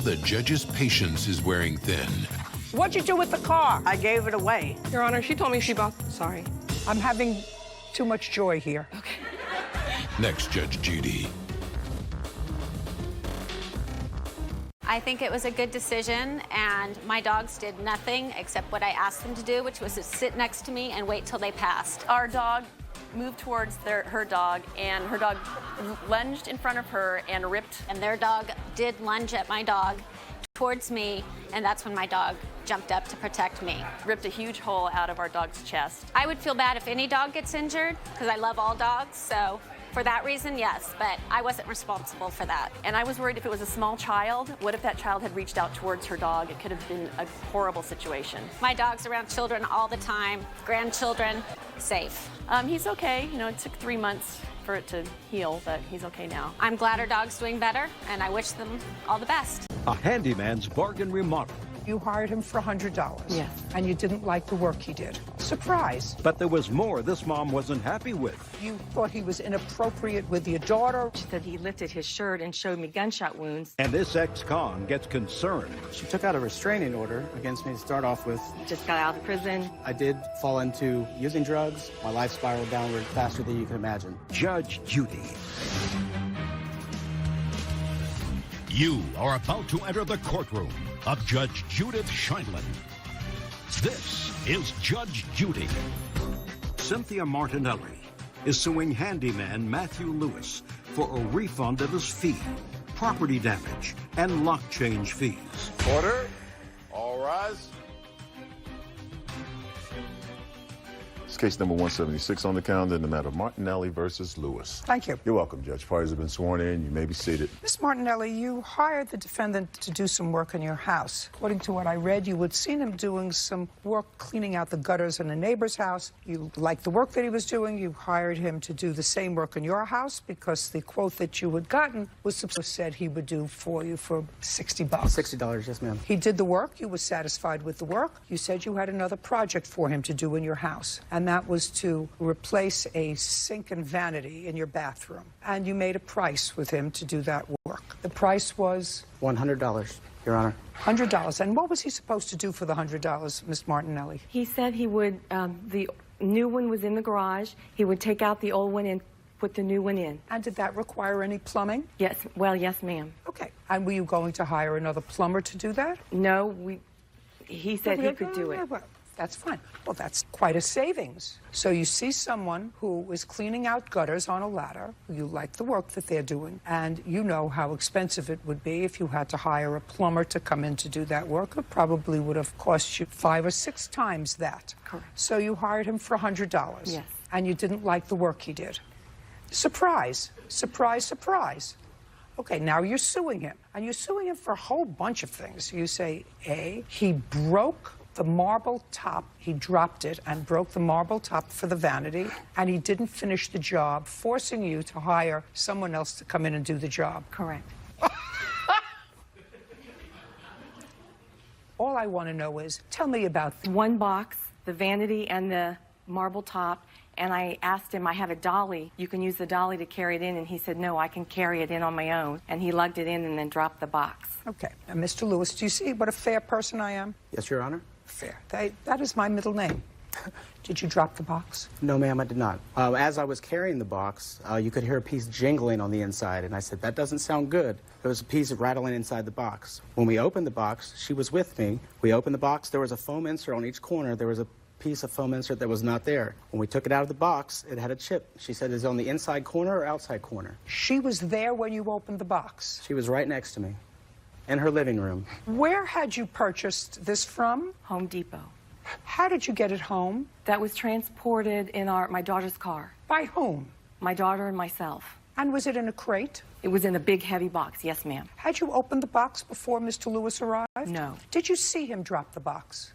The judge's patience is wearing thin. What'd you do with the car? I gave it away. Your Honor, she told me she bought. Sorry. I'm having too much joy here. Okay. Next, Judge Judy. I think it was a good decision, and my dogs did nothing except what I asked them to do, which was to sit next to me and wait till they passed. Our dog moved towards her dog, and her dog lunged in front of her and ripped. And their dog did lunge at my dog towards me, and that's when my dog jumped up to protect me. Ripped a huge hole out of our dog's chest. I would feel bad if any dog gets injured, because I love all dogs, so for that reason, yes, but I wasn't responsible for that. And I was worried if it was a small child, what if that child had reached out towards her dog? It could have been a horrible situation. My dog's around children all the time, grandchildren, safe. He's okay. You know, it took 3 months for it to heal, but he's okay now. I'm glad our dog's doing better, and I wish them all the best. A handyman's bargain remodel. You hired him for $100. Yes. And you didn't like the work he did. Surprise. But there was more this mom wasn't happy with. You thought he was inappropriate with your daughter. She said he lifted his shirt and showed me gunshot wounds. And this ex-con gets concerned. She took out a restraining order against me to start off with. Just got out of prison. I did fall into using drugs. My life spiraled downward faster than you can imagine. Judge Judy. You are about to enter the courtroom of Judge Judith Scheindlin. This is Judge Judy. Cynthia Martinelli is suing handyman Matthew Lewis for a refund of his fee, property damage, and lock change fees. Order. All rise. It's case number 176 on the calendar in the matter of Martinelli versus Lewis. Thank you. You're welcome, Judge. Parties have been sworn in. You may be seated. Miss Martinelli, you hired the defendant to do some work in your house. According to what I read, you had seen him doing some work cleaning out the gutters in a neighbor's house. You liked the work that he was doing. You hired him to do the same work in your house because the quote that you had gotten was said he would do for you for $60. $60, yes, ma'am. He did the work. You were satisfied with the work. You said you had another project for him to do in your house, and that was to replace a sink and vanity in your bathroom. And you made a price with him to do that work. The price was? $100, Your Honor. $100. And what was he supposed to do for the $100, Miss Martinelli? He said he would, the new one was in the garage. He would take out the old one and put the new one in. And did that require any plumbing? Yes, well, yes, ma'am. Okay. And were you going to hire another plumber to do that? No, he said he could do it. Well, that's fine. Well, that's quite a savings. So you see someone who is cleaning out gutters on a ladder, you like the work that they're doing, and you know how expensive it would be if you had to hire a plumber to come in to do that work. It probably would have cost you 5 or 6 times that. Correct. So you hired him for $100. Yes. And you didn't like the work he did. Surprise. Surprise, surprise. Okay, now you're suing him. And you're suing him for a whole bunch of things. You say, A, he broke the marble top. He dropped it and broke the marble top for the vanity, and he didn't finish the job, forcing you to hire someone else to come in and do the job. Correct. All I want to know is, tell me about one box, the vanity and the marble top, and I asked him, I have a dolly. You can use the dolly to carry it in, and he said, no, I can carry it in on my own. And he lugged it in and then dropped the box. Okay. Now, Mr. Lewis, do you see what a fair person I am? Yes, Your Honor. Fair. That is my middle name. Did you drop the box? No, ma'am, I did not. As I was carrying the box, you could hear a piece jingling on the inside, and I said, that doesn't sound good. There was a piece rattling inside the box. When we opened the box, she was with me. We opened the box. There was a foam insert on each corner. There was a piece of foam insert that was not there. When we took it out of the box, it had a chip. She said, is it on the inside corner or outside corner? She was there when you opened the box? She was right next to me. In her living room. Where had you purchased this from? Home Depot. How did you get it home? That was transported in my daughter's car. By whom? My daughter and myself. And was it in a crate? It was in a big, heavy box, yes, ma'am. Had you opened the box before Mr. Lewis arrived? No. Did you see him drop the box?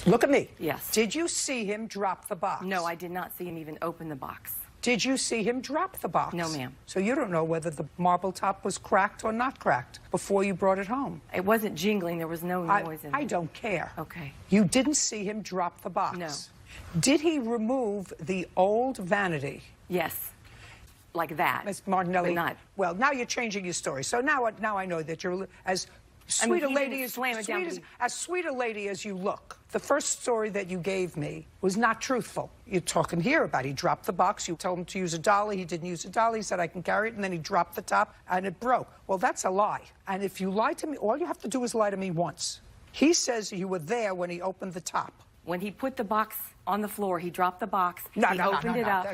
Look at me. Yes. Did you see him drop the box? No, I did not see him even open the box. Did you see him drop the box? No, ma'am. So you don't know whether the marble top was cracked or not cracked before you brought it home? It wasn't jingling. There was no noise in it. I don't care. Okay. You didn't see him drop the box? No. Did he remove the old vanity? Yes. Like that. Miss Martinelli. But not. Well, now you're changing your story. So now I know that you're, as Sweet a lady as sweet a lady as you look. The first story that you gave me was not truthful. You're talking here about he dropped the box. You told him to use a dolly. He didn't use a dolly. He said, I can carry it. And then he dropped the top and it broke. Well, that's a lie. And if you lie to me, all you have to do is lie to me once. He says you were there when he opened the top. When he put the box on the floor, he dropped the box. No, he opened it up.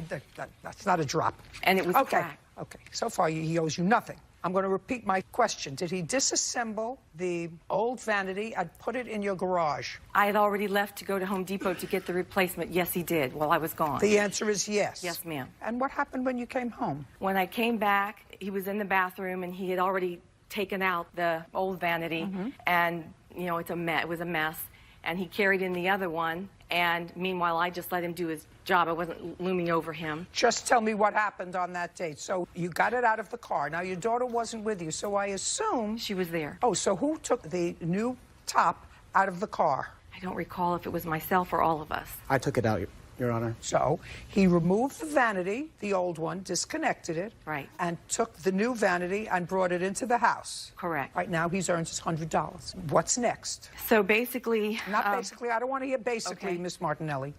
That's not a drop. And it was cracked. Okay. So far, he owes you nothing. I'm going to repeat my question. Did he disassemble the old vanity and put it in your garage? I had already left to go to Home Depot to get the replacement. Yes, he did, while I was gone. The answer is yes. Yes, ma'am. And what happened when you came home? When I came back, he was in the bathroom, and he had already taken out the old vanity, and, you know, it was a mess. And he carried in the other one, and meanwhile, I just let him do his job. I wasn't looming over him. Just tell me what happened on that date. So you got it out of the car. Now, your daughter wasn't with you, so I assume... She was there. Oh, so who took the new top out of the car? I don't recall if it was myself or all of us. I took it out, Your Honor. So he removed the vanity, the old one, disconnected it, right, and took the new vanity and brought it into the house. Correct. Right now, he's earned his $100. What's next? So basically... Not basically. I don't want to hear basically, Miss Martinelli.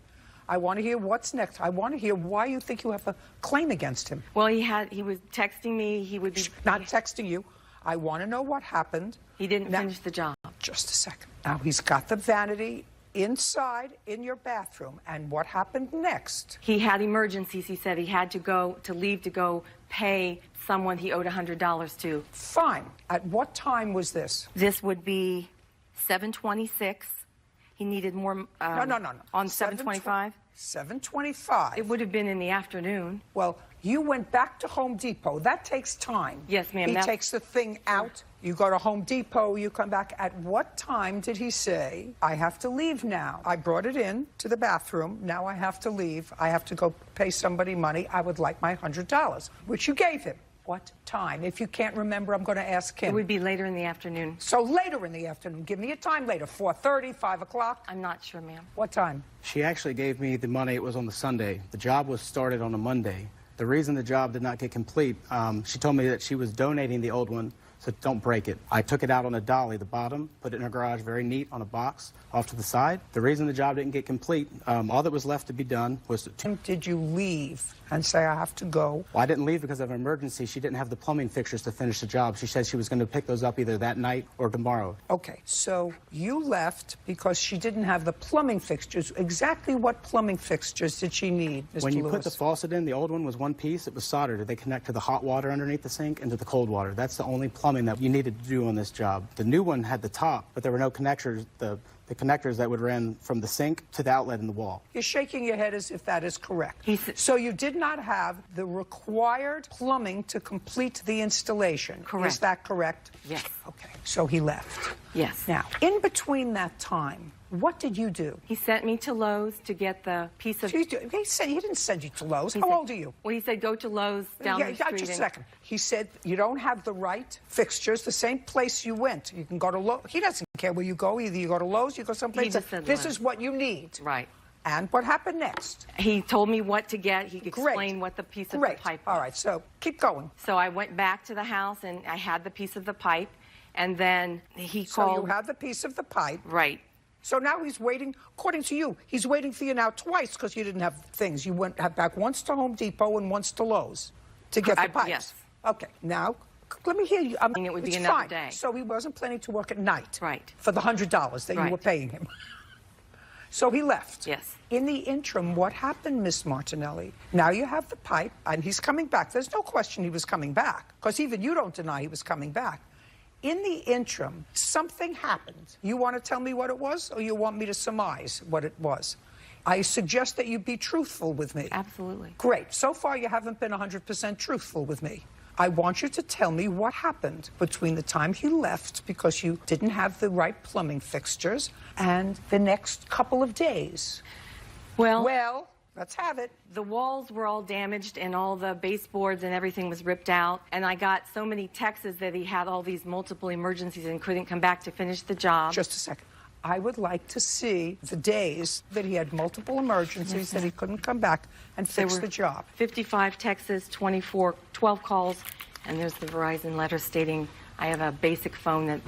I want to hear what's next. I want to hear why you think you have a claim against him. Well, he was texting me. He would be... Not texting you. I want to know what happened. He didn't finish the job. Just a second. Now, he's got the vanity inside in your bathroom. And what happened next? He had emergencies. He said he had to leave to go pay someone he owed $100 to. Fine. At what time was this? This would be 7:26. He needed more... No. On 7:25? 7:25. It would have been in the afternoon. Well, you went back to Home Depot. That takes time. Yes, ma'am. He takes the thing out. You go to Home Depot. You come back. At what time did he say, I have to leave now? I brought it in to the bathroom. Now I have to leave. I have to go pay somebody money. I would like my $100, which you gave him. What time? If you can't remember, I'm going to ask him. It would be later in the afternoon. So later in the afternoon. Give me a time later. 4:30, 5 o'clock? I'm not sure, ma'am. What time? She actually gave me the money. It was on the Sunday. The job was started on a Monday. The reason the job did not get complete, she told me that she was donating the old one, so don't break it. I took it out on a dolly, the bottom, put it in her garage, very neat, on a box off to the side. The reason the job didn't get complete, all that was left to be done was to... Did you leave and say, I have to go? Well, I didn't leave because of an emergency. She didn't have the plumbing fixtures to finish the job. She said she was going to pick those up either that night or tomorrow. Okay, so you left because she didn't have the plumbing fixtures. Exactly what plumbing fixtures did she need, Mr. When you Lewis? put the faucet in, the old one was one piece. It was soldered. They connect to the hot water underneath the sink and to the cold water. That's the only plumbing that you needed to do on this job. The new one had the top, but there were no connectors. The connectors that would run from the sink to the outlet in the wall. You're shaking your head as if that is correct. So you did not have the required plumbing to complete the installation. Correct. Is that correct? Yes. Okay, so he left. Yes. Now, in between that time, what did you do? He sent me to Lowe's to get the piece of... He didn't send you to Lowe's. How old are you? Well, he said go to Lowe's down the street. Just a second. He said you don't have the right fixtures, the same place you went. You can go to Lowe's. He doesn't care where you go. Either you go to Lowe's, you go someplace. He just said this Lowe's. is what you need. Right. And what happened next? He told me what to get. He explained what the piece of the pipe was. All right, so keep going. So I went back to the house, and I had the piece of the pipe, and then he called... So you had the piece of the pipe. Right. So now he's waiting, according to you, he's waiting for you now twice because you didn't have things. You went back once to Home Depot and once to Lowe's to get the pipes. Yes. Okay, now, let me hear you. I mean, it would be it's another fine. day. So he wasn't planning to work at night. Right. For the $100 that you were paying him. So he left. Yes. In the interim, what happened, Miss Martinelli? Now you have the pipe, and he's coming back. There's no question he was coming back, because even you don't deny he was coming back. In the interim, something happened. You want to tell me what it was, or you want me to surmise what it was? I suggest that you be truthful with me. Absolutely. Great. So far, you haven't been 100% truthful with me. I want you to tell me what happened between the time he left because you didn't have the right plumbing fixtures and the next couple of days. Well, let's have it. The walls were all damaged and all the baseboards and everything was ripped out. And I got so many texts that he had all these multiple emergencies and couldn't come back to finish the job. Just a second. I would like to see the days that he had multiple emergencies, that he couldn't come back and fix the job. 55 texts, 12 calls, and there's the Verizon letter stating I have a basic phone that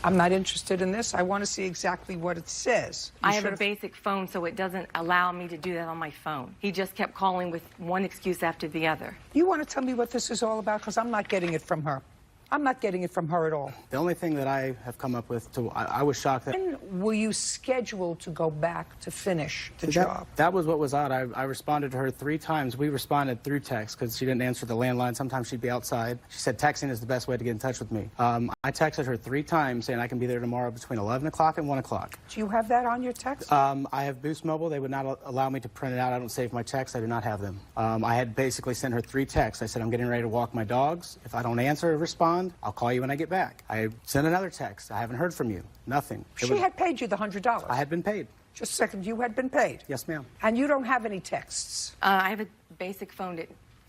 I'm not interested in this. I want to see exactly what it says. I have a basic phone, so it doesn't allow me to do that on my phone. He just kept calling with one excuse after the other. You want to tell me what this is all about? Because I'm not getting it from her. I'm not getting it from her at all. The only thing that I have come up with, I was shocked that... When were you scheduled to go back to finish the job? That was what was odd. I responded to her 3 times. We responded through text because she didn't answer the landline. Sometimes she'd be outside. She said texting is the best way to get in touch with me. I texted her 3 times saying I can be there tomorrow between 11 o'clock and 1 o'clock. Do you have that on your text? I have Boost Mobile. They would not allow me to print it out. I don't save my texts. I do not have them. I had basically sent her 3 texts. I said, I'm getting ready to walk my dogs. If I don't answer or respond, I'll call you when I get back. I sent another text. I haven't heard from you. Nothing. She had paid you the $100. I had been paid. Just a second. You had been paid? Yes, ma'am. And you don't have any texts? I have a basic phone.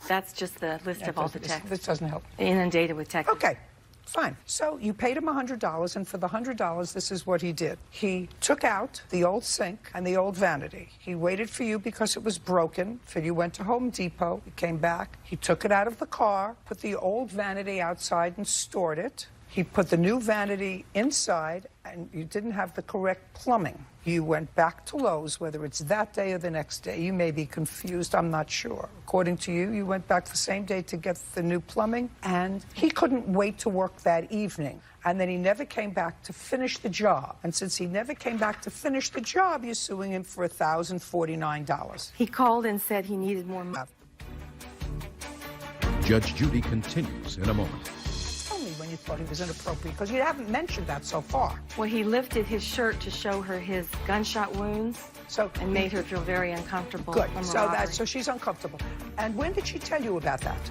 That's just the list of all the texts. This doesn't help. Inundated with texts. Okay. Fine. So you paid him $100, and for the $100, this is what he did. He took out the old sink and the old vanity. He waited for you because it was broken. So you went to Home Depot. He came back. He took it out of the car, put the old vanity outside and stored it. He put the new vanity inside, and you didn't have the correct plumbing. You went back to Lowe's, whether it's that day or the next day. You may be confused, I'm not sure. According to you, you went back the same day to get the new plumbing, and he couldn't wait to work that evening. And then he never came back to finish the job. And since he never came back to finish the job, you're suing him for $1,049. He called and said he needed more money. Judge Judy continues in a moment. When you thought he was inappropriate, because you haven't mentioned that so far. Well, he lifted his shirt to show her his gunshot wounds, and made her feel very uncomfortable. Good. From So she's uncomfortable. And when did she tell you about that?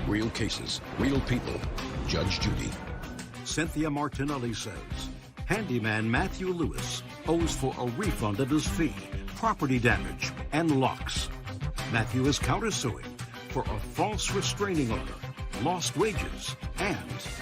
Real cases, real people. Judge Judy. Cynthia Martinelli says handyman Matthew Lewis owes for a refund of his fee, property damage, and locks. Matthew is countersuing for a false restraining order, lost wages, and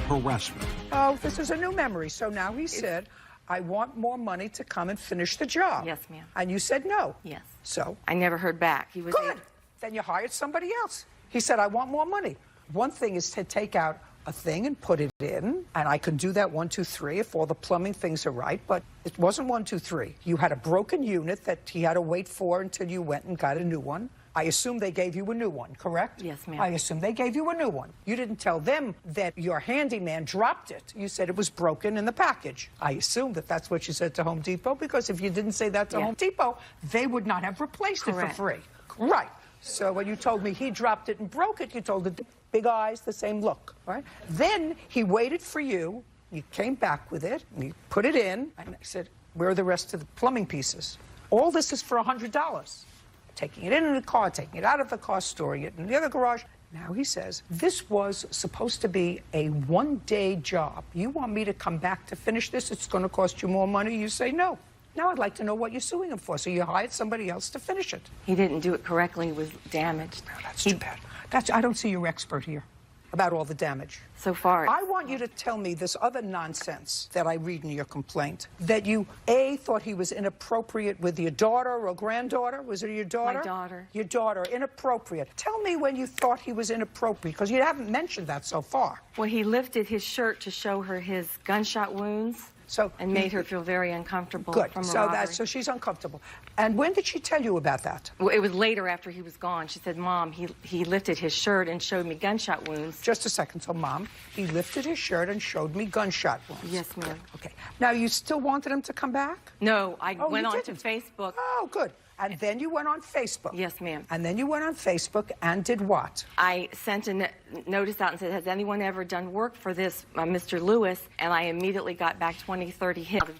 harassment. Oh, this is a new memory. So now he said, I want more money to come and finish the job. Yes, ma'am. And you said no. Yes. So? I never heard back. He was good. Then you hired somebody else. He said, I want more money. One thing is to take out a thing and put it in, and I could do that 1, 2, 3 if all the plumbing things are right, but it wasn't 1, 2, 3. You had a broken unit that he had to wait for until you went and got a new one. I assume they gave you a new one, correct? Yes, ma'am. I assume they gave you a new one. You didn't tell them that your handyman dropped it. You said it was broken in the package. I assume that that's what you said to Home Depot, because if you didn't say that to Home Depot, they would not have replaced it for free. Right. So when you told me he dropped it and broke it, you told the big eyes, the same look, right? Then he waited for you. You came back with it, and you put it in, and I said, where are the rest of the plumbing pieces? All this is for $100. Taking it in the car, taking it out of the car, storing it in the other garage. Now he says, this was supposed to be a 1-day job. You want me to come back to finish this? It's going to cost you more money. You say no. Now I'd like to know what you're suing him for. So you hired somebody else to finish it. He didn't do it correctly. He was damaged. No, that's too bad. I don't see your expert here about all the damage. So far. I want you to tell me this other nonsense that I read in your complaint, that you, A, thought he was inappropriate with your daughter or granddaughter. Was it your daughter? My daughter. Your daughter, inappropriate. Tell me when you thought he was inappropriate, because you haven't mentioned that so far. Well, he lifted his shirt to show her his gunshot wounds. And made her feel very uncomfortable. Good. From a So robbery. so she's uncomfortable. And when did she tell you about that? Well, it was later after he was gone. She said, Mom, he lifted his shirt and showed me gunshot wounds. Just a second. So, Mom, he lifted his shirt and showed me gunshot wounds. Yes, ma'am. Okay. Now, you still wanted him to come back? No, I went you on to didn't. Facebook. Oh, good. And then you went on Facebook. Yes, ma'am. And then you went on Facebook and did what? I sent a notice out and said, has anyone ever done work for this Mr. Lewis? And I immediately got back 20, 30 hits out of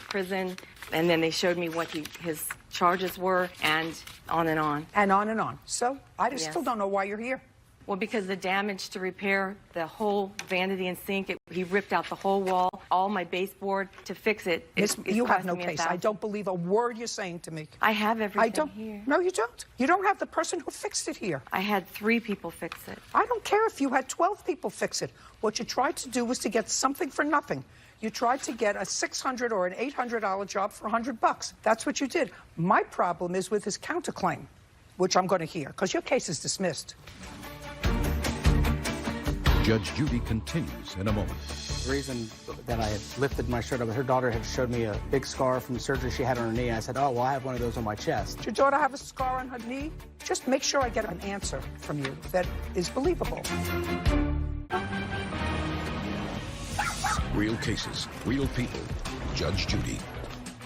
prison. And then they showed me what his charges were, and on and on. And on and on. So I still don't know why you're here. Well, because the damage to repair the whole vanity and sink, he ripped out the whole wall, all my baseboard to fix it. You have no case. I don't believe a word you're saying to me. I have everything I don't. here. No, you don't. You don't have the person who fixed it here. I had 3 people fix it. I don't care if you had 12 people fix it. What you tried to do was to get something for nothing. You tried to get a $600 or an $800 job for $100. That's what you did. My problem is with his counterclaim, which I'm going to hear, because your case is dismissed. Judge Judy continues in a moment. The reason that I had lifted my shirt up, her daughter had showed me a big scar from surgery she had on her knee. I said, oh, well, I have one of those on my chest. Did your daughter have a scar on her knee? Just make sure I get an answer from you that is believable. Real cases, real people. Judge Judy.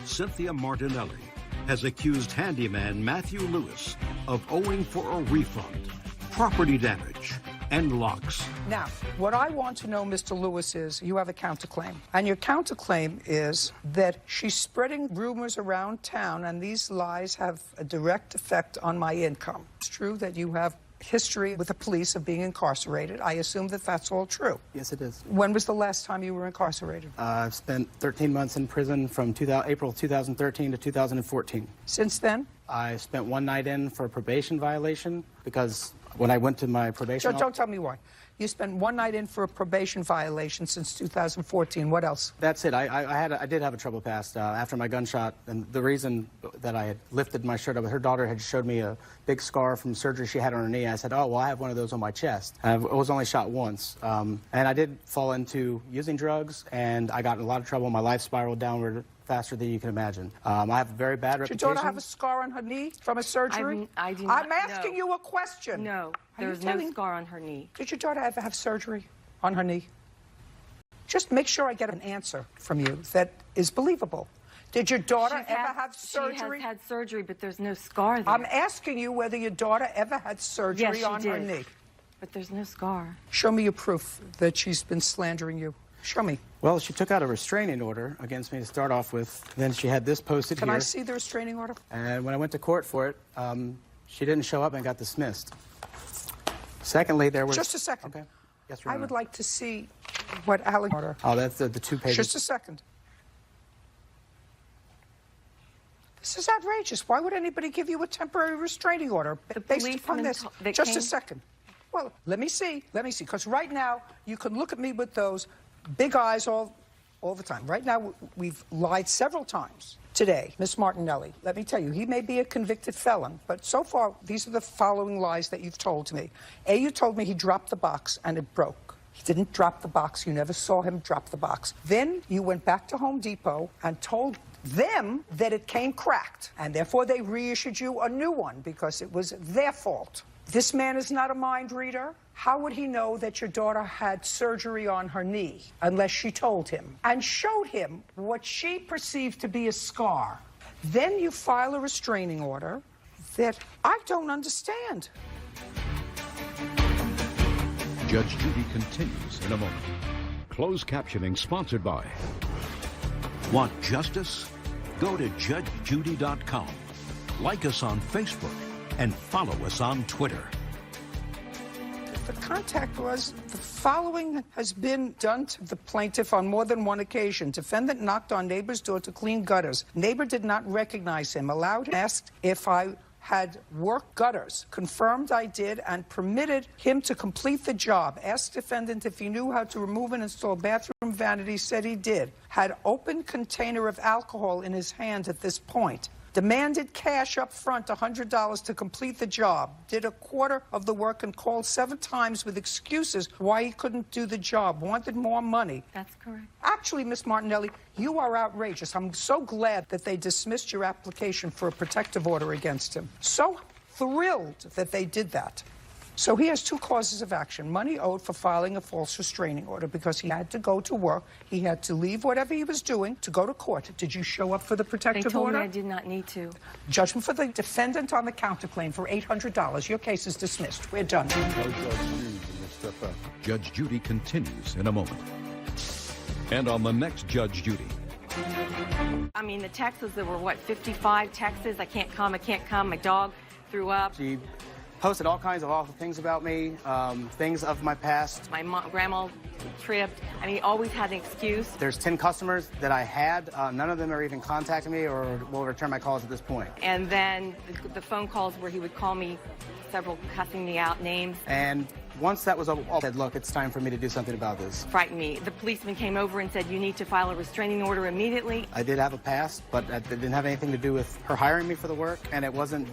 Cynthia Martinelli has accused handyman Matthew Lewis of owing for a refund, property damage, and locks. Now, what I want to know, Mr. Lewis, is you have a counterclaim. And your counterclaim is that she's spreading rumors around town, and these lies have a direct effect on my income. It's true that you have history with the police of being incarcerated. I assume that that's all true. Yes, it is. When was the last time you were incarcerated? I've spent 13 months in prison from April 2013 to 2014. Since then? I spent one night in for a probation violation because when I went to my probation... Don't tell me why. You spent one night in for a probation violation since 2014. What else? That's it. I did have a trouble past after my gunshot, and the reason that I had lifted my shirt up, her daughter had showed me a big scar from surgery she had on her knee. I said, oh, well, I have one of those on my chest. I was only shot once, and I did fall into using drugs, and I got in a lot of trouble. My life spiraled downward faster than you can imagine. I have a very bad reputation. Did your daughter have a scar on her knee from a surgery? I do not I'm asking you a question. No, there's no scar on her knee. Did your daughter ever have surgery on her knee? Just make sure I get an answer from you that is believable. Did your daughter ever have surgery? She has had surgery, but there's no scar there. I'm asking you whether your daughter ever had surgery on her knee. But there's no scar. Show me your proof that she's been slandering you. Show me. Well, she took out a restraining order against me to start off with. Then she had this posted here. Can I see the restraining order? And when I went to court for it, she didn't show up and got dismissed. Secondly, there was... Just a second. Okay. Yes, Your I Honor. would like to see what Alex... Oh, that's the 2 pages. Just a second. This is outrageous. Why would anybody give you a temporary restraining order based upon this? Just a second. Well, let me see. Because right now, you can look at me with those big eyes all the time. Right now, we've lied several times today. Miss Martinelli, let me tell you, he may be a convicted felon, but so far, these are the following lies that you've told to me. A, you told me he dropped the box and it broke. He didn't drop the box. You never saw him drop the box. Then you went back to Home Depot and told them that it came cracked, and therefore they reissued you a new one because it was their fault. This man is not a mind reader. How would he know that your daughter had surgery on her knee unless she told him and showed him what she perceived to be a scar? Then you file a restraining order that I don't understand. Judge Judy continues in a moment. Closed captioning sponsored by... Want justice? Go to judgejudy.com. Like us on Facebook and follow us on Twitter. The contact was, the following has been done to the plaintiff on more than one occasion. Defendant knocked on neighbor's door to clean gutters. Neighbor did not recognize him. Asked if I had worked gutters. Confirmed I did and permitted him to complete the job. Asked defendant if he knew how to remove and install bathroom vanities. Said he did. Had open container of alcohol in his hand at this point. Demanded cash up front, $100 to complete the job. Did a quarter of the work and called 7 times with excuses why he couldn't do the job. Wanted more money. That's correct. Actually, Miss Martinelli, you are outrageous. I'm so glad that they dismissed your application for a protective order against him. So thrilled that they did that. So he has 2 causes of action. Money owed for filing a false restraining order because he had to go to work. He had to leave whatever he was doing to go to court. Did you show up for the protective order? They told me I did not need to. Judgment for the defendant on the counterclaim for $800. Your case is dismissed. We're done. Judge Judy continues in a moment. And on the next Judge Judy. I mean, the texts, there were, what, 55 texts? I can't come, my dog threw up. She posted all kinds of awful things about me, things of my past. My grandma tripped, and he always had an excuse. There's 10 customers that I had. None of them are even contacting me or will return my calls at this point. And then the phone calls where he would call me, several cussing me out names. And once that was all, I said, look, it's time for me to do something about this. Frightened me. The policeman came over and said, you need to file a restraining order immediately. I did have a past, but it didn't have anything to do with her hiring me for the work, and it wasn't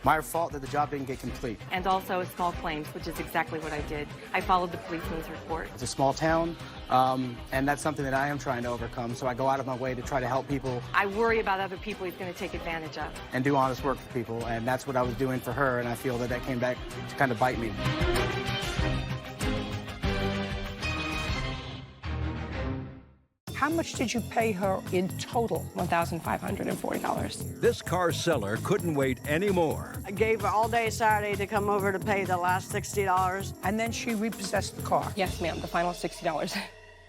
My fault that the job didn't get complete. And also small claims, which is exactly what I did. I followed the policeman's report. It's a small town, and that's something that I am trying to overcome, so I go out of my way to try to help people. I worry about other people he's going to take advantage of. And do honest work for people, and that's what I was doing for her, and I feel that that came back to kind of bite me. How much did you pay her in total? $1,540. This car seller couldn't wait anymore. I gave her all day Saturday to come over to pay the last $60. And then she repossessed the car? Yes, ma'am. The final $60.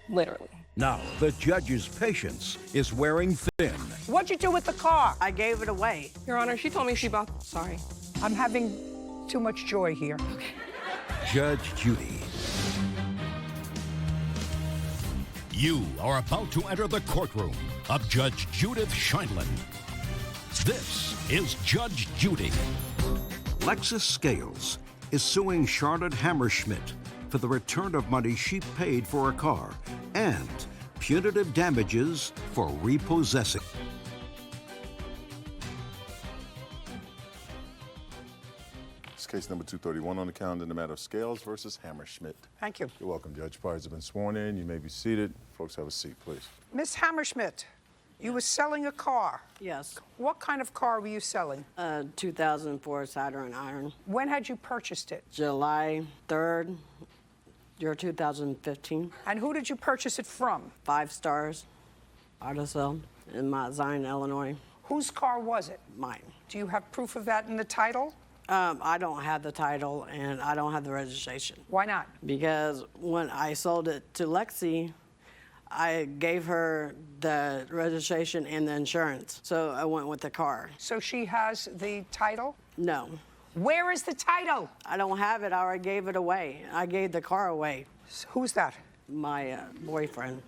Literally. Now, the judge's patience is wearing thin. What'd you do with the car? I gave it away. Your Honor, she told me she bought... Sorry. I'm having too much joy here. Okay. Judge Judy. You are about to enter the courtroom of Judge Judith Scheindlin. This is Judge Judy. Lexus Scales is suing Charlotte Hammerschmidt for the return of money she paid for a car and punitive damages for repossessing. Case number 231 on the calendar in the matter of Scales versus Hammerschmidt. Thank you. You're welcome, Judge. Parties have been sworn in. You may be seated. Folks, have a seat, please. Miss Hammerschmidt, you were selling a car. Yes. What kind of car were you selling? 2004 Saturn Iron. When had you purchased it? July 3rd, year 2015. And who did you purchase it from? 5 Stars Auto Sale in Mount Zion, Illinois. Whose car was it? Mine. Do you have proof of that in the title? I don't have the title and I don't have the registration. Why not? Because when I sold it to Lexi, I gave her the registration and the insurance, so I went with the car. So she has the title? No. Where is the title? I don't have it. I already gave it away. I gave the car away. Who's that? My boyfriend.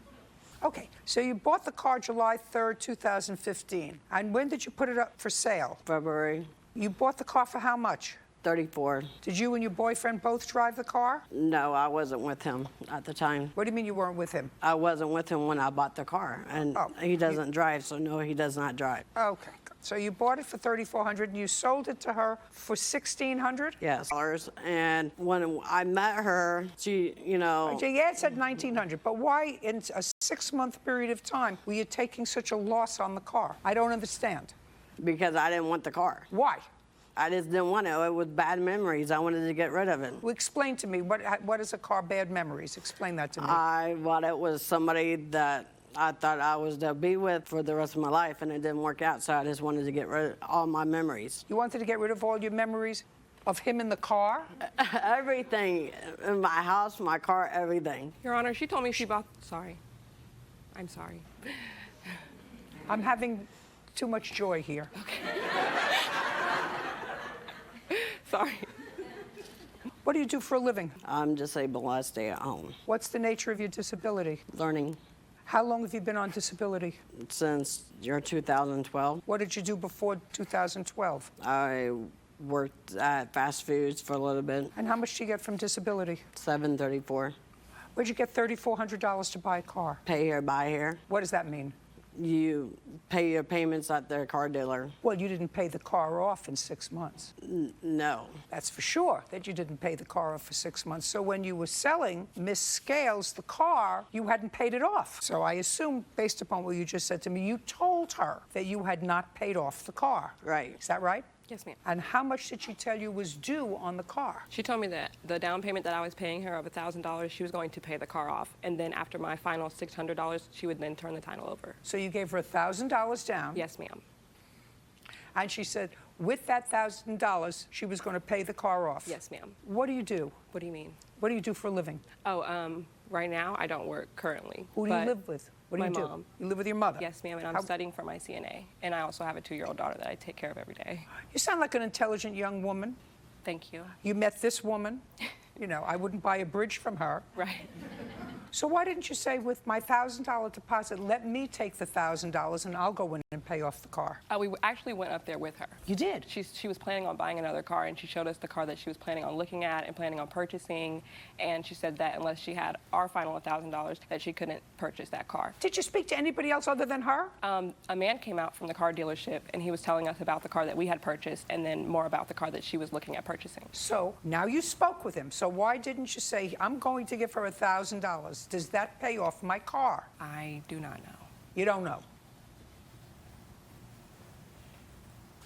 Okay, so you bought the car July 3rd, 2015. And when did you put it up for sale? February. You bought the car for how much? $34. Did you and your boyfriend both drive the car? No, I wasn't with him at the time. What do you mean you weren't with him? I wasn't with him when I bought the car, and he doesn't drive, so no, he does not drive. Okay, so you bought it for $3,400 and you sold it to her for $1,600? Yes. And when I met her, she, you know... Yeah, it said $1,900, but why in a 6-month period of time were you taking such a loss on the car? I don't understand. Because I didn't want the car. Why? I just didn't want it. It was bad memories. I wanted to get rid of it. Well, explain to me, what is a car bad memories? Explain that to me. I thought it was somebody that I thought I was to be with for the rest of my life, and it didn't work out, so I just wanted to get rid of all my memories. You wanted to get rid of all your memories of him in the car? Everything. In my house, my car, everything. Your Honor, she told me she bought... Sorry. I'm sorry. I'm having too much joy here. Okay. Sorry. What do you do for a living? I'm disabled. I stay at home. What's the nature of your disability? Learning. How long have you been on disability? Since year 2012. What did you do before 2012? I worked at fast foods for a little bit. And how much do you get from disability? $734. Where'd you get $3,400 to buy a car? Pay here, buy here. What does that mean? You pay your payments at their car dealer. Well, you didn't pay the car off in 6 months. No. That's for sure, that you didn't pay the car off for 6 months. So when you were selling Miss Scales the car, you hadn't paid it off. So I assume, based upon what you just said to me, you told her that you had not paid off the car. Right. Is that right? Yes, ma'am. And how much did she tell you was due on the car? She told me that the down payment that I was paying her of $1,000, she was going to pay the car off. And then after my final $600, she would then turn the title over. So you gave her $1,000 down? Yes, ma'am. And she said with that $1,000, she was going to pay the car off? Yes, ma'am. What do you do? What do you mean? What do you do for a living? Oh, right now, I don't work currently. Who do you live with? What do you do? My mom. You live with your mother? Yes, ma'am, and I'm studying for my CNA. And I also have a 2-year-old daughter that I take care of every day. You sound like an intelligent young woman. Thank you. You met this woman. You know, I wouldn't buy a bridge from her. Right. So why didn't you say, with my $1,000 deposit, let me take the $1,000 and I'll go in and pay pay off the car? We actually went up there with her. You did? She was planning on buying another car, and she showed us the car that she was planning on looking at and planning on purchasing, and she said that unless she had our final $1,000, that she couldn't purchase that car. Did you speak to anybody else other than her? A man came out from the car dealership, and he was telling us about the car that we had purchased, and then more about the car that she was looking at purchasing. So now you spoke with him. So why didn't you say, I'm going to give her $1,000? Does that pay off my car? I do not know. You don't know?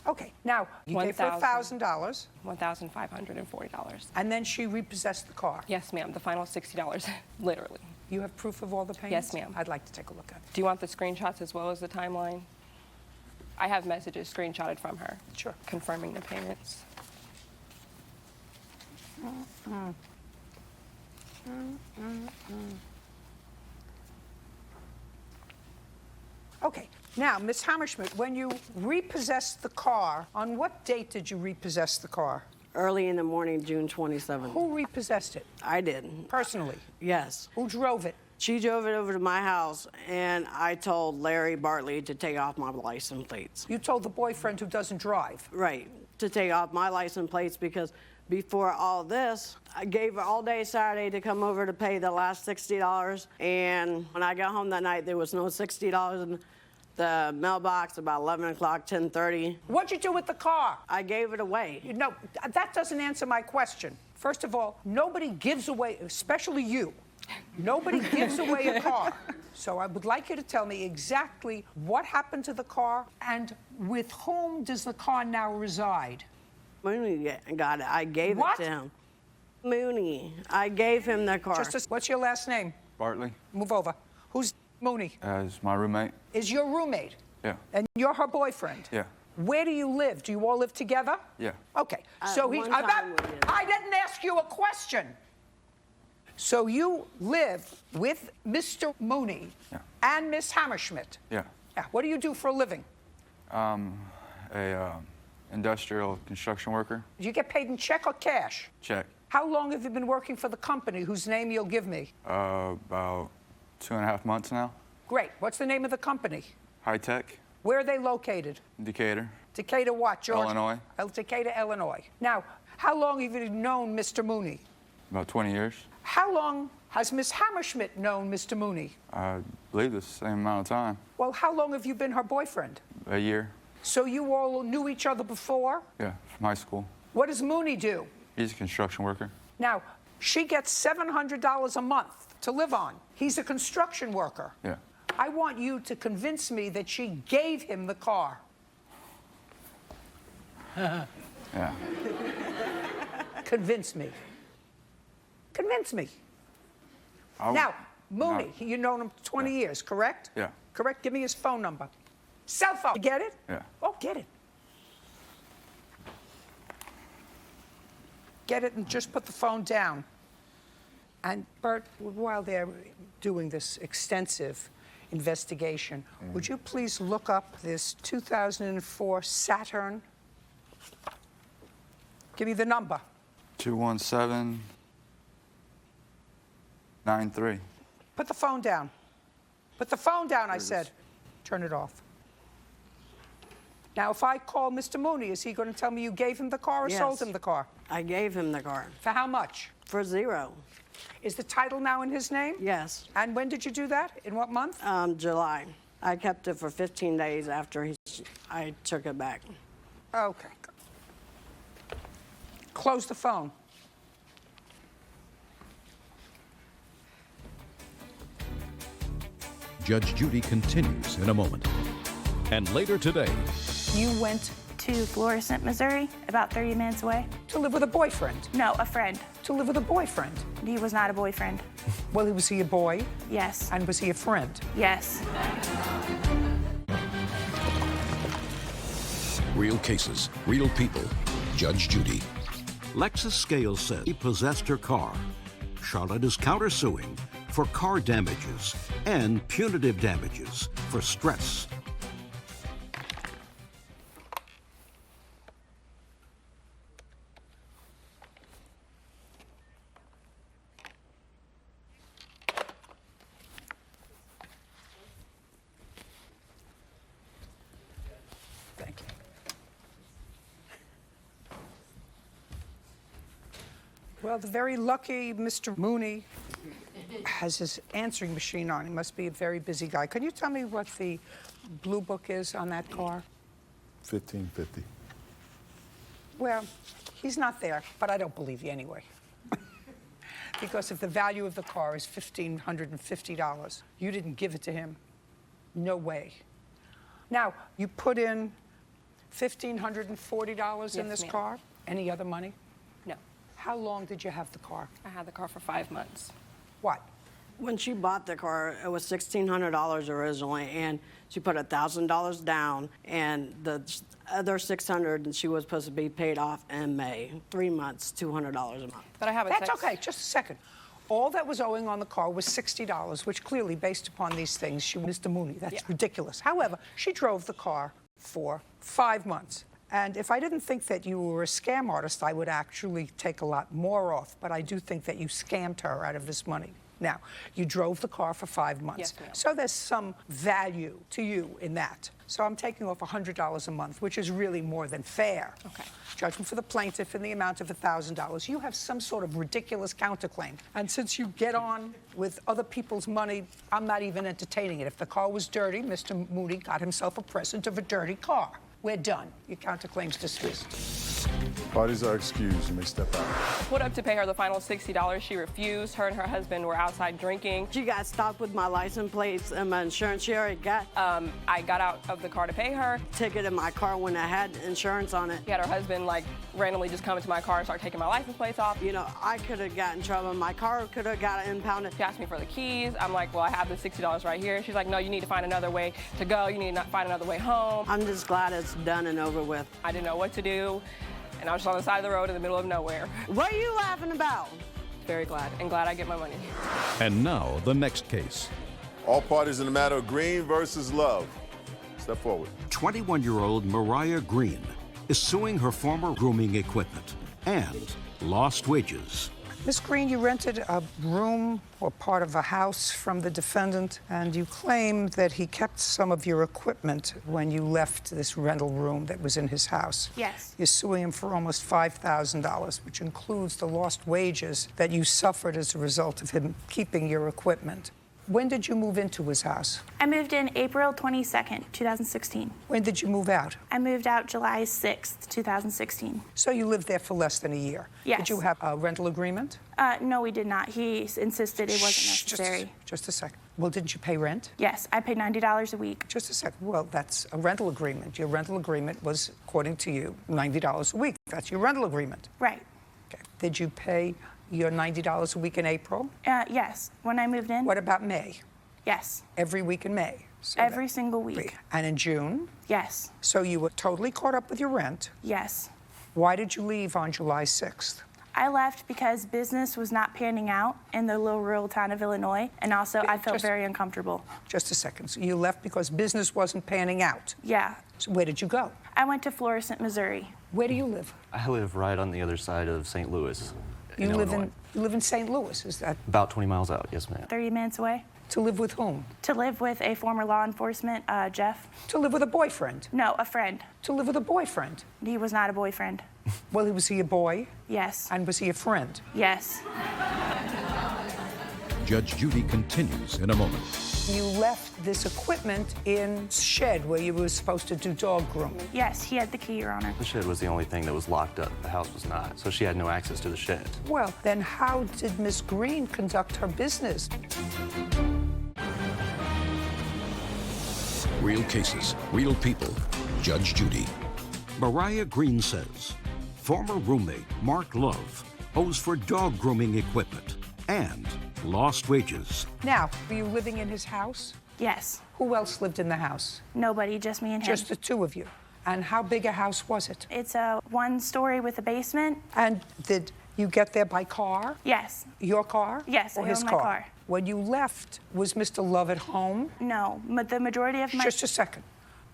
Okay, now you gave her $1,000. $1,540. And then she repossessed the car? Yes, ma'am. The final $60, literally. You have proof of all the Yes, payments? ma'am. I'd like to take a look at it. Do you want the screenshots as well as the timeline? I have messages screenshotted from her. Sure. Confirming the payments. Okay, now, Ms. Hammerschmidt, when you repossessed the car, on what date did you repossess the car? Early in the morning, June 27th. Who repossessed it? I did. Personally? Yes. Who drove it? She drove it over to my house, and I told Larry Bartley to take off my license plates. You told the boyfriend who doesn't drive? Right, to take off my license plates because before all this, I gave her all day Saturday to come over to pay the last $60, and when I got home that night, there was no $60 in the mailbox about 11 o'clock, 10:30. What'd you do with the car? I gave it away. No, that doesn't answer my question. First of all, nobody gives away, especially you, nobody gives away a car. So I would like you to tell me exactly what happened to the car and with whom does the car now reside? Mooney got it. I gave it to him. Mooney. I gave him the car. What's your last name? Bartley. Move over. Who's Mooney? As my roommate. Is your roommate? Yeah. And you're her boyfriend? Yeah. Where do you live? Do you all live together? Yeah. Okay. So one time we did. I didn't ask you a question. So you live with Mr. Mooney and Miss Hammerschmidt. Yeah. Yeah. What do you do for a living? Industrial construction worker. Do you get paid in check or cash? Check. How long have you been working for the company whose name you'll give me? About 2.5 months now. Great. What's the name of the company? High Tech. Where are they located? Decatur. Decatur what, George? Illinois. Decatur, Illinois. Now, how long have you known Mr. Mooney? About 20 years. How long has Miss Hammerschmidt known Mr. Mooney? I believe the same amount of time. Well, how long have you been her boyfriend? A year. So you all knew each other before? Yeah, from high school. What does Mooney do? He's a construction worker. Now, she gets $700 a month to live on. He's a construction worker. Yeah. I want you to convince me that she gave him the car. Yeah. Convince me. Convince me. Now, Mooney, you've known him 20 years, correct? Yeah. Correct? Give me his phone number. Cell phone. You get it? Yeah. Oh, get it. Get it and just put the phone down. And Bert, while they're doing this extensive investigation, would you please look up this 2004 Saturn? Give me the number. 21793. Put the phone down. Put the phone down, I said. Turn it off. Now, if I call Mr. Mooney, is he going to tell me you gave him the car or sold him the car? I gave him the car. For how much? For $0. Is the title now in his name? Yes. And when did you do that? In what month? July. I kept it for 15 days after I took it back. Okay. Close the phone. Judge Judy continues in a moment. And later today, You went to Florissant, Missouri, about 30 minutes away. To live with a boyfriend? No, a friend. To live with a boyfriend? He was not a boyfriend. Well, was he a boy? Yes. And was he a friend? Yes. Real cases, real people. Judge Judy. Lexus Scales says he possessed her car. Charlotte is countersuing for car damages and punitive damages for stress. Well, the very lucky Mr. Mooney has his answering machine on. He must be a very busy guy. Can you tell me what the blue book is on that car? 1550. Well, he's not there, but I don't believe you anyway. Because if the value of the car is $1,550, you didn't give it to him. No way. Now, you put in $1,540 in this car? Any other money? No. How long did you have the car? I had the car for 5 months. What? When she bought the car, it was $1,600 originally, and she put $1,000 down, and the other $600 she was supposed to be paid off in May. 3 months, $200 a month. But I have a That's text. okay, just a second. All that was owing on the car was $60, which clearly, based upon these things, she was Mr. Mooney. That's ridiculous. However, she drove the car for 5 months. And if I didn't think that you were a scam artist, I would actually take a lot more off. But I do think that you scammed her out of this money. Now, you drove the car for 5 months. Yes, ma'am. So there's some value to you in that. So I'm taking off $100 a month, which is really more than fair. Okay. Judgment for the plaintiff in the amount of $1,000. You have some sort of ridiculous counterclaim. And since you get on with other people's money, I'm not even entertaining it. If the car was dirty, Mr. Mooney got himself a present of a dirty car. We're done. Your counterclaim's dismissed. Parties are excused. You may step out. Put up to pay her the final $60. She refused. Her and her husband were outside drinking. She got stopped with my license plates and my insurance she already got. I got out of the car to pay her. Ticket in my car when I had insurance on it. She had her husband like randomly just come into my car and start taking my license plates off. You know, I could have gotten in trouble. My car could have got impounded. She asked me for the keys. I'm like, well, I have the $60 right here. She's like, no, you need to find another way to go. You need to find another way home. I'm just glad it's done and over with. I didn't know what to do, and I was just on the side of the road in the middle of nowhere. What are you laughing about? Very glad, and glad I get my money. And now, the next case. All parties in the matter of Green versus Love. Step forward. 21-year-old Mariah Green is suing her former grooming equipment and lost wages. Miss Green, you rented a room or part of a house from the defendant, and you claim that he kept some of your equipment when you left this rental room that was in his house. Yes. You're suing him for almost $5,000, which includes the lost wages that you suffered as a result of him keeping your equipment. When did you move into his house? I moved in April 22nd, 2016. When did you move out? I moved out July 6th, 2016. So you lived there for less than a year? Yes. Did you have a rental agreement? No, we did not. He insisted it wasn't necessary. Just a second. Well, didn't you pay rent? Yes, I paid $90 a week. Just a second. Well, that's a rental agreement. Your rental agreement was, according to you, $90 a week. That's your rental agreement. Right. Okay. Did you pay your $90 a week in April? Yes, when I moved in. What about May? Yes. Every week in May? So Every single week. And in June? Yes. So you were totally caught up with your rent? Yes. Why did you leave on July 6th? I left because business was not panning out in the little rural town of Illinois, and also I felt very uncomfortable. Just a second. So you left because business wasn't panning out? Yeah. So where did you go? I went to Florissant, Missouri. Where do you live? I live right on the other side of St. Louis. You live in St. Louis, is that? About 20 miles out, yes, ma'am. 30 minutes away. To live with whom? To live with a former law enforcement, Jeff. To live with a boyfriend? No, a friend. To live with a boyfriend? He was not a boyfriend. Well, was he a boy? Yes. And was he a friend? Yes. Judge Judy continues in a moment. You left this equipment in shed where you were supposed to do dog grooming. Yes, he had the key, Your Honor. The shed was the only thing that was locked up. The house was not, so she had no access to the shed. Well, then how did Miss Green conduct her business? Real cases, real people. Judge Judy. Mariah Green says former roommate Mark Love owes for dog grooming equipment and lost wages. Now, were you living in his house? Yes. Who else lived in the house? Nobody, just me and him. Just the two of you. And how big a house was it? It's a one-story with a basement. And did you get there by car? Yes. Your car? Yes, or I his own my car? car. When you left, was Mr. Love at home? No, but the majority of my... Just a second.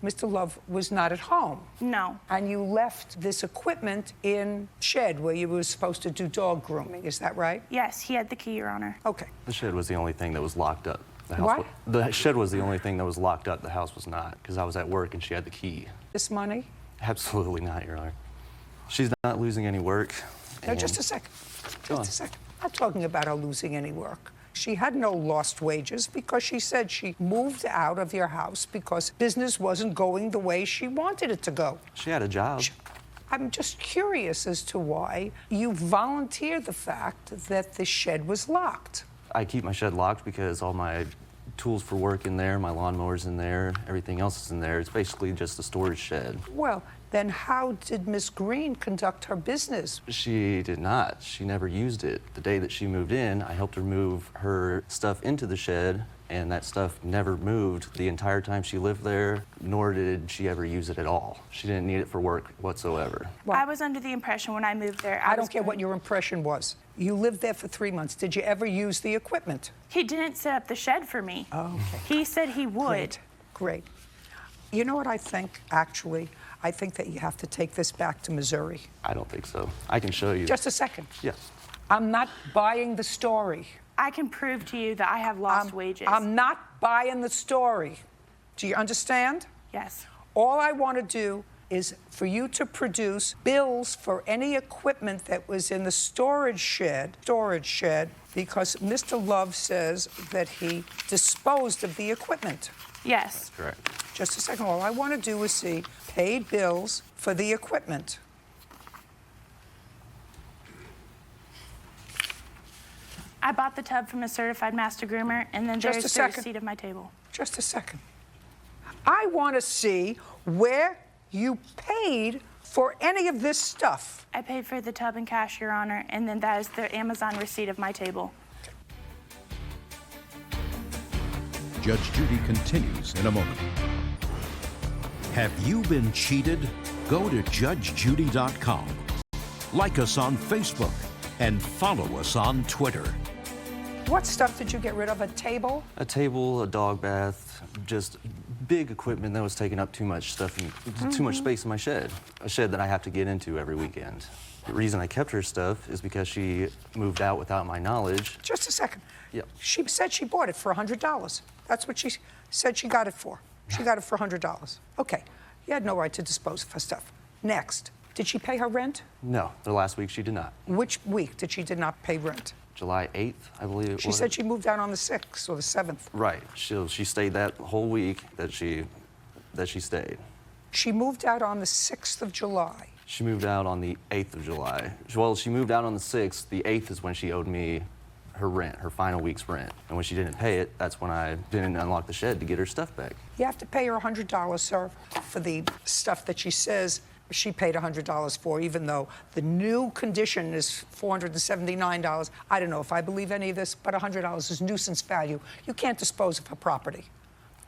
Mr. Love was not at home. No. And you left this equipment in shed where you were supposed to do dog grooming. Is that right? Yes, he had the key, Your Honor. Okay. The shed was the only thing that was locked up. The house What? The shed was the only thing that was locked up. The house was not, because I was at work and she had the key. This money? Absolutely not, Your Honor. She's not losing any work. Now, just a second. Just a second. I'm not talking about her losing any work. She had no lost wages because she said she moved out of your house because business wasn't going the way she wanted it to go. She had a job. I'm just curious as to why you volunteered the fact that the shed was locked. I keep my shed locked because all my tools for work in there, my lawnmower's in there, everything else is in there. It's basically just a storage shed. Well, then how did Miss Green conduct her business? She did not. She never used it. The day that she moved in, I helped her move her stuff into the shed, and that stuff never moved the entire time she lived there, nor did she ever use it at all. She didn't need it for work whatsoever. Well, I was under the impression when I moved there, I don't care what your impression was. You lived there for 3 months. Did you ever use the equipment? He didn't set up the shed for me. Oh, okay. He said he would. Great. You know what I think, actually? I think that you have to take this back to Missouri. I don't think so. I can show you. Just a second. Yes. I'm not buying the story. I can prove to you that I have lost wages. I'm not buying the story. Do you understand? Yes. All I want to do is for you to produce bills for any equipment that was in the storage shed, because Mr. Love says that he disposed of the equipment. Yes. That's correct. Just a second. All I want to do is see paid bills for the equipment. I bought the tub from a certified master groomer, and then Just there's a the second. receipt of my table. Just a second. I want to see where you paid for any of this stuff. I paid for the tub in cash, Your Honor, and then that is the Amazon receipt of my table. Judge Judy continues in a moment. Have you been cheated? Go to judgejudy.com. Like us on Facebook and follow us on Twitter. What stuff did you get rid of? A table? A table, a dog bath, just big equipment that was taking up too much stuff and too much space in my shed. A shed that I have to get into every weekend. The reason I kept her stuff is because she moved out without my knowledge. Just a second. Yep. She said she bought it for $100. That's what she said she got it for. She got it for $100. Okay. You had no right to dispose of her stuff. Next. Did she pay her rent? No, the last week she did not. Which week did she not pay rent? July 8th, I believe it was. She said she moved out on the 6th or the 7th. Right. She stayed that whole week that she stayed. She moved out on the 6th of July. She moved out on the 8th of July. Well, she moved out on the 6th. The 8th is when she owed me her rent, her final week's rent. And when she didn't pay it, that's when I didn't unlock the shed to get her stuff back. You have to pay her $100, sir, for the stuff that she says she paid $100 for, even though the new condition is $479. I don't know if I believe any of this, but $100 is nuisance value. You can't dispose of her property.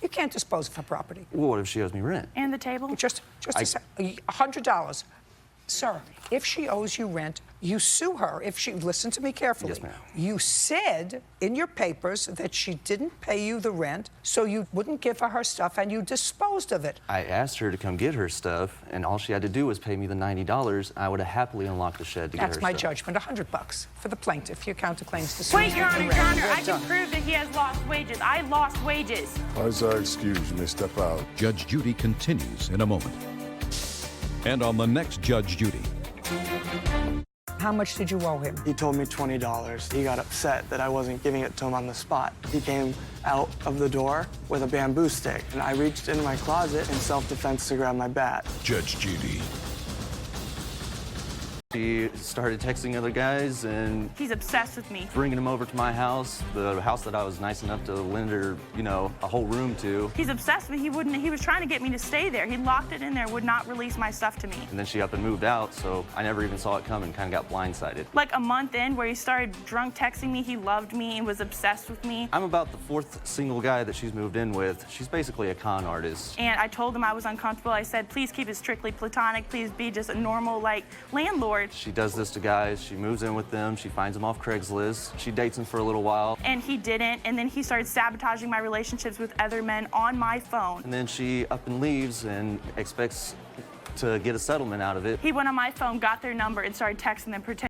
You can't dispose of her property. Well, what if she owes me rent? And the table? Just a sec. $100. Sir, if she owes you rent, you sue her. If she, listen to me carefully. Yes, ma'am. You said in your papers that she didn't pay you the rent, so you wouldn't give her stuff, and you disposed of it. I asked her to come get her stuff, and all she had to do was pay me the $90. I would have happily unlocked the shed to get her That's stuff. my judgment. $100 for the plaintiff. Your counterclaim's dismissed. Wait, Your Honor, Your Honor, I We're done. can prove that he has lost wages. I lost wages. As our excuse, you may step out. Judge Judy continues in a moment. And on the next Judge Judy. How much did you owe him? He told me $20. He got upset that I wasn't giving it to him on the spot. He came out of the door with a bamboo stick, and I reached into my closet in self-defense to grab my bat. Judge Judy. She started texting other guys and He's obsessed with me. bringing them over to my house, the house that I was nice enough to lend her, a whole room to. He's obsessed with me. He was trying to get me to stay there. He locked it in there, would not release my stuff to me. And then she up and moved out, so I never even saw it coming, kind of got blindsided. Like a month in, where he started drunk texting me, he loved me and was obsessed with me. I'm about the 4th single guy that she's moved in with. She's basically a con artist. And I told him I was uncomfortable. I said, please keep it strictly platonic. Please be just a normal, landlord. She does this to guys. She moves in with them. She finds them off Craigslist. She dates them for a little while. And he didn't. And then he started sabotaging my relationships with other men on my phone. And then she up and leaves and expects to get a settlement out of it. He went on my phone, got their number, and started texting them, pretending